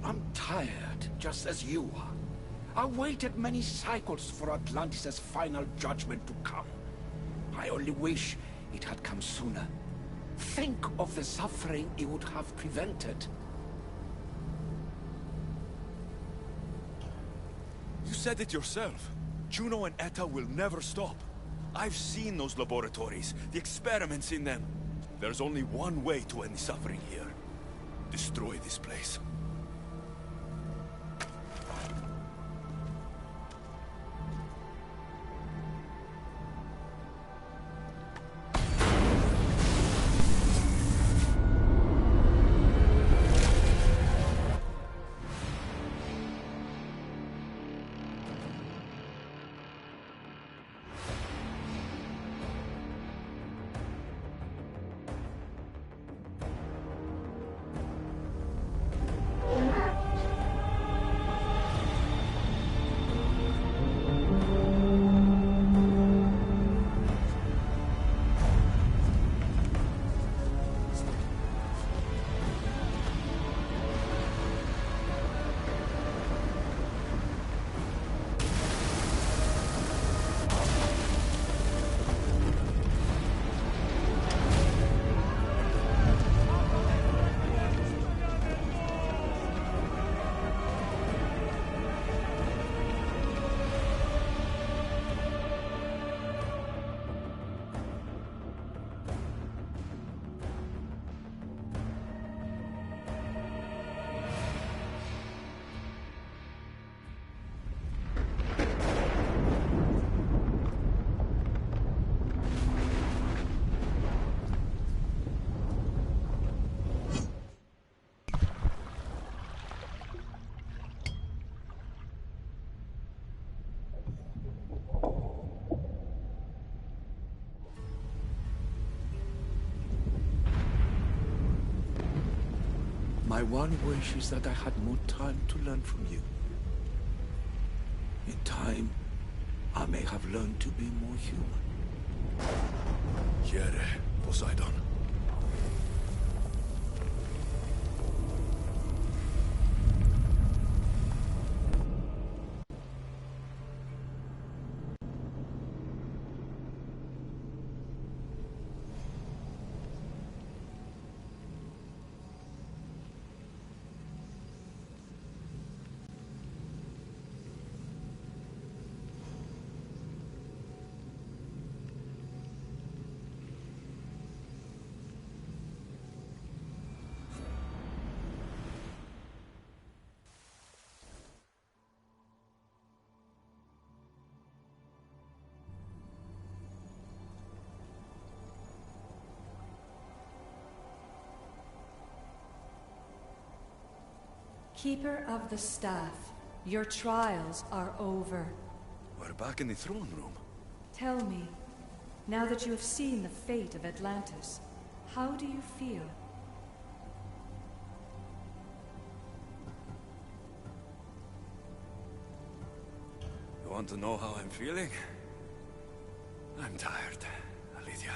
O: I'm tired, just as you are. I waited many cycles for Atlantis' final judgment to come. I only wish it had come sooner. Think of the suffering it would have prevented.
N: You said it yourself. Juno and Etta will never stop. I've seen those laboratories, the experiments in them. There's only one way to end the suffering here. Destroy this place.
O: My one wish is that I had more time to learn from you. In time, I may have learned to be more human.
N: Here, Poseidon.
G: Keeper of the Staff, your trials are over.
N: We're back in the throne room.
G: Tell me, now that you have seen the fate of Atlantis, how do you feel?
N: You want to know how I'm feeling? I'm tired, Alethea.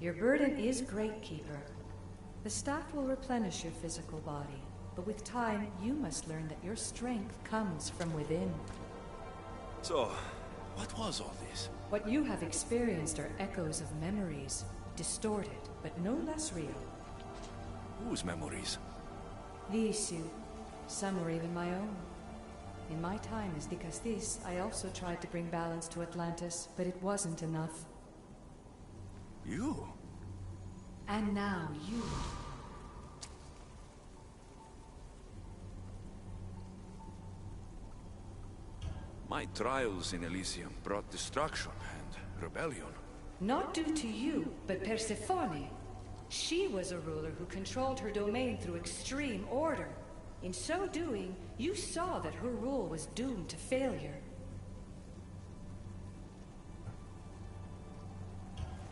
G: Your burden is great, Keeper. The staff will replenish your physical body, but with time, you must learn that your strength comes from within.
N: So, what was all this?
G: What you have experienced are echoes of memories, distorted, but no less real.
N: Whose memories?
G: These you. Some were even my own. In my time as Dicastis, I also tried to bring balance to Atlantis, but it wasn't enough.
N: You?
G: And now you.
N: My trials in Elysium brought destruction and rebellion.
G: Not due to you, but Persephone. She was a ruler who controlled her domain through extreme order. In so doing, you saw that her rule was doomed to failure.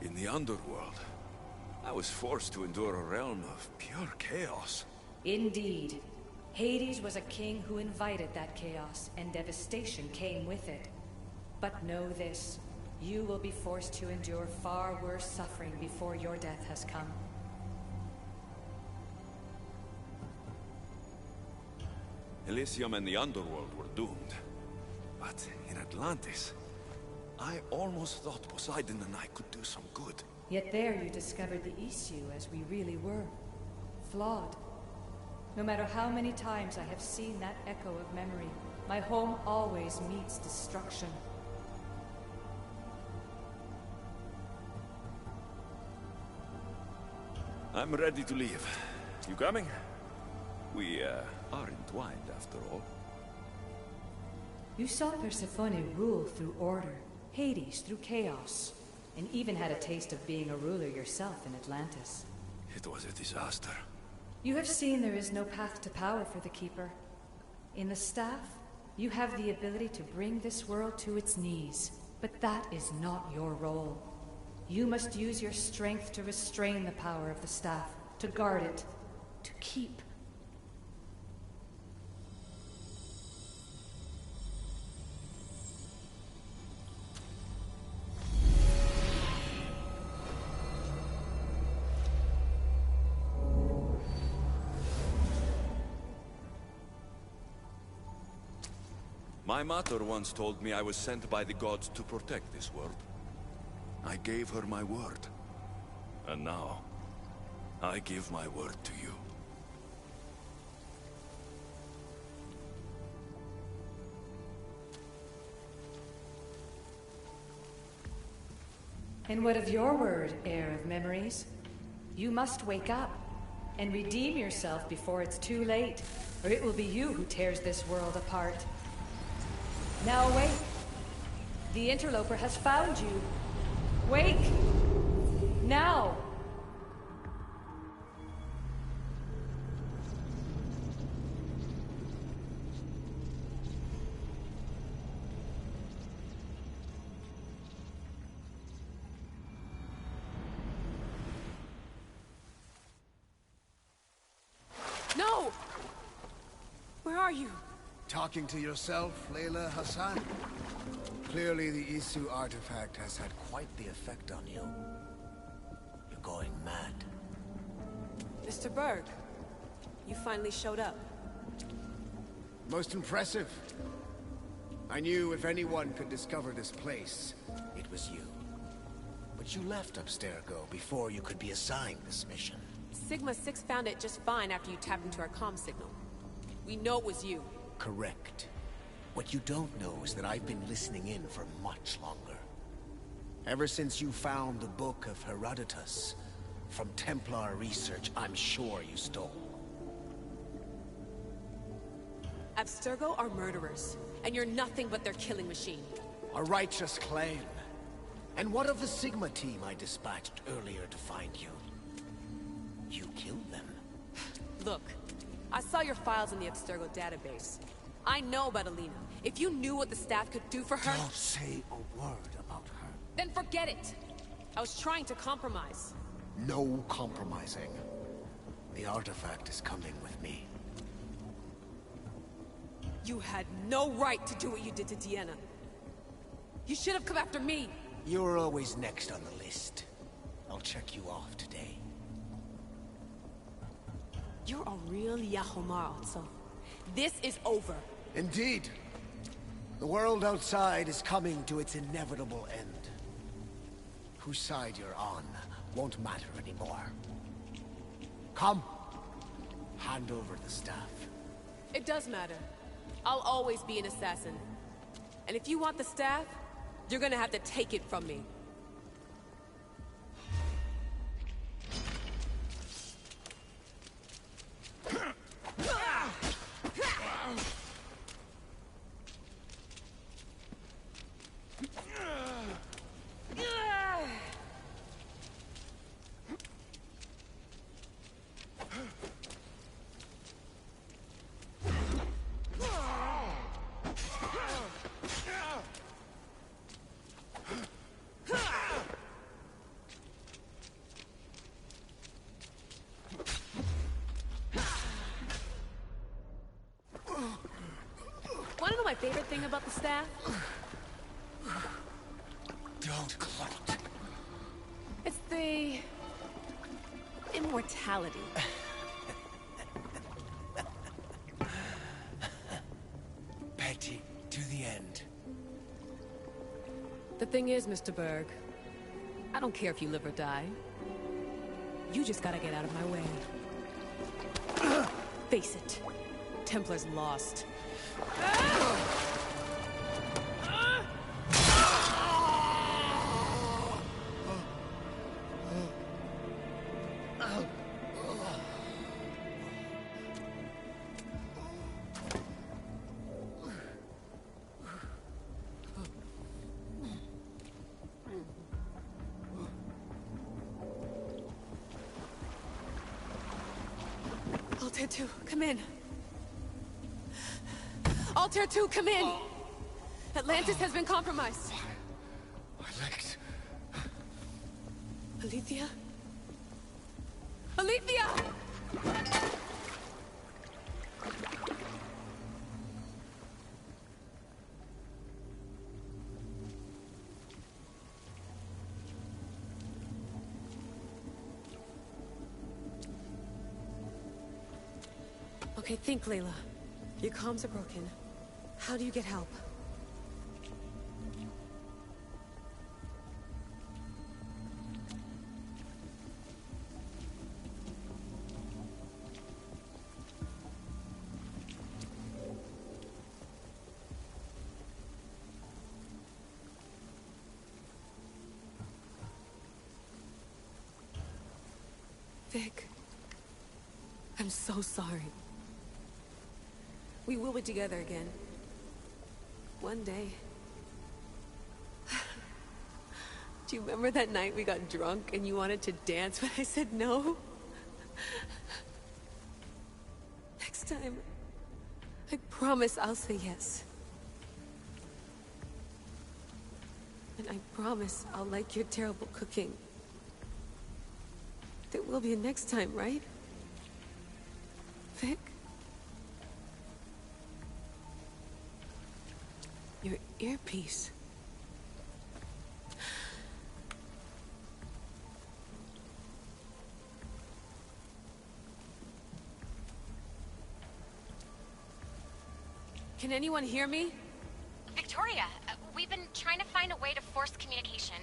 N: In the underworld, I was forced to endure a realm of pure chaos.
G: Indeed. Hades was a king who invited that chaos, and devastation came with it. But know this, you will be forced to endure far worse suffering before your death has come.
N: Elysium and the underworld were doomed. But in Atlantis, I almost thought Poseidon and I could do some good.
G: Yet there you discovered the issue as we really were. Flawed. No matter how many times I have seen that echo of memory, my home always meets destruction.
N: I'm ready to leave. You coming? We, are entwined after all.
G: You saw Persephone rule through order, Hades through chaos, and even had a taste of being a ruler yourself in Atlantis.
N: It was a disaster.
G: You have seen there is no path to power for the Keeper. In the Staff, you have the ability to bring this world to its knees, but that is not your role. You must use your strength to restrain the power of the Staff, to guard it, to keep.
N: My mother once told me I was sent by the gods to protect this world. I gave her my word. And now, I give my word to you.
G: And what of your word, heir of memories? You must wake up and redeem yourself before it's too late, or it will be you who tears this world apart. Now awake! The interloper has found you. Wake! Now!
H: are you?
J: Talking to yourself, Layla Hassan? Clearly the Isu artifact has had quite the effect on you. You're going mad.
H: Mr. Berg, you finally showed up.
J: Most impressive. I knew if anyone could discover this place, it was you. But you left Abstergo before you could be assigned this mission.
H: Sigma 6 found it just fine after you tapped into our comm signal. We know it was you.
J: Correct. What you don't know is that I've been listening in for much longer. Ever since you found the Book of Herodotus, from Templar research I'm sure you stole.
H: Abstergo are murderers, and you're nothing but their killing machine.
J: A righteous claim. And what of the Sigma team I dispatched earlier to find you? You killed them.
H: Look, I saw your files in the Abstergo database. I know about Alina. If you knew what the staff could do for her...
J: Don't say a word about her.
H: Then forget it! I was trying to compromise.
J: No compromising. The artifact is coming with me.
H: You had no right to do what you did to Deanna. You should have come after me!
J: You were always next on the list. I'll check you off today.
H: You're a real Yahomar, also. This is over.
J: Indeed. The world outside is coming to its inevitable end. Whose side you're on won't matter anymore. Come. Hand over the staff.
H: It does matter. I'll always be an assassin. And if you want the staff, you're gonna have to take it from me. Wanna know my favorite thing about the staff?
J: Don't gloat.
H: It's the... immortality.
J: Petty to the end.
H: The thing is, Mr. Berg, I don't care if you live or die. You just gotta get out of my way. Face it, Templar's lost. Altair 2, come in. Altair 2, come in! Atlantis has been compromised.
J: My legs.
H: Alethea? Alethea! Okay, think, Layla. Your comms are broken. How do you get help? Vic, I'm so sorry. We will be together again. One day. Do you remember that night we got drunk and you wanted to dance, but I said no? Next time, I promise I'll say yes. And I promise I'll like your terrible cooking. There will be a next time, right? Vic? Your earpiece. Can anyone hear me?
P: Victoria, we've been trying to find a way to force communication.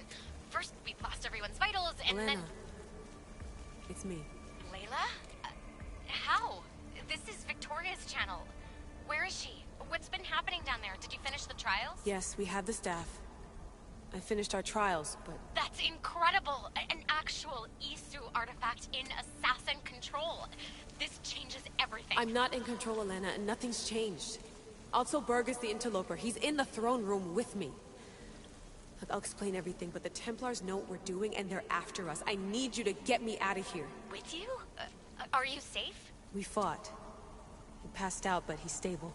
P: First, we lost everyone's vitals, and
H: Elena.
P: then...
H: It's me.
P: Layla? How? This is Victoria's channel. Where is she? What's been happening down there? Did you finish the trials?
H: Yes, we have the staff. I finished our trials, but...
P: That's incredible! An actual Isu artifact in assassin control. This changes everything.
H: I'm not in control, Elena, and nothing's changed. Also, Berg is the interloper. He's in the throne room with me. Look, I'll explain everything, but the Templars know what we're doing, and they're after us. I need you to get me out of here.
P: With you? Are you safe?
H: We fought. He passed out, but he's stable.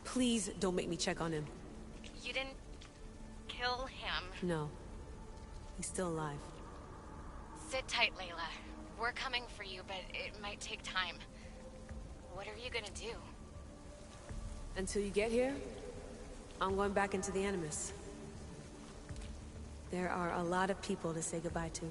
H: Please don't make me check on him.
P: You didn't... kill him?
H: No. He's still alive.
P: Sit tight, Layla. We're coming for you, but it might take time. What are you gonna do?
H: Until you get here, I'm going back into the Animus. There are a lot of people to say goodbye to.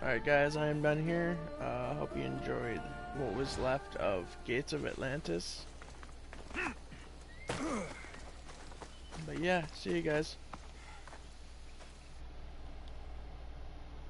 C: Alright guys, I am done here. Hope you enjoyed what was left of Gates of Atlantis. But yeah, see you guys.